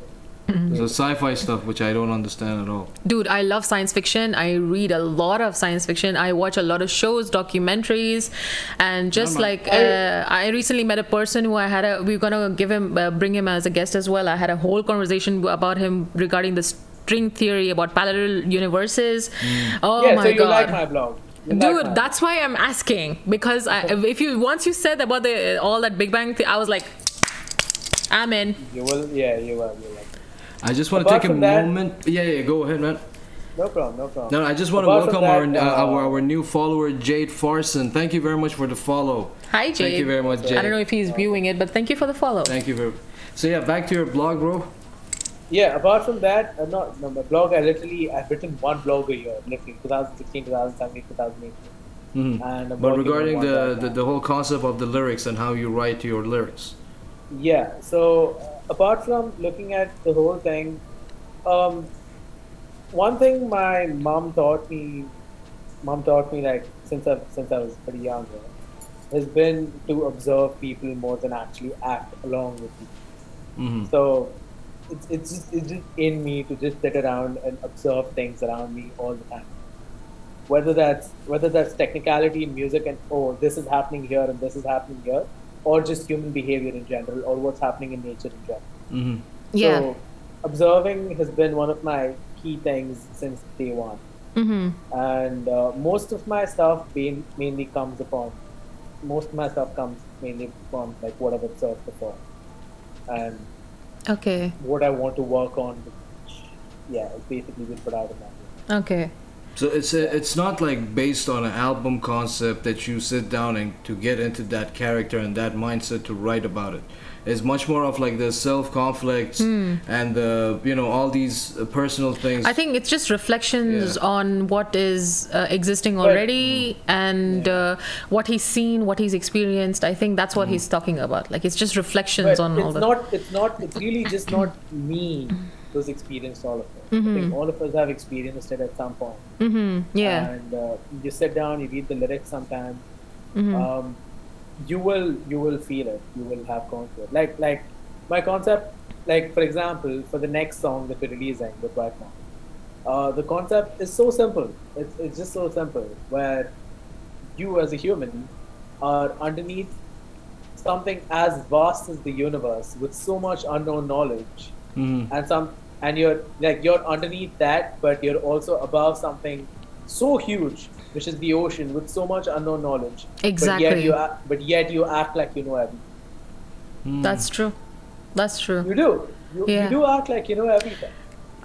So sci-fi stuff, which I don't understand at all. Dude, I love science fiction. I read a lot of science fiction. I watch a lot of shows, documentaries, and just I recently met a person who we're gonna bring him as a guest as well. I had a whole conversation about him regarding the string theory about parallel universes. Oh Yeah, my so you god. like my blog. Dude, that's why I'm asking, because once you said about all that Big Bang I was like, I'm in. You will. I just want to Apart take a from that- moment. Yeah, go ahead, man. No problem. No, I just want to Apart from welcome that, our new follower, Jade Farson. Thank you very much for the follow. Hi, Jade. Thank you very much, Jade. I don't know if he's viewing it, but thank you for the follow. Thank you very. So yeah, back to your blog, bro. Yeah, apart from that, my blog, I've written one blog a year, literally 2016, 2017, 2018. Mhm. And I'm But working on regarding one right now. the whole concept of the lyrics and how you write your lyrics. Yeah, so apart from looking at the whole thing, one thing my mom taught me like since I was pretty young, has been to observe people more than actually act along with people. Mm-hmm. So it's just in me to just sit around and observe things around me all the time. Whether that's technicality in music and this is happening here and this is happening here, or just human behavior in general, or what's happening in nature in general. Mm-hmm. Yeah. So observing has been one of my key things since day one. Mm-hmm. And most of my stuff mainly comes mainly from like what I've observed before and Okay. what I want to work on, which it's basically been put out in that way. Okay. So it's not like based on an album concept that you sit down and to get into that character and that mindset to write about it. It's much more of like the self-conflicts and all these personal things. I think it's just reflections on what is existing already and what he's seen, what he's experienced. I think that's what he's talking about. Like it's just reflections But on all that. it's really just not me who's experienced all of it. I think all of us have experienced it at some point. Mm-hmm. Yeah. And you sit down, you read the lyrics sometimes. Mm-hmm. You will feel it. You will have gone through it. Like my concept, like for example, for the next song that we're releasing with right now, the concept is so simple. It's just so simple. Where you as a human are underneath something as vast as the universe with so much unknown knowledge, and you're underneath that, but you're also above something so huge, which is the ocean, with so much unknown knowledge. Exactly. But yet you act like you know everything. That's true. That's true. You do. You do act like you know everything.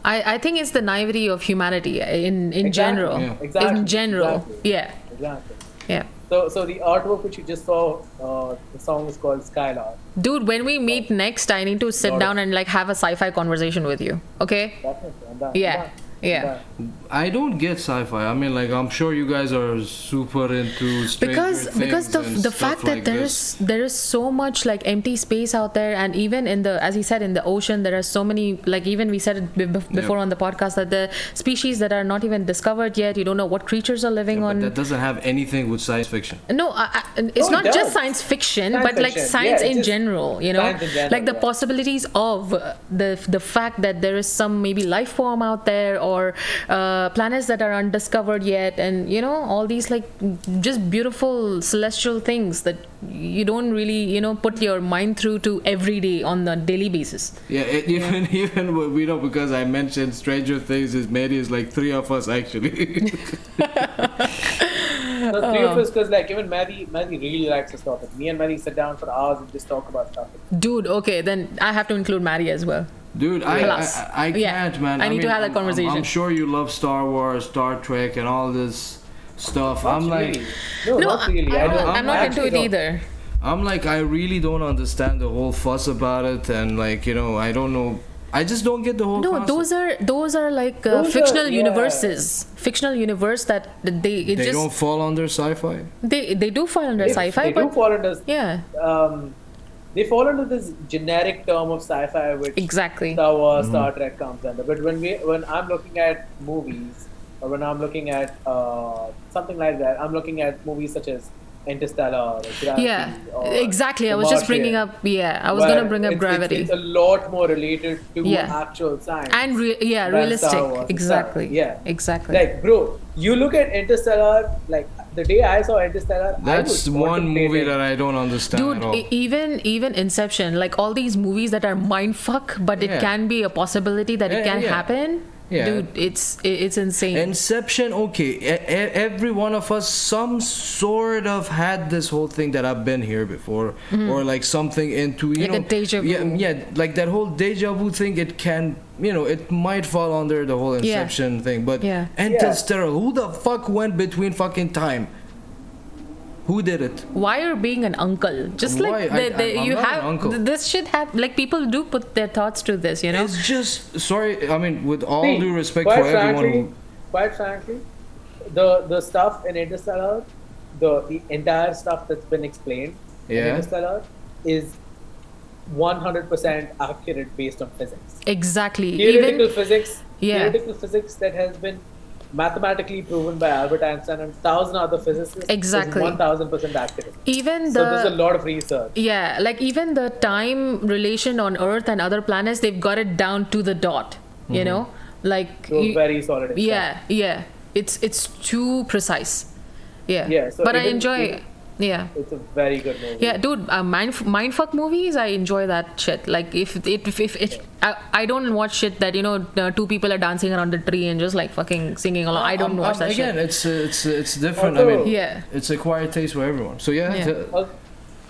I think it's the naivety of humanity in Exactly. general. Yeah. Exactly. In general. Exactly. Yeah. Exactly. Yeah. So the artwork which you just saw, the song is called Skylar. Dude, when we meet next, I need to sit down and like have a sci-fi conversation with you. Okay? Definitely. I'm done. Yeah. I'm done. Yeah. I don't get sci-fi. I mean, like I'm sure you guys are super into Stranger Things Because the and the stuff fact like that this. there is so much like empty space out there, and even in the, as he said, in the ocean there are so many, like even we said it before on the podcast, that the species that are not even discovered yet. You don't know what creatures are living But on. that doesn't have anything with science fiction. No, it's it not just does. science fiction, Science but like fiction. science Yeah, in just general, you know, science in general, like the yeah. possibilities of the fact that there is some maybe life form out there, or planets that are undiscovered yet, and you know, all these like just beautiful celestial things that you don't really, you know, put your mind through to every day on the daily basis. Yeah, even we know, because I mentioned Stranger Things is maybe is like three of us actually. So three of us, because like even Maddie really likes this topic. Me and Maddie sit down for hours and just talk about stuff. Dude, okay, then I have to include Maddie as well. Dude, Plus. I can't, man. I need to have that conversation. I'm sure you love Star Wars, Star Trek, and all this stuff. I'm like, No, not really. I'm not into actually it don't. either. I really don't understand the whole fuss about it, and like, you know, I don't know. I just don't get the whole. No, concept. those are like Those fictional are- universes. Fictional universe that They don't fall under sci-fi. they do fall under sci-fi, They do but fall under. yeah, They fall under this generic term of sci-fi, which exactly. Star Wars, Star Trek comes under. But when I'm looking at movies, or when I'm looking at something like that, I'm looking at movies such as Interstellar or Gravity. Yeah, or exactly. I The was just bringing Martian, up. Yeah, I was where gonna bring up Gravity. It's a lot more related to Yeah. actual science. And than realistic. Star Wars Exactly. itself. Yeah. Exactly. Like, bro, you look at Interstellar, like, the day I saw Interstellar, That's I was one movie contemplating- that I don't understand Dude, at all. even Inception, like all these movies that are mind fuck, but it Yeah. can be a possibility that it Yeah, can yeah. happen. Yeah. Dude, it's insane. Inception, okay. Every one of us, some sort of had this whole thing that I've been here before, or like something into Like a deja vu. Yeah, like that whole deja vu thing. It can, it might fall under the whole Inception thing. But Yeah. Interstellar, who the fuck went between fucking time? Who did it? Why are being an uncle? Just like Why? I'm you not an have uncle. this shit have like people do put their thoughts to this, you know. It's just sorry. I mean, with all See, due respect quite for everyone. frankly, quite frankly, the stuff in Interstellar, the entire stuff that's been explained in Yeah. Interstellar is 100% accurate based on physics. Exactly. Theoretical Even physics, Yeah. theoretical physics that has been mathematically proven by Albert Einstein and 1,000 other physicists Exactly. is 1,000% accurate. even So there's a the lot of research. yeah, like even the time relation on Earth and other planets, they've got it down to the dot. You know, like So very solid. and yeah. It's too precise. Yeah. Yeah, so but I even- enjoy. even- Yeah. sound. It's a very good movie. Yeah, dude, mindfuck movies, I enjoy that shit. Like, if I don't watch shit that, two people are dancing around the tree and just like fucking singing along. I don't watch that again, shit. it's different. Also- I mean, Yeah. it's acquired taste for everyone. So yeah. Yeah.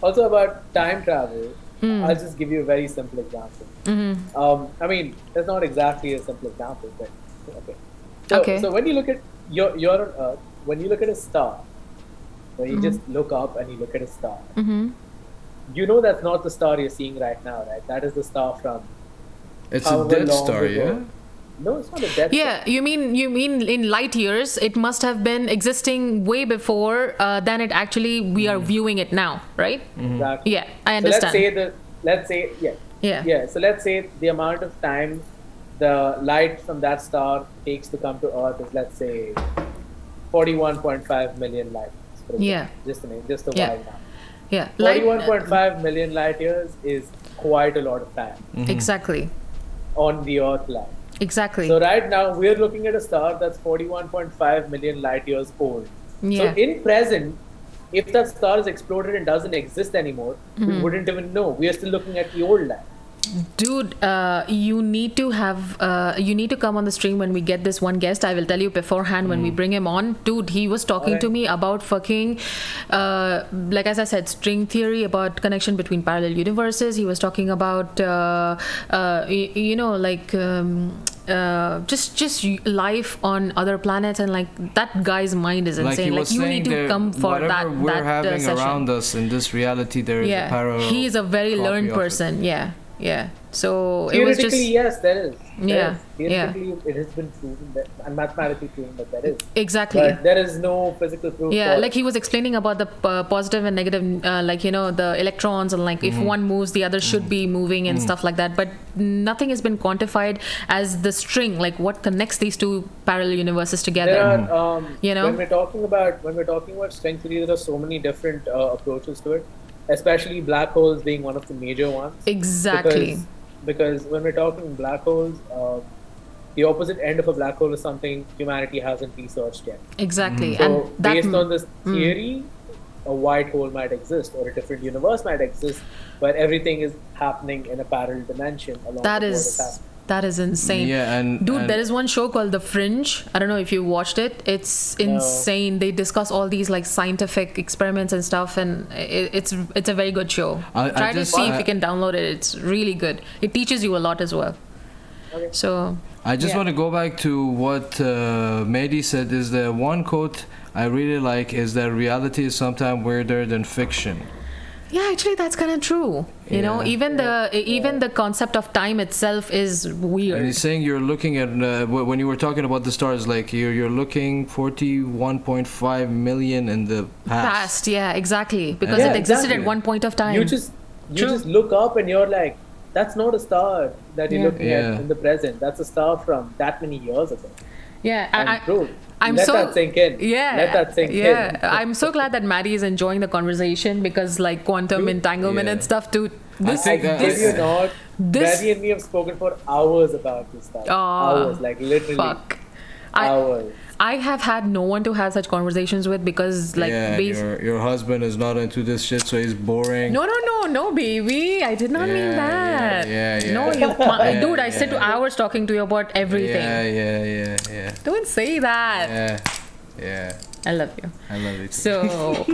Also about time travel, I'll just give you a very simple example. I mean, it's not exactly a simple example, but okay. Okay. So when you look at you're on Earth, when you look at a star, when you just look up and you look at a star, you know that's not the star you're seeing right now, right? That is the star from It's a however dead long star, ago. yeah. No, it's not a dead Yeah, star. you mean in light years, it must have been existing way before than it actually we are viewing it now, right? Exactly. Yeah, I So understand. let's say Yeah. Yeah, so let's say the amount of time the light from that star takes to come to Earth is, let's say, 41.5 million light years. For example. Yeah. Just a Yeah. while now. Yeah, light, 41.5 million light years is quite a lot of time exactly, on the Earth line. exactly. So right now we're looking at a star that's 41.5 million light years old. Yeah. So in present, if that star is exploded and doesn't exist anymore, we wouldn't even know. We are still looking at the old line. Dude, you need to come on the stream when we get this one guest. I will tell you beforehand when we bring him on. Dude, he was talking to me about fucking, like as I said, string theory, about connection between parallel universes. He was talking about, just life on other planets, and like that guy's mind is Like insane. he Like was you saying, need to come for whatever that we're having session. around us in this reality, there is a Yeah, parallel. he is a very copy learned of it. person. Yeah. So it was Theoretically, just yes, there is. Yeah, Theoretically, it has been proven that, and mathematically proven that there is. exactly. But there is no physical proof. Yeah, for like he was explaining about the positive and negative, the electrons, and like if one moves, the other should be moving and stuff like that. But nothing has been quantified as the string, like what connects these two parallel universes together. There are, when we're talking about string theory, there are so many different approaches to it, especially black holes being one of the major ones. Exactly. Because when we're talking black holes, the opposite end of a black hole is something humanity hasn't researched yet. Exactly. So And that based on this theory, a white hole might exist, or a different universe might exist, where everything is happening in a parallel dimension along that with what is happening. that is insane. Yeah, Dude, and there is one show called The Fringe. I don't know if you watched it. It's insane. They discuss all these like scientific experiments and stuff, and it's a very good show. I Try to just- see if I- you can download it. It's really good. It teaches you a lot as well. Okay. So I just yeah. want to go back to what Mehdi said. Is the one quote I really like is that reality is sometimes weirder than fiction. yeah, actually that's kind of true. You know, Yeah. even the concept of time itself is And weird. he's saying you're looking at when you were talking about the stars, like you're looking 41.5 million in the past. Yeah, exactly. Because Yeah, it existed exactly. at one point of time. You just True. look up and you're like, that's not a star that you're Yeah. looking Yeah. at in the present. That's a star from that many years ago. Yeah, And bro, I'm let so that sink in. yeah, Let that sink yeah. in. I'm so glad that Maddie is enjoying the conversation because like quantum entanglement Yeah. and stuff too. I think Give you not. this- Maddie and me have spoken for hours about this stuff. Hours, like literally Fuck. hours. I have had no one to have such conversations with because like yeah, your husband is not into this shit, so he's boring. no, baby. I did not mean Yeah, that. yeah. No, dude, I sit hours talking to you about everything. Yeah. Don't say that. Yeah. I love you. I love it. So,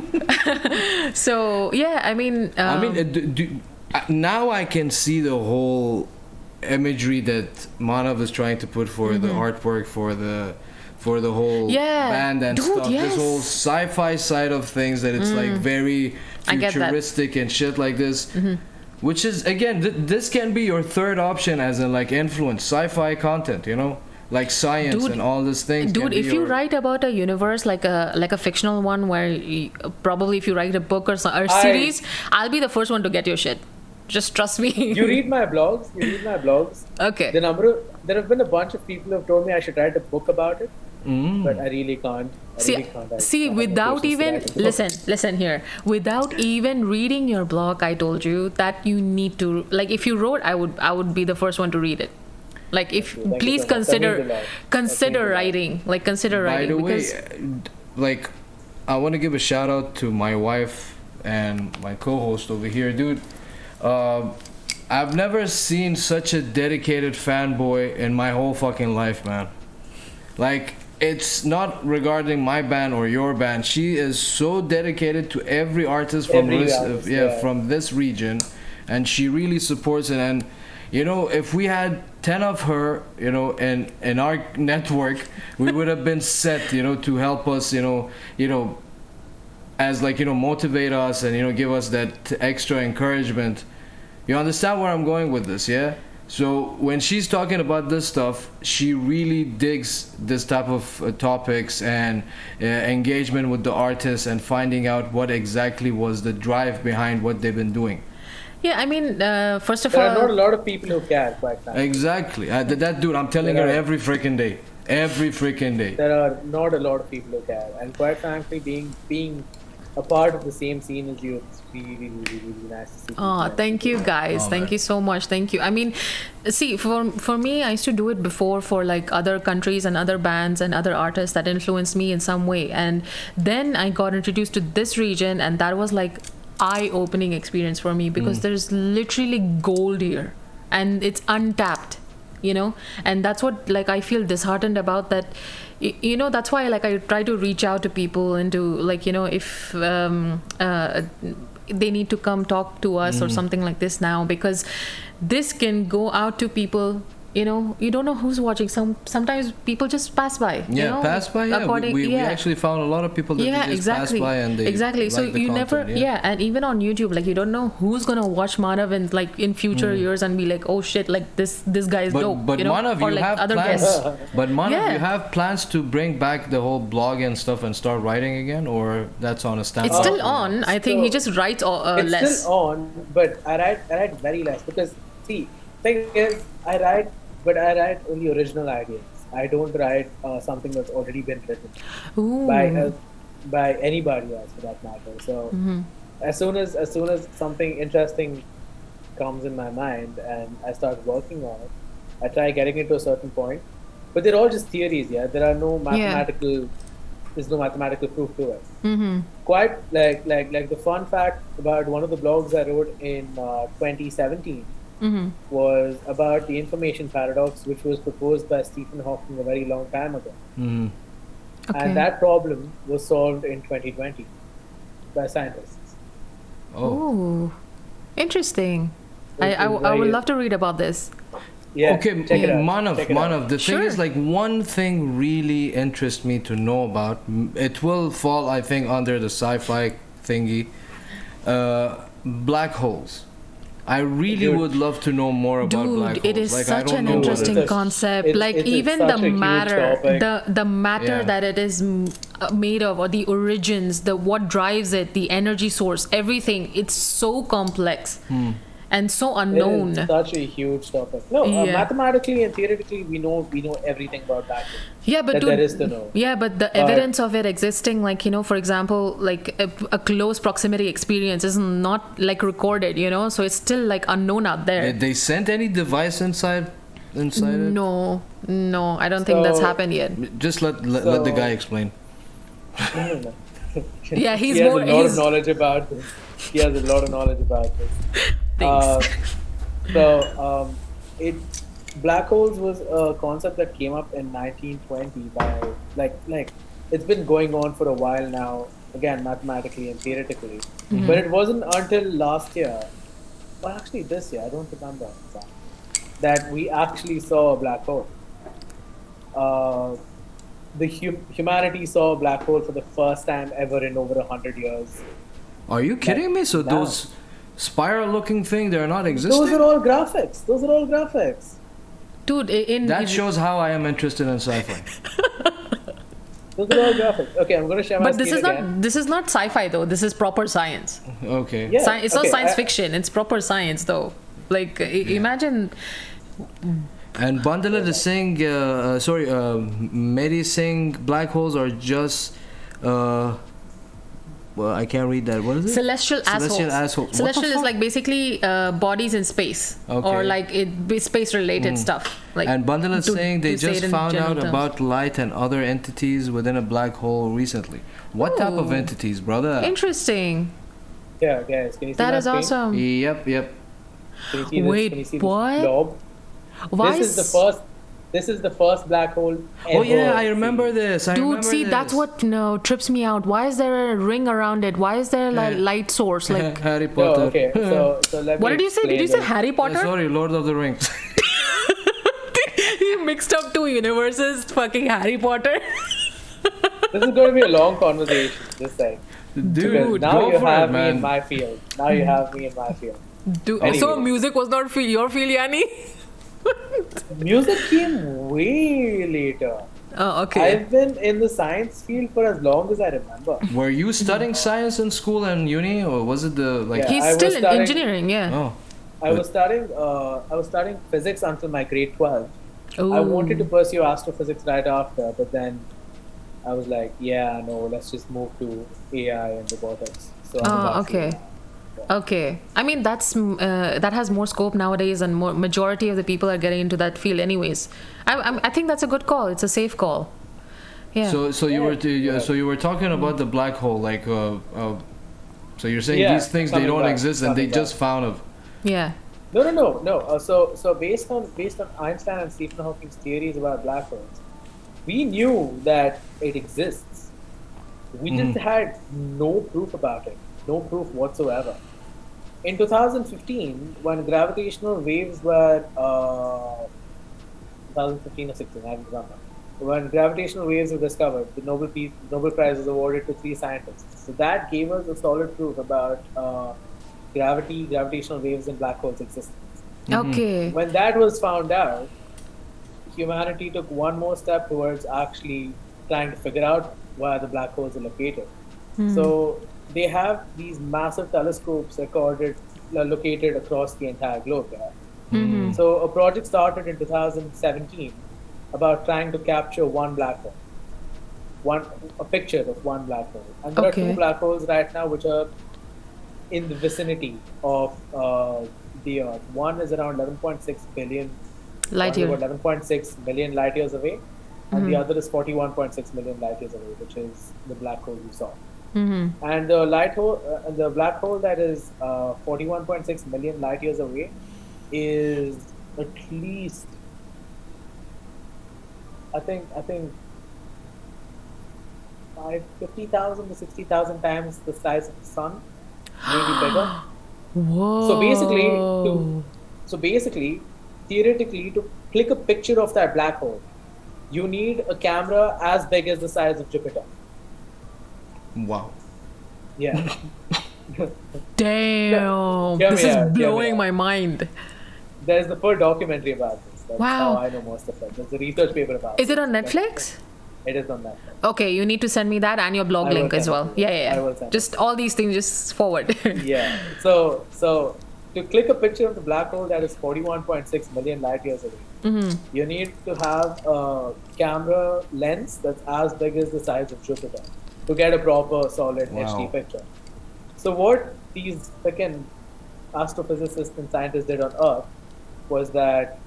so yeah. I mean, now I can see the whole imagery that Manav is trying to put for the artwork for the whole band and dude, stuff. yes. This whole sci-fi side of things that it's like very I get that. futuristic and shit like this. Which is again, this can be your third option as in like influence sci-fi content, you know, like science Dude, and all these things. Dude, can if be you your- write about a universe like a fictional one where probably if you write a book or series, I'll be the first one to get your shit. Just trust me. You read my blogs. Okay. There have been a bunch of people who have told me I should write a book about it, but I really can't. See, without even listen here. Without even reading your blog, I told you that you need to like. If you wrote, I would be the first one to read it. Like, if Thank you please so much. That means a lot. consider That means a lot. writing. Like, consider By writing. the way, because like, I want to give a shout out to my wife and my co-host over here, dude. I've never seen such a dedicated fanboy in my whole fucking life, man. Like, it's not regarding my band or your band. She is so dedicated to every artist from from this region, and she really supports it. And you know, if we had 10 of her, you know, in our network, we would have been set, you know, to help us, you know, as like, you know, motivate us and, you know, give us that extra encouragement. You understand where I'm going with this, yeah? So when she's talking about this stuff, she really digs this type of topics and engagement with the artists and finding out what exactly was the drive behind what they've been doing. yeah, I mean, first of There all, are not a lot of people who care, quite frankly. Exactly. That dude, I'm telling her every freaking day. Every freaking day. There are not a lot of people who care, and quite frankly, being a part of the same scene as you, it's really nice to see. oh, thank you guys. Thank man. you so much. Thank you. I mean, see, for me, I used to do it before for like other countries and other bands and other artists that influenced me in some way. And then I got introduced to this region, and that was like eye-opening experience for me because there's literally gold here and it's untapped, you know. And that's what like I feel disheartened about that. You know, that's why like I try to reach out to people and to like, you know, if they need to come talk to us or something like this now, because this can go out to people, you know, you don't know who's watching. Sometimes people just pass by, you know, pass by. We actually found a lot of people that they just pass by and they so like the you content, never and even on YouTube, like you don't know who's gonna watch Manav in like in future years and be like, oh shit, like this guy is dope. But you know? Manav, or you like have other plans. guests. But Manav, Yeah. you have plans to bring back the whole blog and stuff and start writing again, or that's on a standby? It's still on. I think he just writes It's less. still on, but I write very less because see, thing is, I write only original ideas. I don't write something that's already been written Ooh. by anybody else for that matter. So as soon as something interesting comes in my mind and I start working on it, I try getting it to a certain point. But they're all just theories, yeah. There are no mathematical. There's no mathematical proof to it. Quite like the fun fact about one of the blogs I wrote in 2017 was about the information paradox, which was proposed by Stephen Hawking a very long time ago. Okay. And that problem was solved in 2020 by scientists. Ooh, interesting. Which I is would very- love to read about this. Yeah, Okay, check it out. Manav, Check it out. the thing Sure. is like one thing really interests me to know about. It will fall, I think, under the sci-fi thingy. Black holes. I really Dude. would love to know more about black Dude, holes. it is like, I such don't an know what it interesting is. concept. It's- Like it's even such the a huge matter, topic. the matter Yeah. that it is made of, or the origins, the what drives it, the energy source, everything. It's so complex. and so It unknown. is such a huge topic. No, Yeah. mathematically and theoretically, we know everything about black holes. Yeah, but that dude, there is to know. yeah, but the evidence of it existing, like, for example, like a close proximity experience is not like recorded, so it's still like unknown out there. Did they sent any device inside it? No, I don't think that's So- happened yet. Just let the guy explain. No. Yeah, he's he has more. a lot He's, of knowledge about this. He has a lot of knowledge about this. Thanks. Black holes was a concept that came up in 1920 by like it's been going on for a while now. Again, mathematically and theoretically, but it wasn't until last year. Well, actually, this year I don't remember exactly, that we actually saw a black hole. Humanity saw a black hole for the first time ever in over 100 years. Are you kidding me? So now. those spiral-looking thing, they're not existing? Those are all graphics. dude, That shows how I am interested in sci-fi. Those are all graphics. Okay, I'm gonna share my but this screen is again. not. This is not sci-fi though. This is proper science. Okay. Yeah. It's not okay, science fiction. It's proper science though. Like imagine. And Bandalat is saying, Mary is saying black holes are just, well, I can't read that. What is it? Celestial assholes. What the Celestial is fuck? like basically bodies in space, Okay. or like space related stuff. Like And Bandalat is to- saying they to say it just in found general out terms. about light and other entities within a black hole recently. What type of Ooh. entities, brother? Interesting. Yeah, guys, can you see That my is screen? awesome. Yep. Can you see Wait, this? Can you see what? This blob? Why? This is the first black hole ever. Oh yeah, I remember this. Dude, see, that's what trips me out. Why is there a ring around it? Why is there like light source? Like, Harry No, Potter. okay. So let me what did you say? Did you say explain Harry Potter? Sorry, Lord of the Rings. You mixed up two universes. Fucking Harry Potter. this. This is going to be a long conversation. This time. Because Dude, now go you for have it, me in man. my field. Now you have me in my field. Dude, Anyway. so music was not your field, Yani? Music came way later. Oh, okay. I've been in the science field for as long as I remember. Were you studying science in school and uni, or was it the like? Yeah. He's I was still in studying- engineering, yeah. Oh, I was studying physics until my grade 12. Ooh. I wanted to pursue astrophysics right after, but then I was like, yeah, no, let's just move to AI and robotics. So I'm Oh, about to okay. do that. Okay. I mean, that has more scope nowadays, and more majority of the people are getting into that field, anyways. I think that's a good call. It's a safe call. Yeah. so you were talking about the black hole, like so you're saying Yeah, these things they coming don't back, exist and they coming just back. found of. yeah. No. So based on Einstein and Stephen Hawking's theories about black holes, we knew that it exists. We just had no proof about it, no proof whatsoever. In 2015, when gravitational waves were 2015 or 16, I don't remember. When gravitational waves were discovered, the Nobel Prize was awarded to 3 scientists. So that gave us a solid proof about gravitational waves, and black holes' existence. Okay. When that was found out, humanity took one more step towards actually trying to figure out where the black holes are located. So they have these massive telescopes located across the entire globe. Yeah? So a project started in 2017 about trying to capture one black hole, a picture of one black hole. And there are Okay. 2 black holes right now which are in the vicinity of the Earth. One is around 11.6 billion Light year. 11.6 million light years away, and the other is 41.6 million light years away, which is the black hole you saw. And the black hole that is 41.6 million light years away is at least, I think 50,000 to 60,000 times the size of the sun, maybe bigger. Whoa. So basically, theoretically, to click a picture of that black hole, you need a camera as big as the size of Jupiter. Wow. Yeah. Damn. Hear This me is out, hear me blowing out. my mind. There's the full documentary about this. That's Wow. how I know most of it. There's a research paper about Is it on Netflix? It is on Netflix. Okay, you need to send me that and your blog I will link as send well. it to you. Yeah. I will send it. Just all these things, just forward. Yeah. So to click a picture of the black hole that is 41.6 million light years away, you need to have a camera lens that's as big as the size of Jupiter to get a proper solid HD picture. So what these freaking astrophysicists and scientists did on Earth was that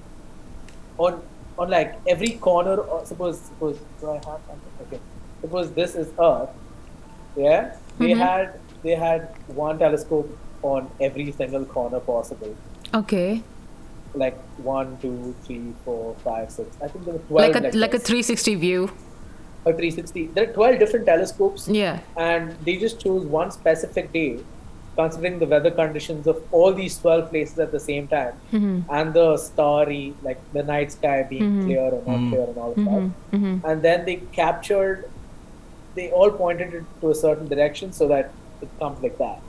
on like every corner, or suppose do I have something? Okay. Suppose this is Earth, yeah. They had one telescope on every single corner possible. Okay. Like 1, 2, 3, 4, 5, 6. I think there were 12. Like a 360 view. A 360. There are 12 different telescopes. Yeah. And they just chose one specific day, considering the weather conditions of all these 12 places at the same time, and the starry, like the night sky being clear or not clear and all of that. And then they all pointed it to a certain direction so that it comes like that.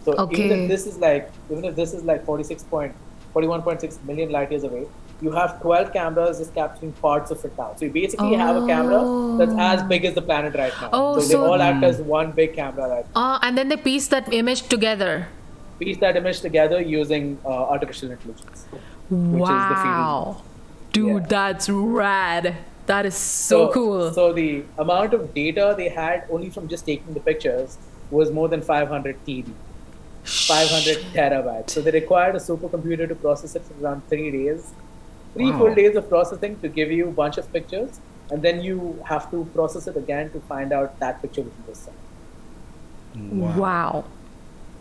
So even if this is like 41.6 million light years away, you have 12 cameras just capturing parts of it now. So you basically have a camera that's as big as the planet right now. So they all act as one big camera right now. And then they piece that image together. Piece that image together using artificial intelligence. Which is the field. Dude, that's rad. That is so cool. So the amount of data they had only from just taking the pictures was more than 500 TB. 500 terabytes. So they required a supercomputer to process it for around 3 days. 3 full days of processing to give you a bunch of pictures, and then you have to process it again to find out that picture within the sun.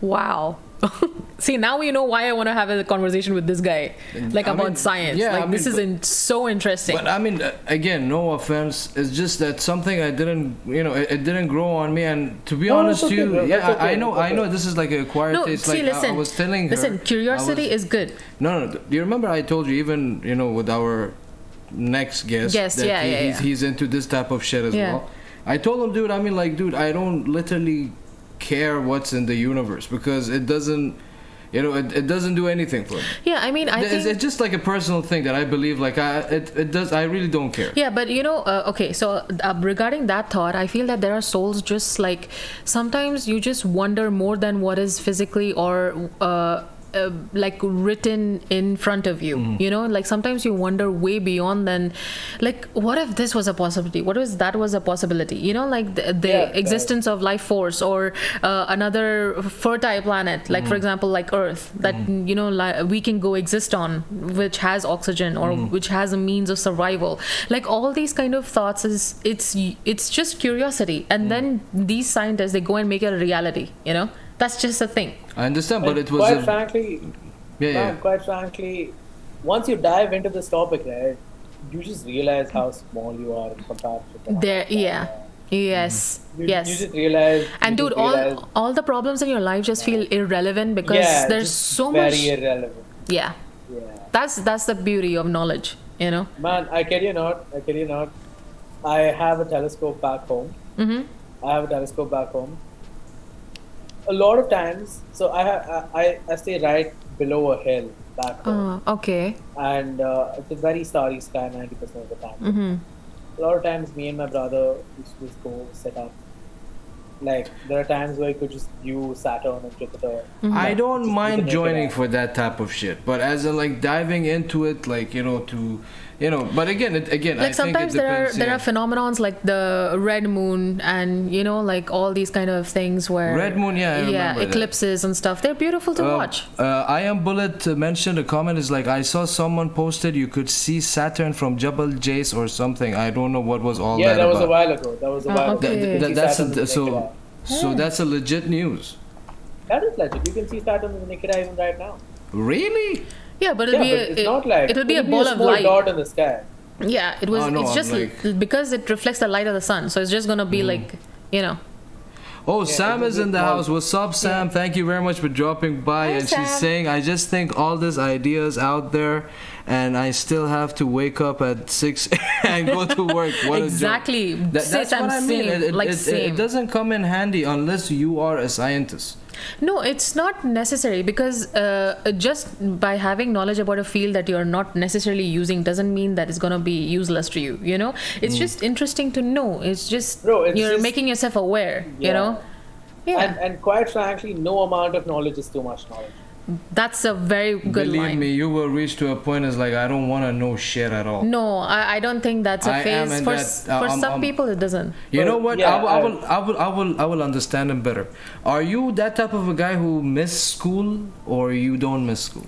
Wow. See, now we know why I want to have a conversation with this guy, about science. Yeah, this is so interesting. But I mean, again, no offense. It's just that something I didn't, it didn't grow on me. And to be honest, okay, bro. I know this is like an acquired taste. See, like I was telling her. Listen, curiosity is good. No. Do you remember I told you even with our next guest that he's into this type of shit as well. I told him, dude. I don't literally care what's in the universe because it doesn't it doesn't do anything for me. Yeah, I mean, I think it's just like a personal thing that I believe it does. I really don't care. Yeah, but okay, so regarding that thought, I feel that there are souls just like sometimes you just wonder more than what is physically or like written in front of you. Like sometimes you wonder way beyond than like what if this was a possibility, what if that was a possibility, like the existence of life force or another fertile planet, like for example like Earth that we can go exist on, which has oxygen or which has a means of survival. Like all these kind of thoughts it's just curiosity, and then these scientists, they go and make it a reality. That's just a thing. I understand, but it was quite frankly, once you dive into this topic, right, you just realize how small you are in comparison to Yes. You just realize. And dude, all the problems in your life just feel irrelevant because there's so much. Very irrelevant. Yeah. That's the beauty of knowledge, Man, I kid you not. I have a telescope back home. A lot of times, so I stay right below a hill back home. Okay. And it's a very starry sky 90% of the time. A lot of times, me and my brother used to just go set up. Like, there are times where you could just view Saturn and Jupiter. I don't mind joining for that type of shit, but as in like diving into it, like but again, like I sometimes think it depends, there are phenomenons like the red moon and like all these kind of things where red moon, I remember eclipses that. And stuff. They're beautiful to watch. I Am Bullet mentioned a comment is like, I saw someone posted you could see Saturn from Jabal Jais or something. I don't know what was all that. Yeah, that was about. A while ago. Okay. So that's a legit news. That is legit. You can see Saturn with the naked eye even right now. Really? Yeah, but it'll be a ball of light. Dot in the sky. Yeah, it's just because it reflects the light of the sun, so it's just gonna be like. Sam is in the house. What's up, Sam? Thank you very much for dropping by. Hi, and Sam. She's saying, I just think all these ideas out there, and I still have to wake up at 6 and go to work. What exactly. A joke. That's what I mean. It doesn't come in handy unless you are a scientist. No, it's not necessary because just by having knowledge about a field that you're not necessarily using doesn't mean that it's going to be useless to you, It's just interesting to know. It's just you're making yourself aware, And quite frankly, no amount of knowledge is too much knowledge. That's a very good Believe line. me, you will reach to a point is like I don't want to know shit at all. No, I don't think that's a I am phase. in For, that, for some people, it doesn't. You know what? Yeah, I will understand him better. Are you that type of a guy who miss school or you don't miss school?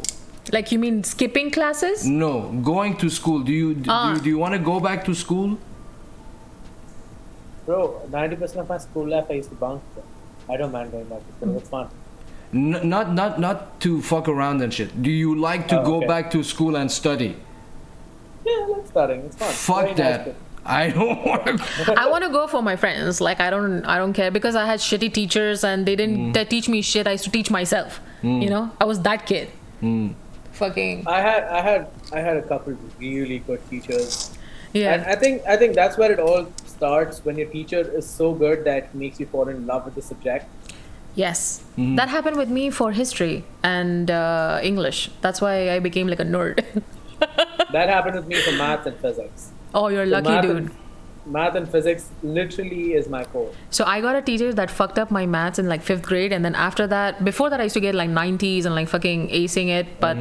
Like, you mean skipping classes? No, going to school. Do you want to go back to school? Bro, 90% of my school life I used to bunk. I don't mind going back to school. It's fun. Not to fuck around and shit. Do you like to go okay. back to school and study? Yeah, I like studying. It's fun. Fuck Very that. nice. I don't want to. I want to go for my friends. Like, I don't care, because I had shitty teachers and they didn't teach me shit. I used to teach myself. You know, I was that kid. Fucking. I had a couple of really good teachers. Yeah. And I think that's where it all starts, when your teacher is so good that it makes you fall in love with the subject. Yes. That happened with me for history and English. That's why I became like a nerd. That happened with me for maths and physics. Oh, you're So lucky, dude. Math and physics literally is my core. So I got a teacher that fucked up my maths in like 5th grade, and then after that, before that I used to get like 90s and like fucking acing it, but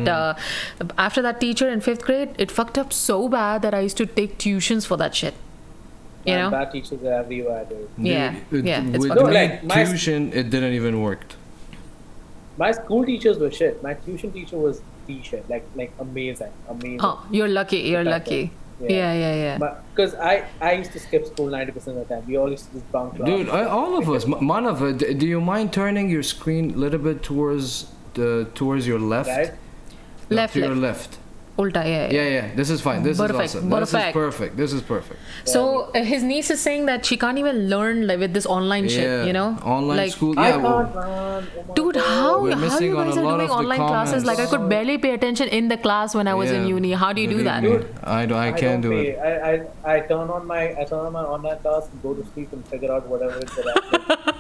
after that teacher in 5th grade, it fucked up so bad that I used to take tuitions for that shit. You know? Bad teachers are everywhere, dude. Yeah, yeah, it's With fucked me, up. No, like, tuition, it didn't even work. My school teachers were shit. My tuition teacher was the shit. Like amazing. Oh, you're lucky. You're lucky. Yeah. Because I used to skip school 90% of the time. We all used to just bunk class. Dude, all of us. Manav, do you mind turning your screen a little bit towards your left? Right? No, Left, to your left. left. Ulta, Yeah. This is fine. This Perfect, is awesome. This is perfect. perfect. So his niece is saying that she can't even learn like with this online shit, you know? Online like, school. I Yeah. can't well, run. Oh my Dude, God. how We're you missing on guys a are lot doing of the online classes? Like, I could comments. barely pay attention in the class when I was in uni. How do you do believe that? me, Dude, I can't do it. I turn on my online class and go to sleep and figure out whatever it is that I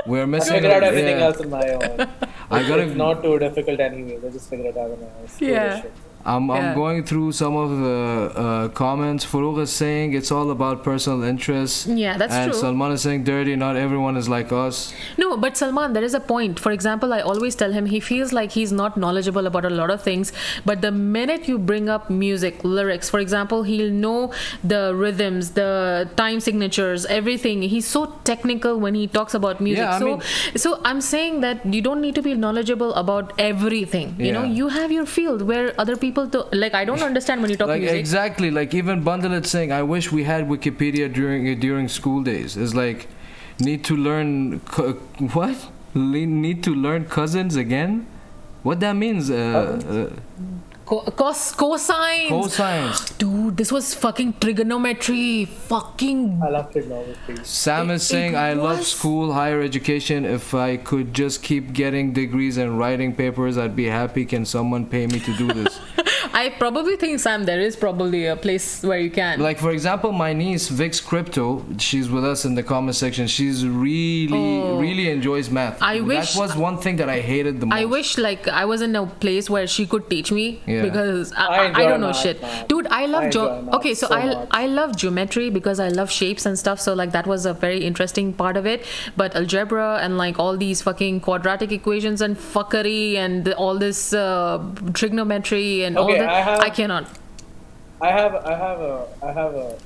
We're I missing. figure out everything yeah. else on my own. It's not too difficult anyway. I just figure it out on my own. Screw this shit. I'm Yeah. going through some of the comments. Farouk is saying it's all about personal interests. Yeah, that's and true. Salman is saying dirty. Not everyone is like us. No, but Salman, there is a point. For example, I always tell him he feels like he's not knowledgeable about a lot of things. But the minute you bring up music, lyrics, for example, he'll know the rhythms, the time signatures, everything. He's so technical when he talks about music. Yeah, So I'm saying that you don't need to be knowledgeable about everything. You know, Yeah. you have your field where other people, like, I don't understand when you talk Like music. exactly. Like even Bundle is saying, I wish we had Wikipedia during school days. It's like need to learn what? Need to learn cousins again? What that means? Cosines. Cosines. Dude, this was fucking trigonometry. Fucking. I love trigonometry. Sam is It saying, I love was- school, higher education. If I could just keep getting degrees and writing papers, I'd be happy. Can someone pay me to do this? I probably think, Sam, there is probably a place where you can. Like, for example, my niece, Vix Crypto, she's with us in the comment section. She's really enjoys math. I wish- That was one thing that I hated the most. I wish like I was in a place where she could teach me because I I enjoy don't know math, shit. man. Dude, I love I enjoy math okay, so so much. I love geometry because I love shapes and stuff. So like that was a very interesting part of it. But algebra and like all these fucking quadratic equations and fuckery and all this trigonometry and all Okay, that, I cannot. I have a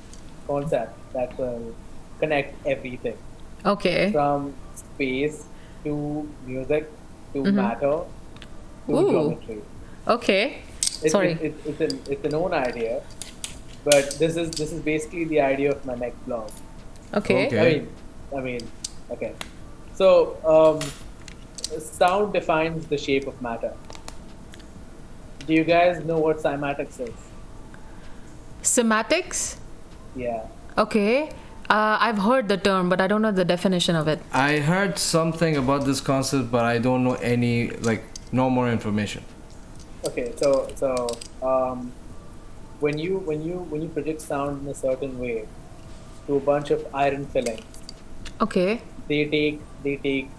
concept that will connect everything Okay. from space to music to matter to Ooh. geometry. Okay. It's, Sorry. it's a known idea, but this is basically the idea of my next blog. Okay. Okay. I mean, okay. So, sound defines the shape of matter. Do you guys know what cymatics is? Sematics? Yeah. Okay. I've heard the term, but I don't know the definition of it. I heard something about this concept, but I don't know any, like, no more information. Okay. So, when you project sound in a certain way to a bunch of iron fillings, Okay. they take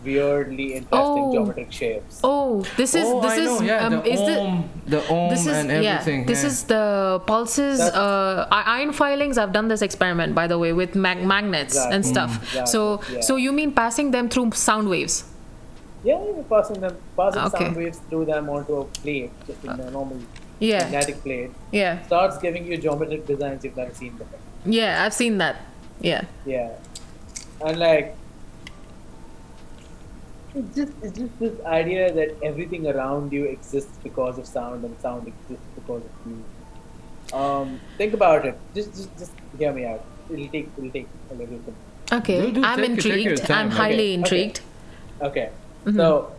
weirdly interesting geometric shapes. Oh, this is I know, yeah, the ohm this is and everything. this yeah. is the pulses. Iron filings. I've done this experiment, by the way, with magnets and stuff. Exactly, So yeah. so you mean passing them through sound waves? You're passing Okay. sound waves through them onto a plate, just a normal Yeah. magnetic plate. Yeah. Starts giving you geometric designs you've never seen before. Yeah, I've seen that. Yeah. Yeah, and like it's just this idea that everything around you exists because of sound, and sound exists because of you. Think about it. Just hear me out. It'll take a little bit. Okay. Do I'm take your intrigued. time. I'm highly Okay, intrigued. Okay. So,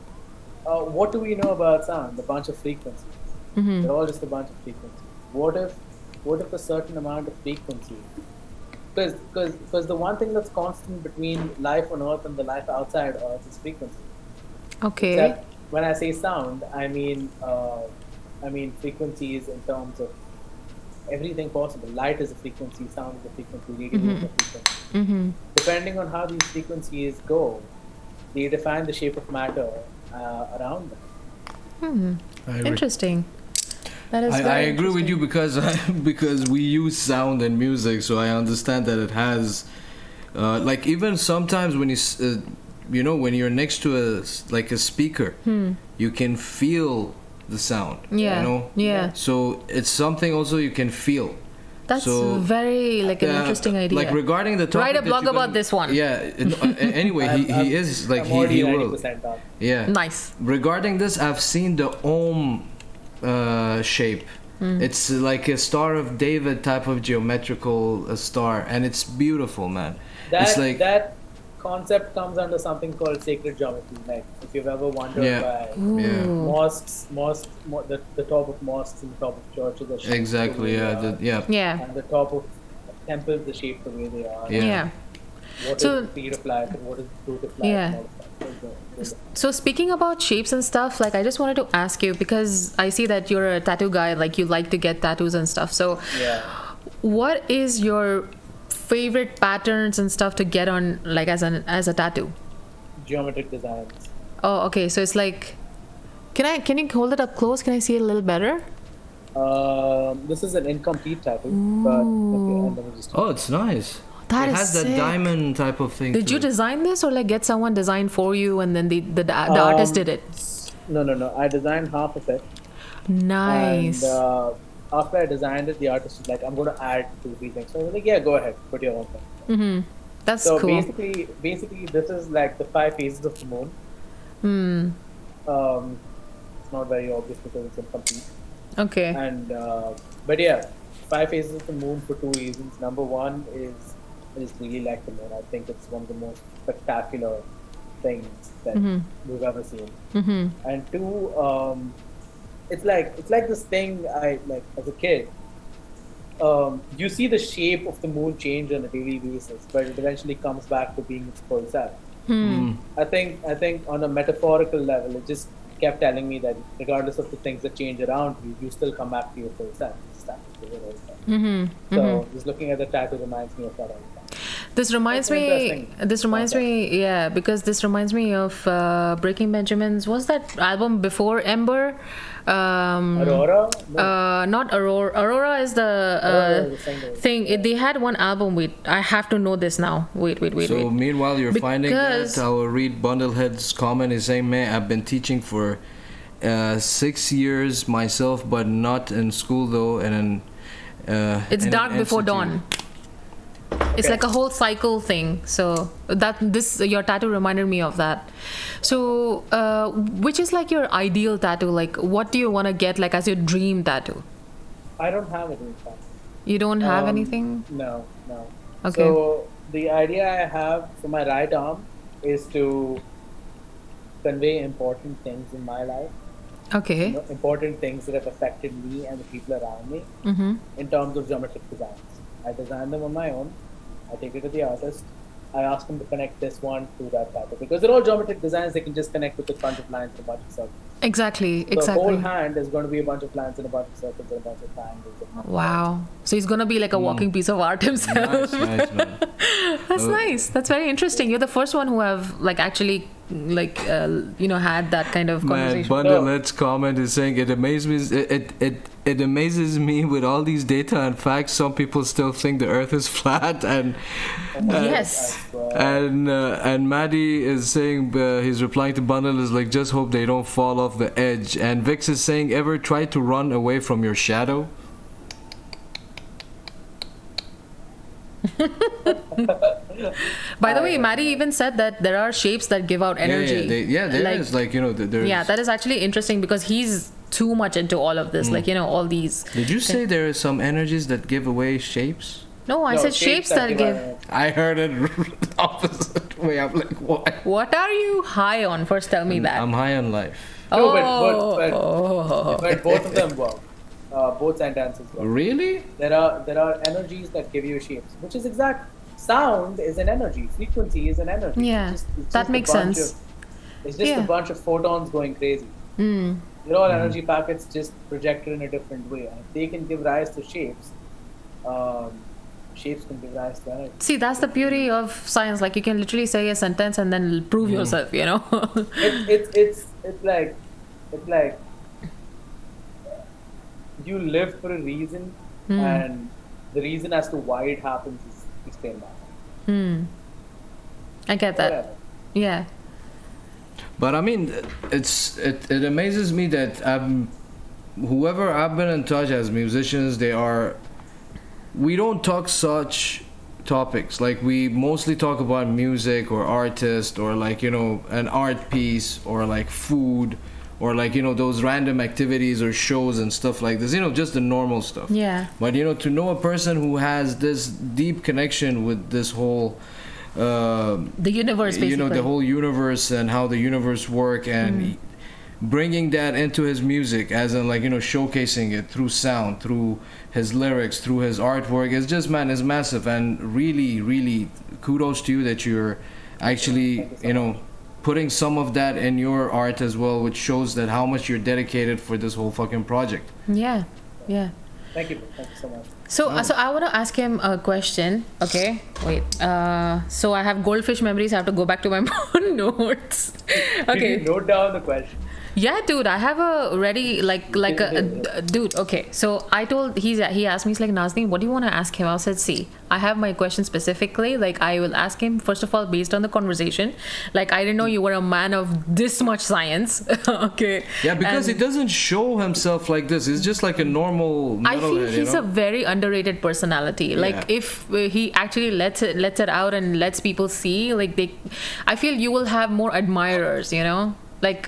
what do we know about sound? A bunch of frequencies. They're all just a bunch of frequencies. What if a certain amount of frequency? Because the one thing that's constant between life on Earth and the life outside Earth is frequency. Okay. Except when I say sound, I mean frequencies in terms of everything possible. Light is a frequency, sound is a frequency, radio is a frequency. Depending on how these frequencies go, they define the shape of matter around them. I agree. Interesting. That is I very agree with you interesting. because we use sound in music, so I understand that it has, like even sometimes when when you're next to a speaker, you can feel the sound. Yeah. Yeah. So it's something also you can feel. That's So, very an interesting idea. Like regarding the topic, Write a that blog you're about gonna- this one. Yeah. Anyway, he is like I'm already he will. 90% up. Yeah. Nice. Regarding this, I've seen the Om shape. It's like a Star of David type of geometrical star, and it's beautiful, man. It's like That concept comes under something called sacred geometry. Like if you've ever wondered Yeah. why yeah, the top of mosques and the top of churches are shaped the exactly. way Yeah, they are, yeah. Yeah. and the top of temples are shaped the way they are. Yeah. Yeah. What is So- the speed of light and what is the truth of light Yeah. and all of that. So speaking about shapes and stuff, like I just wanted to ask you because I see that you're a tattoo guy, like you like to get tattoos and stuff. So Yeah. what is your favorite patterns and stuff to get on like as a tattoo? Geometric designs. Oh, okay. So it's like can you hold it up close? Can I see it a little better? This is an incomplete tattoo, but okay, and let me just Oh, it's nice. That it is has that sick. diamond type of thing. Did to you it. design this or like get someone design for you and then the artist did it? No. I designed half of it. Nice. And after I designed it, the artist was like, "I'm going to add 2-3 things." So I was like, "Yeah, go ahead, put your own thing." That's So cool. basically, this is like the 5 phases of the moon. It's not very obvious because it's incomplete. Okay. And but yeah, 5 phases of the moon for 2 reasons. Number one is really like the moon. I think it's one of the most spectacular things that we've ever seen. And 2, it's like this thing I like as a kid. You see the shape of the moon change on a daily basis, but it eventually comes back to being its full self. I think on a metaphorical level, it just kept telling me that regardless of the things that change around you, you still come back to your full self. So just looking at the tattoo reminds me of that all the time. This reminds That's an me. interesting This reminds me. Yeah, because this reminds me of Breaking Benjamin's. Was that album before Ember? Aurora? No. Not Aurora. Aurora is the Aurora is the single. thing. They had one album. Wait, I have to know this now. Wait. So meanwhile, you're finding Because- that, I'll read Bundlehead's comment. He's saying, "Man, I've been teaching for 6 years myself, but not in school though, and in it's in an dark before institute." dawn. It's like a whole cycle thing. So your tattoo reminded me of that. So which is like your ideal tattoo? Like what do you want to get like as your dream tattoo? I don't have it in fact. You don't have anything? No. Okay. So the idea I have for my right arm is to convey important things in my life. Okay. Important things that have affected me and the people around me in terms of geometric designs. I design them on my own. I take it to the artist. I ask him to connect this one to that tattoo because they're all geometric designs. They can just connect with a bunch of lines and a bunch of circles. Exactly. The whole hand is going to be a bunch of lines and a bunch of circles and a bunch of triangles. Wow. So he's gonna be like a walking piece of art himself. Nice, man. That's nice. That's very interesting. You're the first one who have like actually like had that kind of Man, conversation. Bundlehead's comment is saying it amazes me. it amazes me with all these data and facts. Some people still think the Earth is flat, and Yes. and Maddie is saying he's replying to Bundle is like, just hope they don't fall off the edge. And Vix is saying, ever try to run away from your shadow? By the way, Maddie even said that there are shapes that give out energy. There is, like, you know, there's... Yeah, that is actually interesting because he's too much into all of this, like, you know, all these. Did you say there are some energies that give away shapes? No, I said shapes that give. I heard it opposite way. I'm like, what? What are you high on? First, tell me that. I'm high on life. No, Oh. but both of them work. Both sentences work. Really? There are energies that give you shapes, which is exact. Sound is an energy. Frequency is an energy. Yeah, It's that just makes a bunch sense. It's just Yeah. a bunch of photons going crazy. They're all energy packets just projected in a different way. And if they can give rise to shapes, shapes can give rise to energy. See, that's the beauty of science. Like, you can literally say a sentence and then prove yourself, you know? It's like you live for a reason, and the reason as to why it happens is explained by I get that. whatever. Yeah. But I mean, it amazes me that whoever I've been in touch as musicians, we don't talk such topics. Like, we mostly talk about music or artist or, like, you know, an art piece or like food or, like, you know, those random activities or shows and stuff like this, you know, just the normal stuff. Yeah. But, you know, to know a person who has this deep connection with this whole The universe, basically. you know, the whole universe and how the universe work, and bringing that into his music, as in, like, you know, showcasing it through sound, through his lyrics, through his artwork, it's just, man, it's massive. And really, really kudos to you that you're actually, you know, putting some of that in your art as well, which shows that how much you're dedicated for this whole fucking project. Yeah. Yeah. Thank you so much. So I want to ask him a question. Okay, wait. So I have goldfish memories. I have to go back to my notes. Did Okay. you note down the question? Yeah, dude, I have a ready dude. Okay, so I told he asked me, he's like, Nazneen, what do you want to ask him? I said, see, I have my question specifically. Like, I will ask him first of all based on the conversation. Like, I didn't know you were a man of this much science. Okay. Yeah, because And he doesn't show himself like this. He's just like a normal I feel metalhead, he's you a know? very underrated personality. Like, Yeah. if he actually lets it out and lets people see, like, I feel you will have more admirers, you know. Like,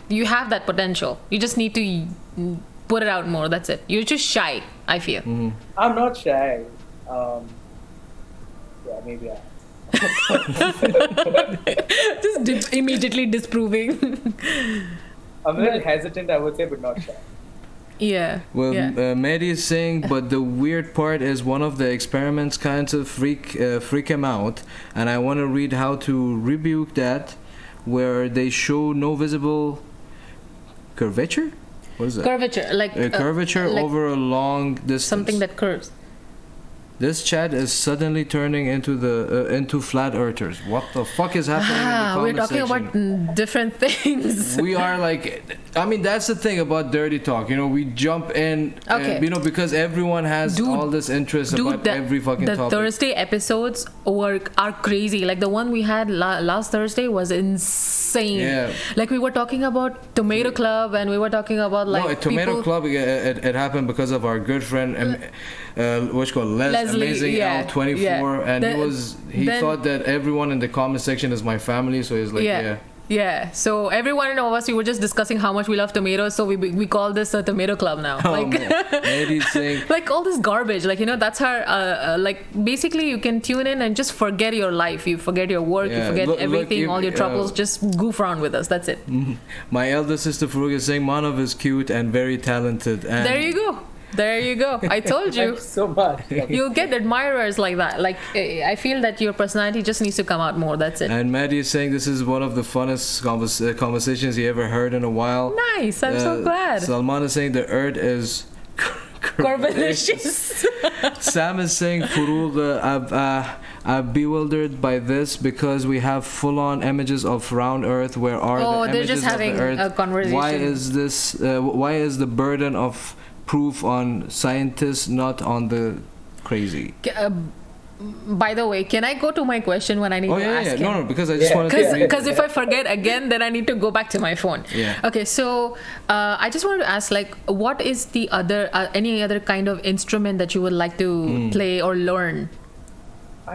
you have that potential. You just need to put it out more. That's it. You're just shy, I feel. I'm not shy. Yeah, maybe I. Just immediately disproving. I'm a little hesitant, I would say, but not shy. Yeah. Well, yeah. Mehdi is saying, but the weird part is one of the experiments kind of freak him out, and I want to read how to rebuke that, where they show no visible curvature. What is that? Curvature, like Curvature like over a long distance. something that curves. This chat is suddenly turning into flat earthers. What the fuck is happening in the comment We're talking section? about different things. We are like, I mean, that's the thing about dirty talk. You know, we jump in, Okay. you know, because everyone has all this interest about every fucking the topic. Thursday episodes are crazy. Like, the one we had last Thursday was insane. Yeah. Like, we were talking about Tomato Club, and we were talking about, like, No, Tomato people, Club, it happened because of our good friend, what's called Leslie, Amazing yeah, L24, yeah. and he then- thought that everyone in the comment section is my family, so he's like, yeah. Yeah, so every one of us, we were just discussing how much we love tomatoes, so we call this a tomato club now. Oh, Like, man. Eddie's saying, like, all this garbage, like, you know, that's her, like, basically you can tune in and just forget your life, you forget your work, you Yeah, forget look, everything, if- all your troubles, just goof around with us, that's it. my elder sister Farooq is saying, Manav is cute and very talented. And There you go. There you go. I told Thank you. you so much. You'll get admirers like that. Like, I feel that your personality just needs to come out more. That's it. And Maddie is saying this is one of the funnest conversations he ever heard in a while. Nice. I'm so glad. Salman is saying the earth is Curvilicious. Sam is saying, Farooq, I'm bewildered by this because we have full-on images of round Earth. Where are Oh, the they're images just having of the Earth? a conversation. Why is this? Why is the burden of proof on scientists, not on the crazy. By the way, can I go to my question when I need Oh to yeah, ask yeah. him? No, because I just wanted to. Because if I forget again, then I need to go back to my phone. Yeah. Okay, so I just wanted to ask, like, what is the other any other kind of instrument that you would like to play or learn?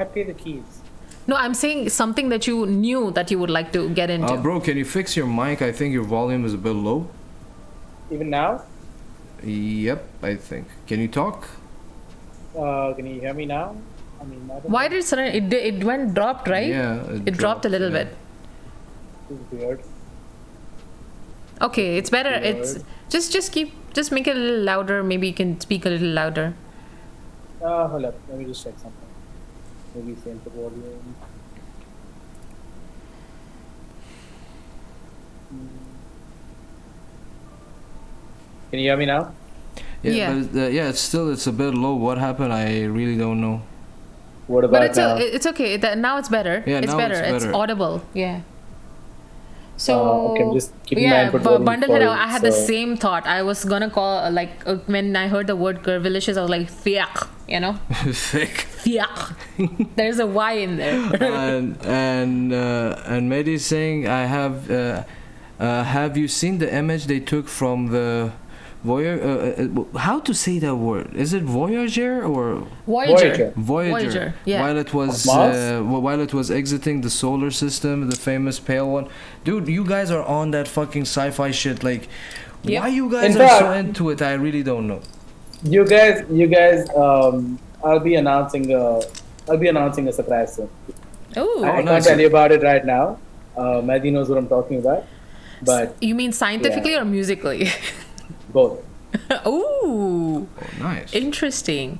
I play the keys. No, I'm saying something that you knew that you would like to get into. Bro, can you fix your mic? I think your volume is a bit low. Even now? Yep, I think. Can you talk? Can you hear me now? I mean, I don't Why know. did it suddenly it went dropped, right? Yeah, it dropped a little yeah. bit. This is weird. Okay, it's better. Weird. It's just make it a little louder. Maybe you can speak a little louder. Hold up. Let me just check something. Maybe same the volume. Can you hear me now? Yeah. But it's a bit low. What happened? I really don't know. What But about it's now? it's okay. Now it's better. Yeah, it's now better. it's better. audible. Yeah. So Okay, I'm just keeping my yeah, input volume Bundlehead. full, I had the so- same thought. I was gonna call when I heard the word curvilicious, I was like fiak. You know, Thick. fiak. There's a Y in there. and Mehdi's saying, I have you seen the image they took from the how to say that word? Is it Voyager or Voyager. Voyager? Yeah. While it was exiting the solar system, the famous pale one. Dude, you guys are on that fucking sci-fi shit. Like, Yep. why you guys In are so fact- into it? I really don't know. You guys. I'll be announcing a surprise soon. Ooh. I can't nice. tell you about it right now. Mehdi knows what I'm talking about, but You mean scientifically Yeah. or musically? both. Ooh. Oh, nice. Interesting.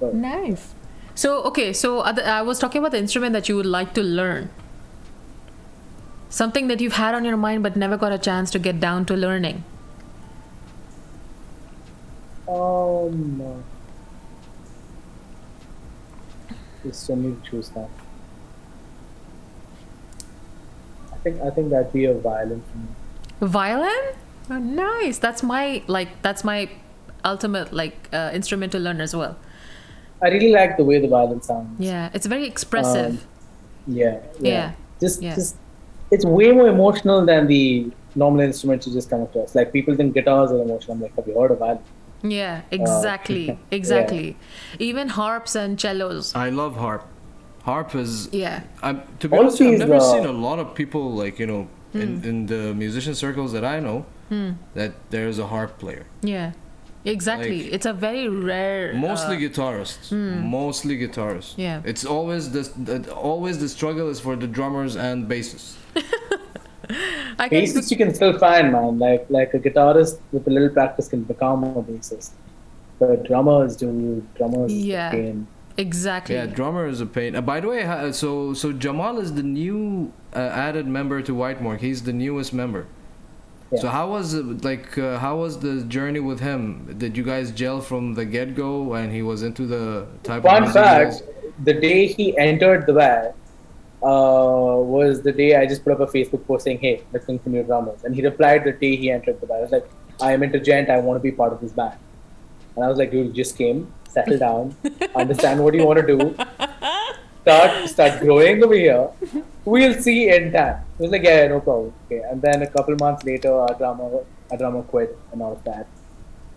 both. Nice. So okay, I was talking about the instrument that you would like to learn. Something that you've had on your mind but never got a chance to get down to learning. No. There's so many to choose now. I think that'd be a violin for me. Violin? Oh, nice. That's my ultimate instrument to learn as well. I really like the way the violin sounds. Yeah, it's very expressive. Yeah. Yeah. Just Yeah. it's way more emotional than the normal instruments you just come across. Like people think guitars are emotional. I'm like, have you heard of violin? Yeah, exactly. Exactly. Even harps and cellos. I love harp. Harp is. Yeah. To be honest, I've is never the- seen a lot of people in the musician circles that I know that there's a harp player. Yeah. Exactly. Like- It's a very rare Mostly guitarists. Mostly guitarists. Yeah. It's always the struggle is for the drummers and bassists. I can Bassist you can still find, man. Like a guitarist with a little practice can become a bassist. But drummers, dude, Yeah. pain. exactly. Yeah, drummer is a pain. By the way, so Jamal is the new added member to Whitemore. He's the newest member. Yeah. So how was it, how was the journey with him? Did you guys gel from the get go and he was into the type of Fun music you fact, guys- the day he entered the band was the day I just put up a Facebook post saying, hey, looking for new drummers. And he replied the day he entered the band. I was like, I am into gent, I want to be part of this band. And I was like, dude, you just came, settle down, understand what you want to do, start growing over here. We'll see in time. He was like, yeah, no problem. Okay. And then a couple months later, our drummer quit and all of that.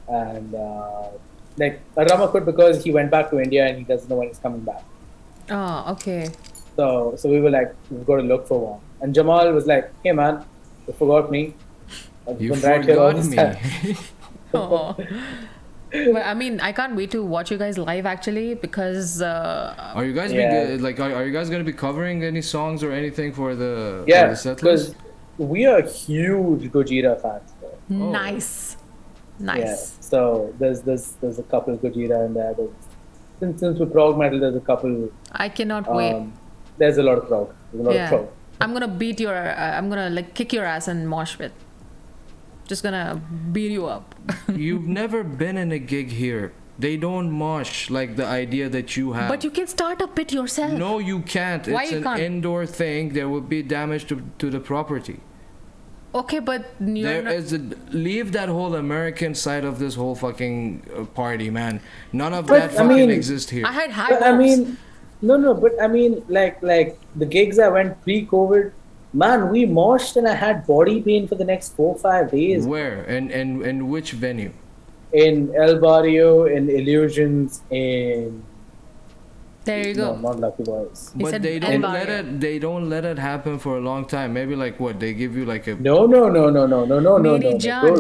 And our drummer quit because he went back to India and he doesn't know when he's coming back. Oh, okay. So we were like, we've got to look for one. And Jamal was like, hey man, you forgot me. I've You been right here all forgot this me. time. Oh. But I mean, I can't wait to watch you guys live actually because Are you guys Yeah. are you guys gonna be covering any songs or anything for the Yeah, for the set because list? we are huge Gojira fans. Bro. nice. Nice. Yeah. So there's a couple of Gojira in there. Since we're prog metal, there's a couple. I cannot wait. There's a lot of prog. There's a lot of Yeah. prog. I'm gonna beat your. I'm gonna kick your ass and mosh pit. Just gonna beat you up. You've never been in a gig here. They don't mosh like the idea that you have. But you can start a pit yourself. No, you can't. Why It's you an can't? indoor thing. There will be damage to the property. Okay, but leave that whole American side of this whole fucking party, man. None of But, that I fucking mean, exists here. I had high But hopes. I mean, no, but I mean, like the gigs I went pre-COVID, man, we moshed and I had body pain for the next 4-5 days. Where and which venue? In El Barrio, in Illusions, in There you go. no, not Lucky Boys. He But said they El don't Barrio. they don't let it happen for a long time. Maybe like what they give you like a No.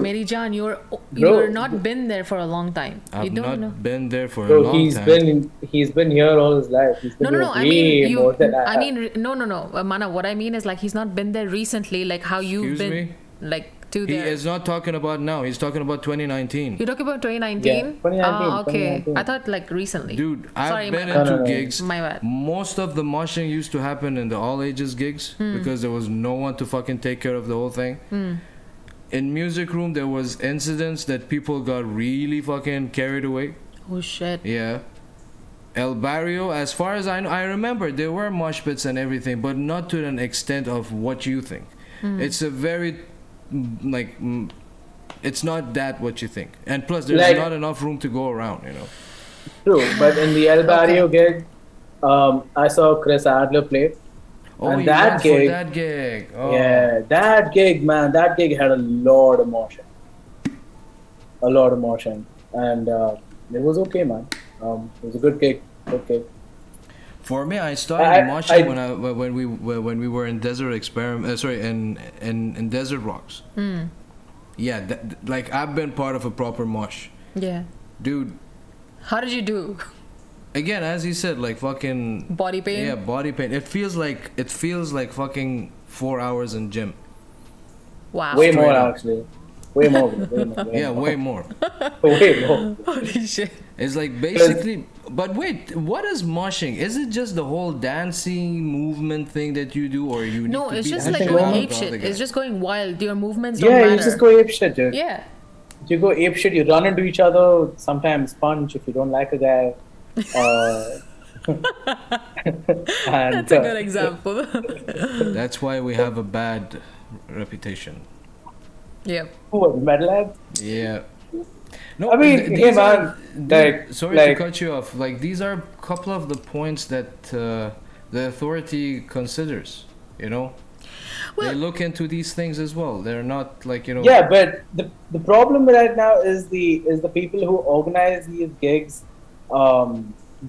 Mary John, you're Bro. not been there for a long time. You I've don't not know. been there for a Bro, long time. he's been here all his life. He's been No. here I mean, way more than I have. no. Mana, what I mean is like he's not been there recently, like how you've Excuse been, me? like to He there. is not talking about now. He's talking about 2019. You're talking about 2019? Yeah, 2019, Ah, okay. 2019. I thought like recently. Dude, Sorry, I've my been bad. into No. gigs. My bad. Most of the moshing used to happen in the all ages gigs because there was no one to fucking take care of the whole thing. In music room, there was incidents that people got really fucking carried away. Oh shit. Yeah. El Barrio, as far as I know, I remember there were mosh pits and everything, but not to an extent of what you think. It's a very, like, it's not that what you think. And plus, there's Like- not enough room to go around, you know. True, but in the El Barrio gig, I saw Chris Adler play. Oh, And you that went gig- for that gig. Oh. Yeah, that gig, man, that gig had a lot of motion. And it was okay, man. It was a good gig. Okay. For me, I started I- moshing I- when we were in Desert Experiment. In Desert Rocks. Yeah, like I've been part of a proper mosh, Yeah. dude. How did you do? Again, as he said, like fucking Body pain? Yeah, body pain. It feels like fucking 4 hours in gym. Wow. Way more, Straight up. actually. Way more. Yeah, way more. Way more. Holy shit. It's like basically. But wait, what is moshing? Is it just the whole dancing movement thing that you do, or you need No, to it's be just I like think going one of ape the shit. other guy? It's just going wild. Your movements don't Yeah, matter. you just go ape shit, dude. Yeah. You go ape shit, you run into each other, sometimes punch if you don't like a guy. And, That's a good example. That's why we have a bad reputation. Yep. Who was metalhead? Yeah. No, I mean, these hey, are- man, dude, like- sorry like- to cut you off. Like these are a couple of the points that the authority considers. You know, Well- they look into these things as well. They're not like, you know. Yeah, but the problem right now is the people who organize these gigs,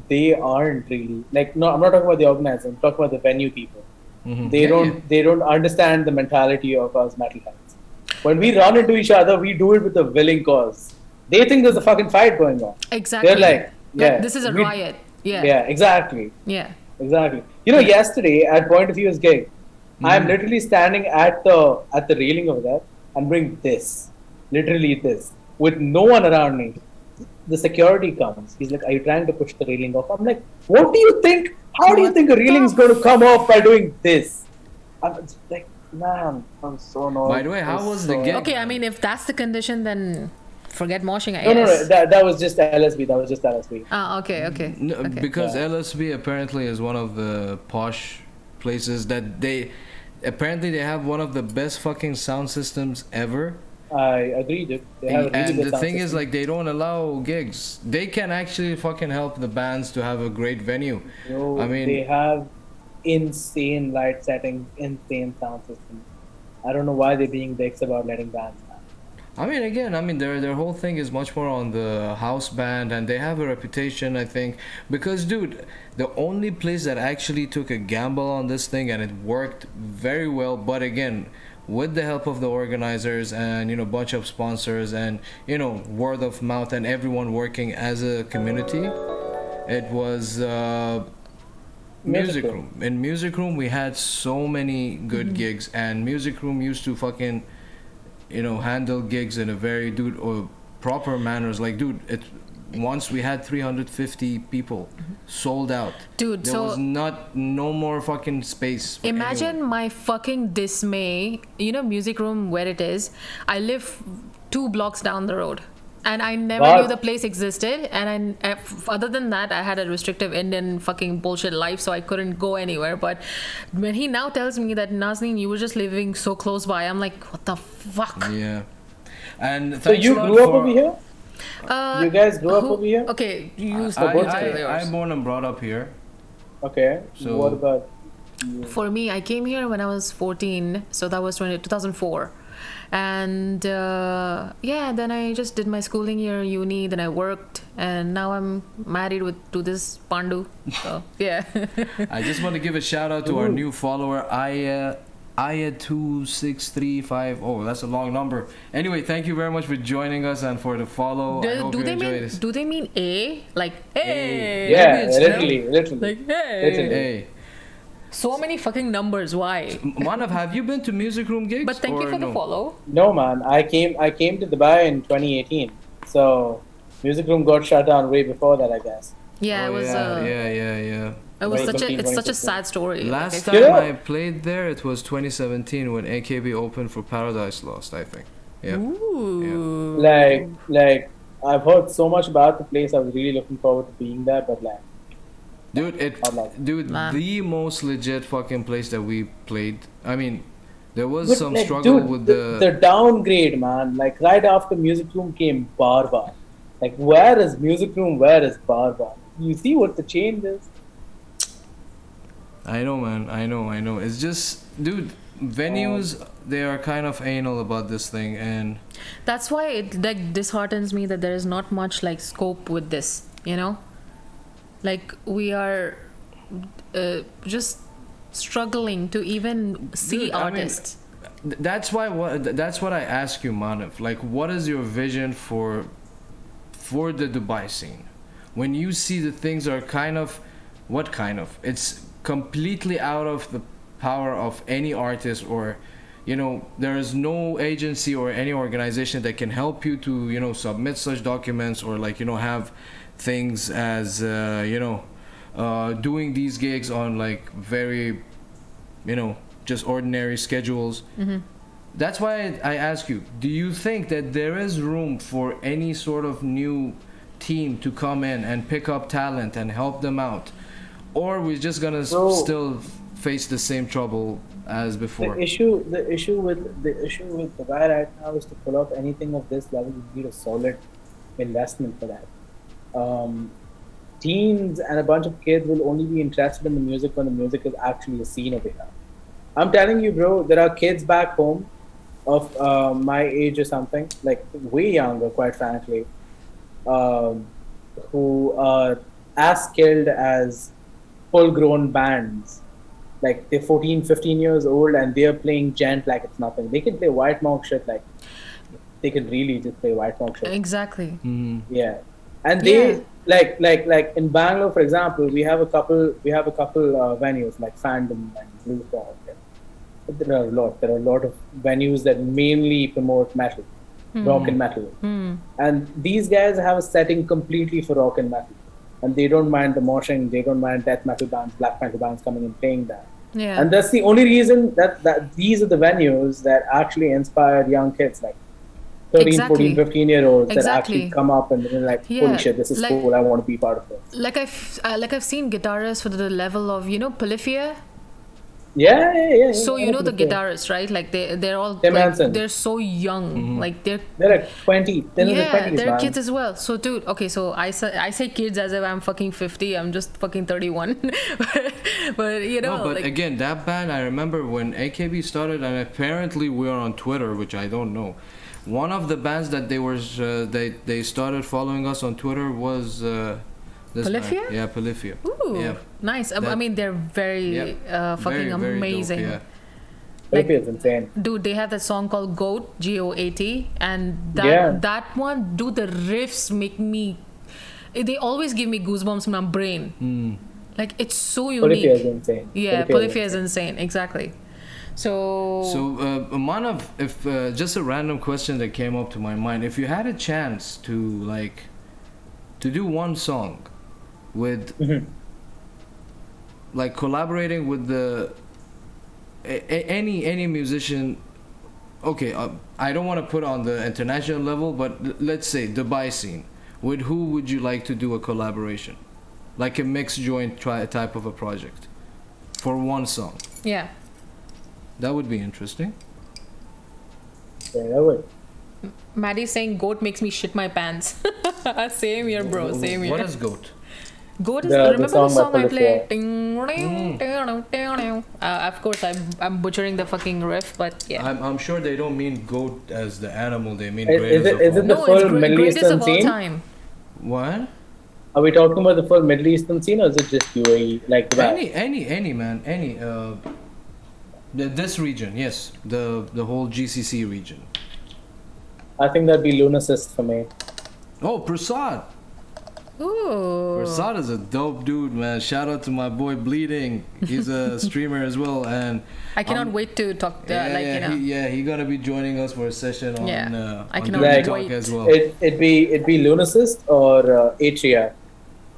they aren't really like. No, I'm not talking about the organizers. I'm talking about the venue people. Mhm. They Yeah, don't yeah. they don't understand the mentality of us metalheads. When we run into each other, we do it with a willing cause. They think there's a fucking fight going on. Exactly. They're like, yeah, This is a we- riot. Yeah. Yeah, exactly. Yeah. Exactly. You know, yesterday at Point of View's gig, I'm literally standing at the railing over there and bring this, literally this, with no one around me. The security comes. He's like, "Are you trying to push the railing off?" I'm like, "What do you think? How do you think a railing's going to come off by doing this?" I'm just like, man, I'm so annoyed. By the way, how I'm was the so- gig? Okay, I mean, if that's the condition, then forget moshing, I No, guess. that was just LSB. That was just LSB. Ah, okay. No, Okay. because Yeah. LSB apparently is one of the posh places that they have one of the best fucking sound systems ever. I agree, dude. They have a really And good the sound thing is, system. like, they don't allow gigs. They can actually fucking help the bands to have a great venue. No, I mean- they have insane light settings, insane sound system. I don't know why they're being dicks about letting bands down. I mean, again, their whole thing is much more on the house band, and they have a reputation, I think, because, dude, the only place that actually took a gamble on this thing and it worked very well, but again, with the help of the organizers and, you know, bunch of sponsors and, you know, word of mouth and everyone working as a community, it was Music Room. In Music Room, we had so many good gigs, and Music Room used to fucking, you know, handle gigs in a very proper manners. Like, dude, once we had 350 people sold out. Dude, there so- was no more fucking space. For Imagine anyone. my fucking dismay. You know, Music Room where it is. I live 2 blocks down the road, And I never But- knew the place existed. And other than that, I had a restrictive Indian fucking bullshit life, so I couldn't go anywhere. But when he now tells me that, Nazneen, you were just living so close by, I'm like, what the fuck? Yeah. And So thanks you a lot grew up for- over here? You guys grew up over here? Okay, you I'm born and brought up here. Okay. So- What about you? For me, I came here when I was 14, so that was 2004. And then I just did my schooling here, uni, then I worked, and now I'm married to this Pandu. So, yeah. I just want to give a shout out to our new follower, Aya26350. Oh, that's a long number. Anyway, thank you very much for joining us and for the follow. I hope you enjoy this. Do they mean A? Like, hey. Yeah, Maybe it's literally. Like, hey. Literally. Hey, So many fucking numbers. Why? Manav, have you been to music room gigs? But thank you or for the no? follow. No, man. I came to Dubai in 2018. So music room got shut down way before that, I guess. Yeah, Oh, it was. yeah. It was Right. it's such a 2015. sad story. Last Okay. time Yeah. I played there, it was 2017 when AKB opened for Paradise Lost, I think. Yeah. Ooh. Like I've heard so much about the place. I was really looking forward to being there, but like Dude, Man. the most legit fucking place that we played. I mean, there was But, some like, struggle dude, with the downgrade, man. Like right after music room came bar bar. Like where is music room? Where is bar bar? You see what the change is? I know, man. I know. It's just, dude, venues, they are kind of anal about this thing, and That's why it like disheartens me that there is not much like scope with this, you know? Like we are just struggling to even see Dude, I mean, artists. that's what I ask you, Manav. Like, what is your vision for the Dubai scene? When you see the things are it's completely out of the power of any artist, or there is no agency or any organization that can help you to submit such documents, or have things as doing these gigs on like very just ordinary schedules. That's why I ask you, do you think that there is room for any sort of new team to come in and pick up talent and help them out, or we're just gonna still face the same trouble as before? The issue with Dubai right now is to pull off anything of this level, you need a solid investment for that. Teens and a bunch of kids will only be interested in the music when the music is actually a scene over here. I'm telling you, bro, there are kids back home of my age or something, like way younger, quite frankly, who are as skilled as full-grown bands. Like they're 14, 15 years old and they're playing gent like it's nothing. They can play white monk shit like they can really just play white monk shit. Exactly. Yeah, and they like in Bangalore, for example, we have a couple venues like Fandom and Blue Fog. But there are a lot of venues that mainly promote metal, rock and metal, and these guys have a setting completely for rock and metal, and they don't mind the moshing, they don't mind death metal bands, black metal bands coming and playing that. Yeah. And that's the only reason that these are the venues that actually inspire young kids like 13, Exactly. 14, 15-year-olds that Exactly. actually come up and they're like, Yeah, holy shit, this is like- cool, I want to be part of this. Like I've seen guitarists for the level of Polyphia. Yeah. So yeah, the yeah. guitarists, right? Like they're all Tim like, Henson. they're so young. Like they're They're like 20, they're in their 20s, they're man. kids as well. So dude, okay, so I say kids as if I'm fucking 50. I'm just fucking 31. but No, but like, again, that band, I remember when AKB started, and apparently we are on Twitter, which I don't know. One of the bands that they started following us on Twitter was this Polyphia? band. Yeah, Polyphia. ooh, Yeah. nice. I That- mean, they're very fucking Very, very dope, amazing. yeah. Philippines is insane. Dude, they have that song called Goat, G-O-A-T, and Yeah. that one, dude, the riffs make me. They always give me goosebumps in my brain. Like it's so unique. Polyphia is insane. Yeah, Polyphia is insane. Exactly. So Manav, if just a random question that came up to my mind, if you had a chance to do one song with like collaborating with any musician okay, I don't want to put on the international level, but let's say Dubai scene. With who would you like to do a collaboration? Like a mixed joint type of a project for one song. Yeah. That would be interesting. Yeah, that would. Maddie's saying goat makes me shit my pants. Same here, bro. Same here. What is goat? Goat is The remember the song song by I played? Mm. Of course, I'm butchering the fucking riff, but yeah. I'm sure they don't mean goat as the animal. They mean Is greatest it- of is all. it the No, full it's Middle greatest Eastern of all scene? time. What? Are we talking about the full Middle Eastern scene, or is it just UAE, like Dubai? Any man, any this region, yes, the whole GCC region. I think that'd be Lunacist for me. Oh, Prasad. Ooh. Prasad is a dope dude, man. Shout out to my boy Bleeding. He's a streamer as well, and I cannot wait to talk. he gonna be joining us for a session on Yeah, I on cannot Dirty wait. Talk as well. It'd be Lunacist or Atria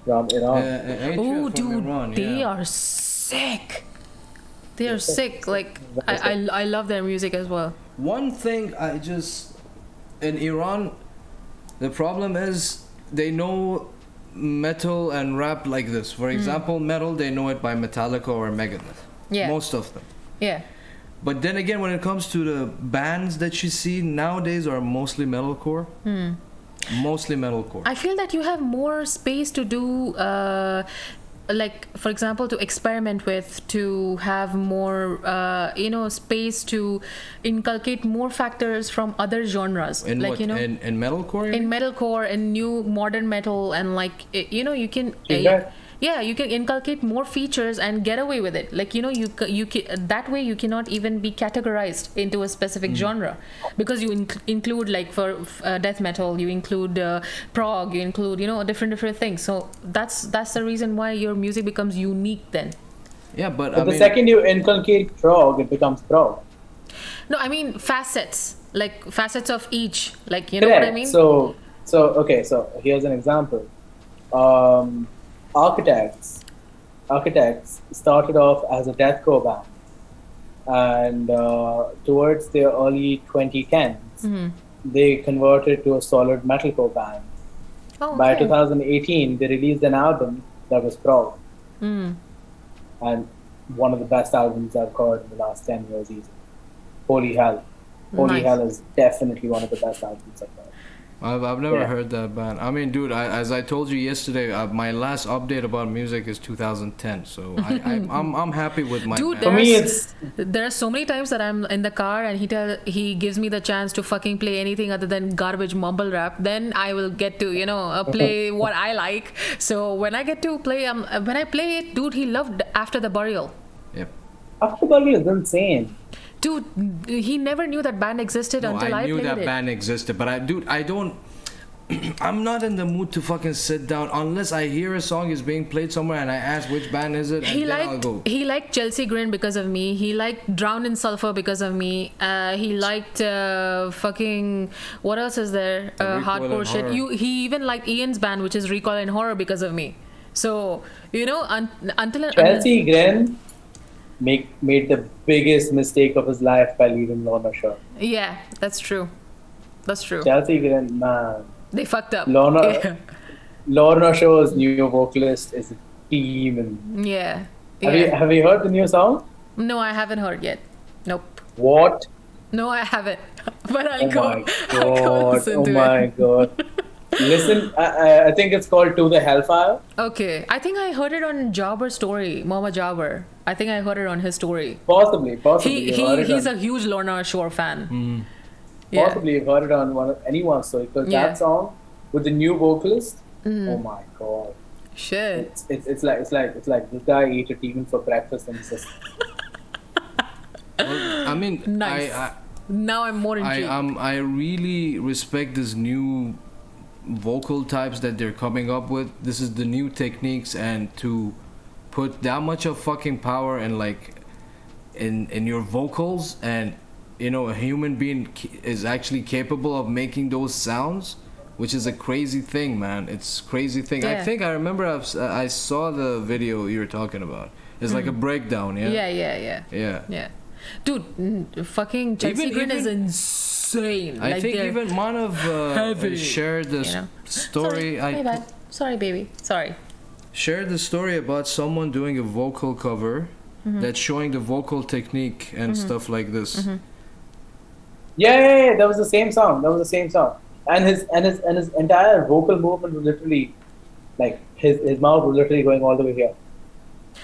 from Iran. Atria Oh, from dude, Iran, they yeah. are sick. They are sick. Like I love their music as well. One thing I just in Iran, the problem is they know metal and rap like this. For example, metal, they know it by Metallica or Megadeth. Yeah. Most of them. Yeah. But then again, when it comes to the bands that you see nowadays are mostly metalcore. Mostly metalcore. I feel that you have more space to do, like, for example, to experiment with, to have more, space to inculcate more factors from other genres. In like, what? you know, In metalcore? you in mean? metalcore and new modern metal, and like, you can. Feedback? Yeah, you can inculcate more features and get away with it. Like, that way you cannot even be categorized into a specific genre, because you include, like, for death metal, you include prog, you include different things. So that's the reason why your music becomes unique then. Yeah, but But I the mean, second you inculcate prog, it becomes prog. No, I mean facets, like facets of each. Like, you know what I mean? So here's an example. Architects started off as a deathcore band, and towards the early 2010s, they converted to a solid metalcore band. Oh, By okay. 2018, they released an album that was prog, and one of the best albums I've heard in the last 10 years easy. Holy Hell. Holy Nice. Hell is definitely one of the best albums I've heard. I've never Yeah. heard that band. I mean, dude, as I told you yesterday, my last update about music is 2010. So I'm happy with my. Dude, For me, it's there are so many times that I'm in the car and he gives me the chance to fucking play anything other than garbage mumble rap. Then I will get to play what I like. So when I get to play when I play it, dude, he loved After the Burial. Yep. After Burial is insane. Dude, he never knew that band existed No, until I I knew played that it. band existed, but I don't. I'm not in the mood to fucking sit down unless I hear a song is being played somewhere and I ask which band is it, and He then I'll liked go. he liked Chelsea Grin because of me. He liked Drowned in Sulfur because of me. He liked fucking what else is there? Recoil Hardcore and shit. Horror. He even liked Ian's band, which is Recoil and Horror, because of me. So until Chelsea Gren made the biggest mistake of his life by leaving Lorna Shaw. yeah, that's true. That's true. Chelsea Gren, man. They fucked up. Lorna Shaw's new vocalist is a demon. Yeah. Have you heard the new song? No, I haven't heard yet. Nope. What? No, I haven't. But I'll Oh go. my I'll go god! listen Oh to my it. god! Listen, I think it's called To the Hellfire. Okay, I think I heard it on Jabber's story, Mama Jabber. I think I heard it on his story. Possibly. He's a huge Lorna Shore fan. Yeah. Possibly you've heard it on anyone's story, because Yeah. that song with the new vocalist. Oh my god! Shit. It's like this guy ate a demon for breakfast and it's just I mean, Nice. Now I'm more intrigued. I really respect this new vocal types that they're coming up with. This is the new techniques, and to put that much of fucking power in in your vocals, and a human being is actually capable of making those sounds, which is a crazy thing, man. It's crazy thing. I Yeah. think I remember I saw the video you were talking about. It's like a breakdown, yeah. Yeah. Yeah. Yeah. Dude, fucking Chelsea Grin is insane. I Like, think they're even Manav heavy, shared the you know. story. Sorry, my bad. Sorry, baby. Sorry. Shared the story about someone doing a vocal cover that's showing the vocal technique and stuff like this. Yeah, that was the same song. And his entire vocal movement was literally like his mouth was literally going all the way here.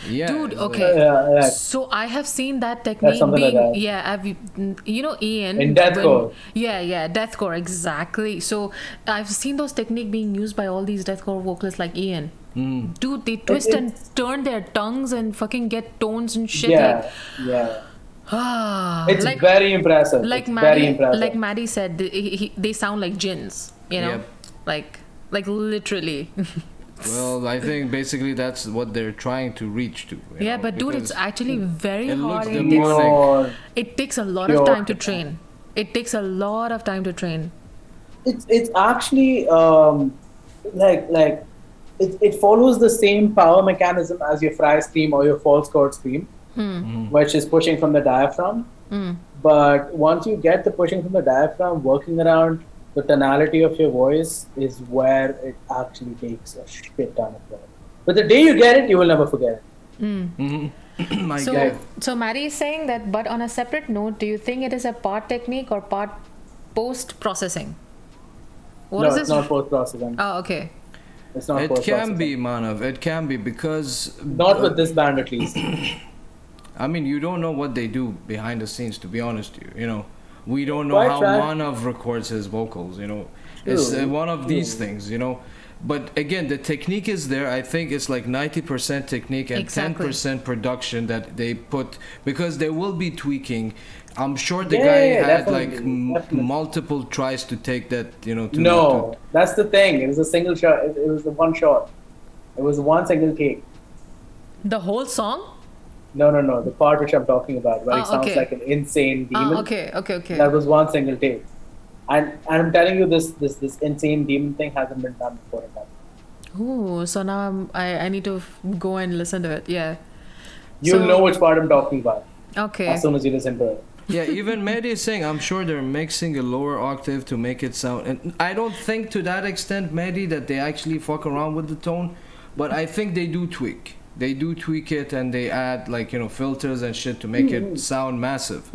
Yeah, Dude, it's okay. Yeah. So I have seen that technique something like being, that. yeah, you know, Ian. In deathcore. Yeah, deathcore, exactly. So I've seen those technique being used by all these deathcore vocalists like Ian. Dude, they twist and turn their tongues and fucking get tones and shit. Yeah. It's like very impressive. like It's very impressive. like Maddie said, they sound like jinns, you know, Yep. like literally. Well, I think basically that's what they're trying to reach to. you Yeah, know, but dude, it's because actually very it looks hard. demonic. It takes a lot of time to train. It takes a lot of time to train. It's actually like it follows the same power mechanism as your fry scream or your false chord scream, which is pushing from the diaphragm. But once you get the pushing from the diaphragm, working around the tonality of your voice is where it actually takes a shit ton of work. But the day you get it, you will never forget it. My God. So Maddie is saying that, but on a separate note, do you think it is a part technique or part post processing? No, it's not post processing. Oh, okay. It's not It post processing. can be, Manav. It can be because. Not with this band, at least. I mean, you don't know what they do behind the scenes. To be honest, you know, we don't know Quite how right. Manav records his vocals. You know, it's one of these things. You know. But again, the technique is there. I think it's like 90% technique and Exactly. 10% production that they put, because there will be tweaking. I'm sure the Yeah, guy yeah, had definitely, like definitely. multiple tries to take that, you know. No, that's the thing. It was a single shot. It was the one shot. It was one single take. The whole song? No. The part which I'm talking about, where it sounds okay. like an insane demon. Okay. That was one single take. And I'm telling you, this insane demon thing hasn't been done before in that. Ooh, so now I need to go and listen to it. Yeah. You'll So- know which part I'm talking about Okay. as soon as you listen to it. Yeah, even Mehdi is saying, I'm sure they're mixing a lower octave to make it sound. And I don't think to that extent, Mehdi, that they actually fuck around with the tone, but I think they do tweak. They do tweak it and they add like, you know, filters and shit to make it sound massive.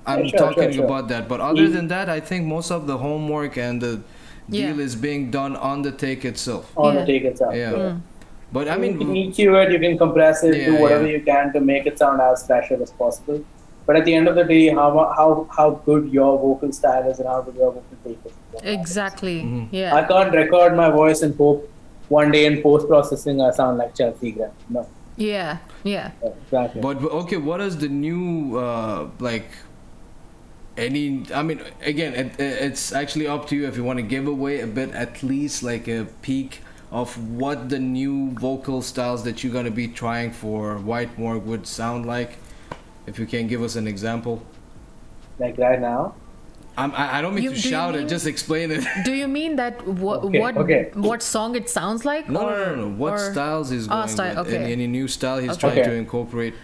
I'm Sure, talking sure. about that. But other than that, I think most of the homework and the deal is being done on the take itself. On Yeah. the take itself. Yeah. But I You can mean, EQ it, you can compress it, Yeah, do whatever yeah. you can to make it sound as special as possible. But at the end of the day, how good your vocal style is and how good your vocal take is. Exactly. Mm-hmm. Yeah. I can't record my voice and hope one day in post processing I sound like Chelsea Grin. No, Yeah. exactly. but okay, what is the new, like, I mean, again, it's actually up to you if you want to give away a bit, at least like a peek of what the new vocal styles that you're going to be trying for White Morgue would sound like. If you can give us an example. Like right now. I don't mean to Do you shout it, mean- just explain it. Do you mean that Okay. what song it sounds like? No. What styles he's going style, with? okay. Any new style he's Okay. trying to incorporate.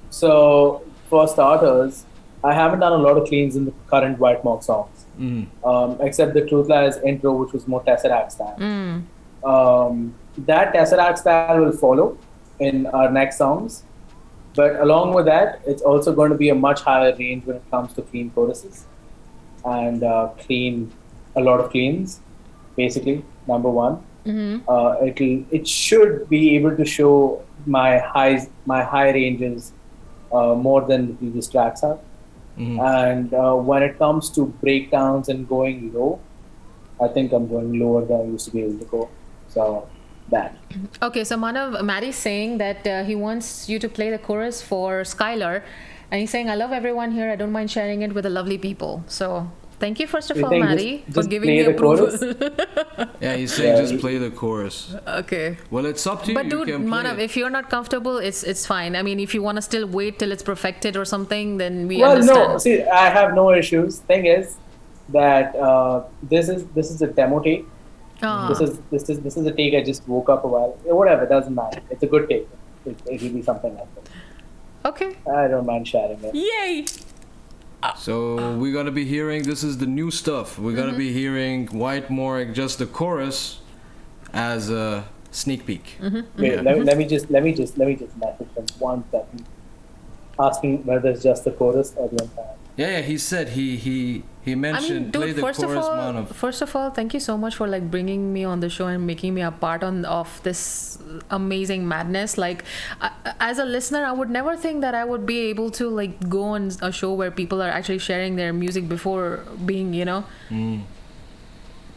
So for starters, I haven't done a lot of cleans in the current White Morgue songs. Except the Truth Lies intro, which was more Tesseract style. That Tesseract style will follow in our next songs. But along with that, it's also going to be a much higher range when it comes to clean choruses and a lot of cleans, basically, number one. It should be able to show my high ranges more than the previous tracks have. And when it comes to breakdowns and going low, I think I'm going lower than I used to be able to go. So that. Okay, so Maddie's saying that he wants you to play the chorus for Skylar, and he's saying, I love everyone here, I don't mind sharing it with the lovely people. So thank you first of You all, think Maddie, for just giving play me the approval. chorus? Yeah, he's saying Yeah, just he- play the chorus. Okay. Well, it's up to But you. dude, You can play Manav, it. if you're not comfortable, it's fine. I mean, if you want to still wait till it's perfected or something, then we Well, understand. no. See, I have no issues. Thing is that this is a demo take. Ah. This is a take I just woke up a while. Whatever, doesn't matter. It's a good take. It'll be something like that. Okay. I don't mind sharing it. Yay! So we're gonna be hearing, this is the new stuff. We're gonna be hearing White Morgue, just the chorus, as a sneak peek. Wait, let me just message him one second. Asking whether it's just the chorus or the entire. Yeah, he said he mentioned play the chorus, Manav. First of all, thank you so much for like bringing me on the show and making me a part of this amazing madness. Like, as a listener, I would never think that I would be able to like go on a show where people are actually sharing their music before being,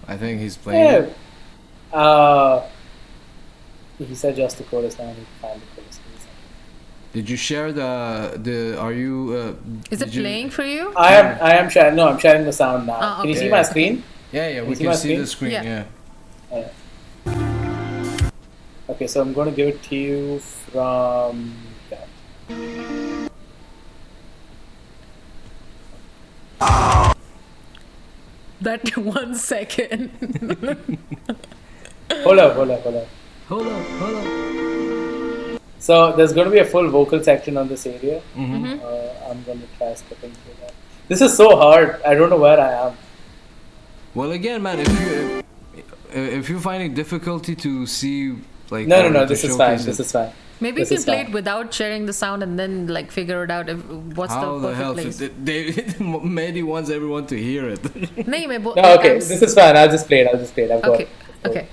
I think he's playing. Yeah. He said just the chorus. Now I need to find the chorus. Did you share the? Are you? Is it playing for you? I am sharing. No, I'm sharing the sound now. Okay. Can you see my screen? Yeah, we can see the screen. Yeah. Okay, so I'm going to give it to you from. That 1 second. Hold up. So there's going to be a full vocal section on this area. I'm going to try skipping through that. This is so hard. I don't know where I am. Well, again, man, if you're finding difficulty to see, like, No. This is fine. Maybe you can play it without sharing the sound and then like figure it out what's How the the hell? perfect place. Mehdi wants everyone to hear it. No, okay, this is fine. I'll just play it. I've got it. Okay.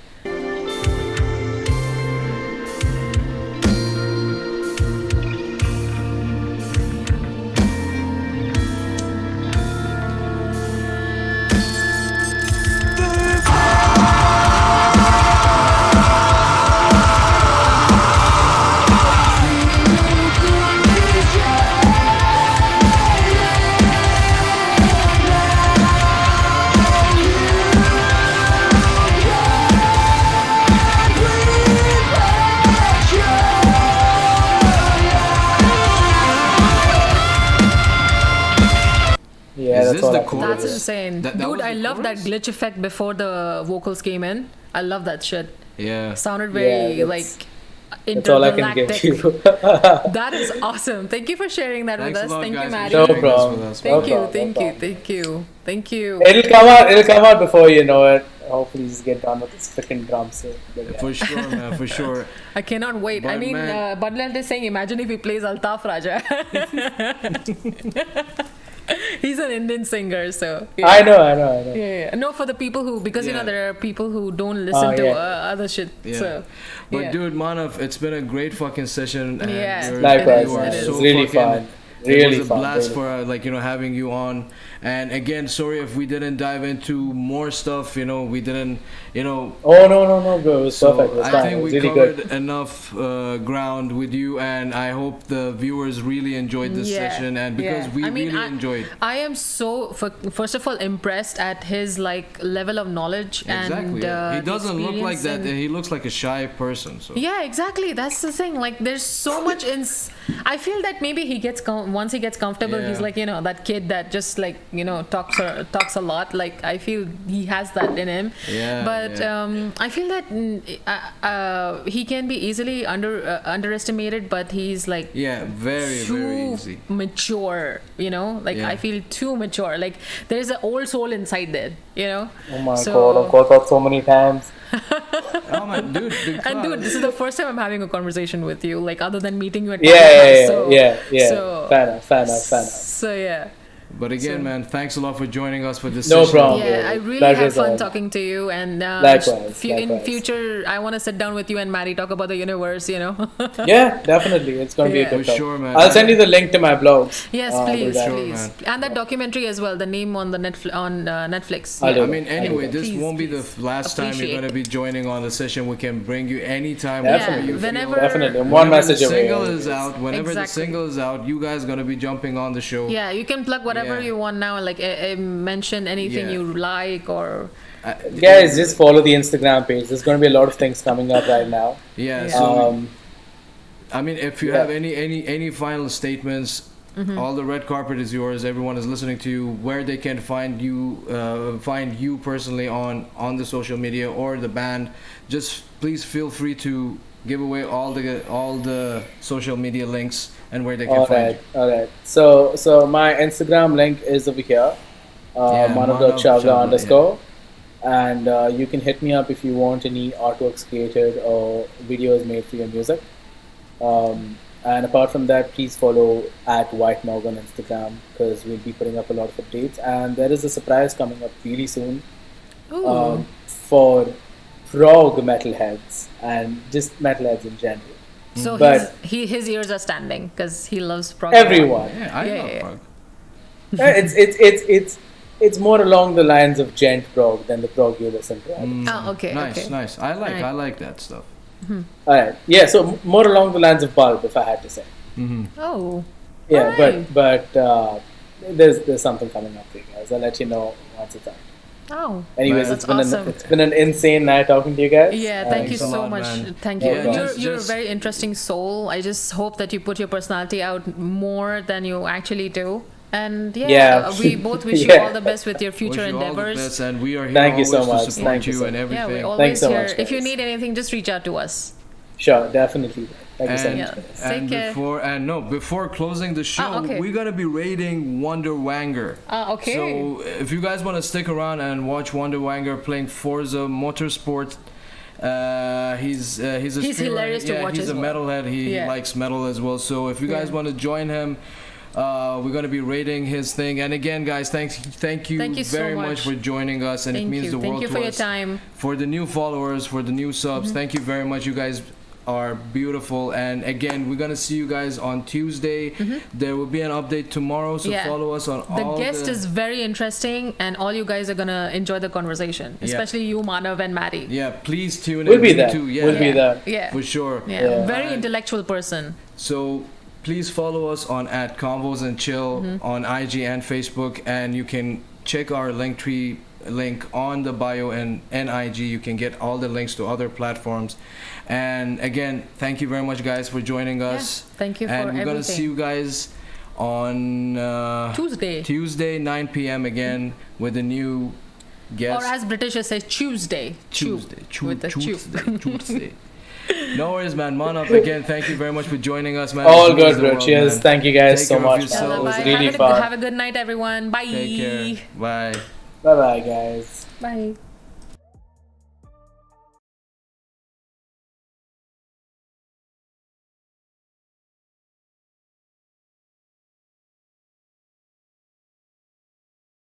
Yeah, Is this the chorus? That's insane. That Dude, was I the love that chorus? glitch effect before the vocals came in. I love that shit. Yeah. Sounded very that's- like That's all I can give intergalactic. you. That is awesome. Thank you for sharing that Thanks with a us. lot, Thank you, guys, for Maddie. No sharing this problem. with us, No man. Thank you. It'll come out before you know it. Hopefully, just get done with this freaking drum set. But yeah. For sure, man, for sure. I cannot wait. But I mean, man- Badland is saying, imagine if he plays Altaf Raja. He's an Indian singer, so. Yeah. I know. Yeah. No, for the people who, because Yeah. there are people who don't listen to other shit. Yeah. So, But yeah. dude, Manav, it's been a great fucking session. And Yeah. Likewise, you are it is. so it's really fucking- fun. It Really was a fun. blast really for having you on. And again, sorry if we didn't dive into more stuff. We didn't. Oh no, bro. It was So perfect. It was I fine. think It was we really covered good. enough ground with you, and I hope the viewers really enjoyed this session. And because we really enjoyed. I am so first of all impressed at his like level of knowledge Exactly. and He doesn't look like that. and- He looks like a shy person. So. Yeah, exactly. That's the thing. Like, there's so much I feel that maybe he gets once he gets comfortable, Yeah. he's like that kid that just like talks a lot. Like, I feel he has that in him. Yeah, But yeah. I feel that he can be easily underestimated, but he's like Yeah, very too easy. mature. Like Yeah. I feel too mature. Like there's an old soul inside there. Oh my So- god, I've got that so many times. Oh man, dude. And dude, this is the first time I'm having a conversation with you, like other than meeting you at Yeah. So, Fair enough. So yeah. But again, man, thanks a lot for joining us for this No session. problem. Yeah, I really Pleasure's had fun all. talking to you, and Likewise, in likewise. future, I want to sit down with you and Maddie talk about the universe. Yeah, definitely. It's going to be Yeah. a good For talk. sure, man. I'll send you the link to my blogs. Yes, I'll do please, that. Sure, please, man. and that documentary as well. The name on the Netflix. I'll do I it. mean, anyway, this Please, won't be the please. last time you're Appreciate. going to be joining on the session. We can bring you anytime. Definitely. Yeah, whenever. Definitely. One Whenever message the away. single is out, whenever the Exactly. single is out, you guys going to be jumping on the show. Yeah, you can plug whatever Yeah. you want now. Like mention anything Yeah. you like or. Guys, just follow the Instagram page. There's going to be a lot of things coming up right now. Yeah. Yeah. So, Um, I mean, if you Yeah. have any final statements, All the red carpet is yours. Everyone is listening to you. Where they can find you personally on the social media or the band. Just please feel free to give away all the social media links and where they can find you. All right. So my Instagram link is over here. Manav Chawla _ and you can hit me up if you want any artworks created or videos made for your music. And apart from that, please follow at White Morgue on Instagram because we'll be putting up a lot of updates. And there is a surprise coming up really soon for prog metalheads and just metalheads in general. So But his ears are standing because he loves prog. everyone. Yeah, I love prog. It's more along the lines of gent prog than the prog you listen to. Okay. Nice. I like that stuff. All right. Yeah. So more along the lines of Bulb, if I had to say. Oh. Yeah, Alright. but there's something coming up for you guys. I'll let you know once it's done. Oh. Anyways, That's it's awesome. been an insane night talking to you guys. Yeah, thank you Thanks a so lot, much. man. Thank you. Yeah, You're a just- very interesting soul. I just hope that you put your personality out more than you actually do. And Yeah. we both wish you Yeah. all the best with your future Wish you all the endeavors. best, and we are here Thank you always so to much. support Thank you you so and much. everything. Yeah, we're always Thanks so here. much, If you guys. need anything, just reach out to us. Sure, definitely. Thank you so And, much. Yeah. and Take care. before closing the show, okay. we're gonna be rating Wonder Wanger. Okay. So if you guys want to stick around and watch Wonder Wanger playing Forza Motorsport, he's He's streamer. hilarious to watch He's as a well. metalhead. He Yeah. likes metal as well. So if you guys Yeah. want to join him. We're gonna be rating his thing, and again, guys, thank you Thank you so very much much. for joining us, and it Thank means you. the Thank world you to for your us. time. For the new followers, for the new subs, thank you very much. You guys are beautiful, and again, we're gonna see you guys on Tuesday. There will be an update tomorrow, so Yeah. follow us on The all guest is very interesting, and all you guys are gonna enjoy the conversation, especially you, Manav and Maddie. Yeah, please tune in. We'll be You there. too, yeah, We'll be there. Yeah. for sure. Yeah. Very And intellectual person. So please follow us on @Convos and Chill on IG and Facebook, and you can check our Linktree link on the bio and IG. You can get all the links to other platforms. And again, thank you very much, guys, for joining us. Thank you for And we're gonna everything. see you guys on Tuesday. 9 p.m. again with a new guest. Or as Britishers say, Tuesday. Tuesday. With the chew. Tuesday. No worries, man. Manav, again, thank you very much for joining us, man. All It means good, the bro. world, Cheers. man. Thank you guys Take so care of much. yourself. It was Bye. really have fun. Have a good night, everyone. Bye. Take care. Bye. Bye bye, guys. Bye.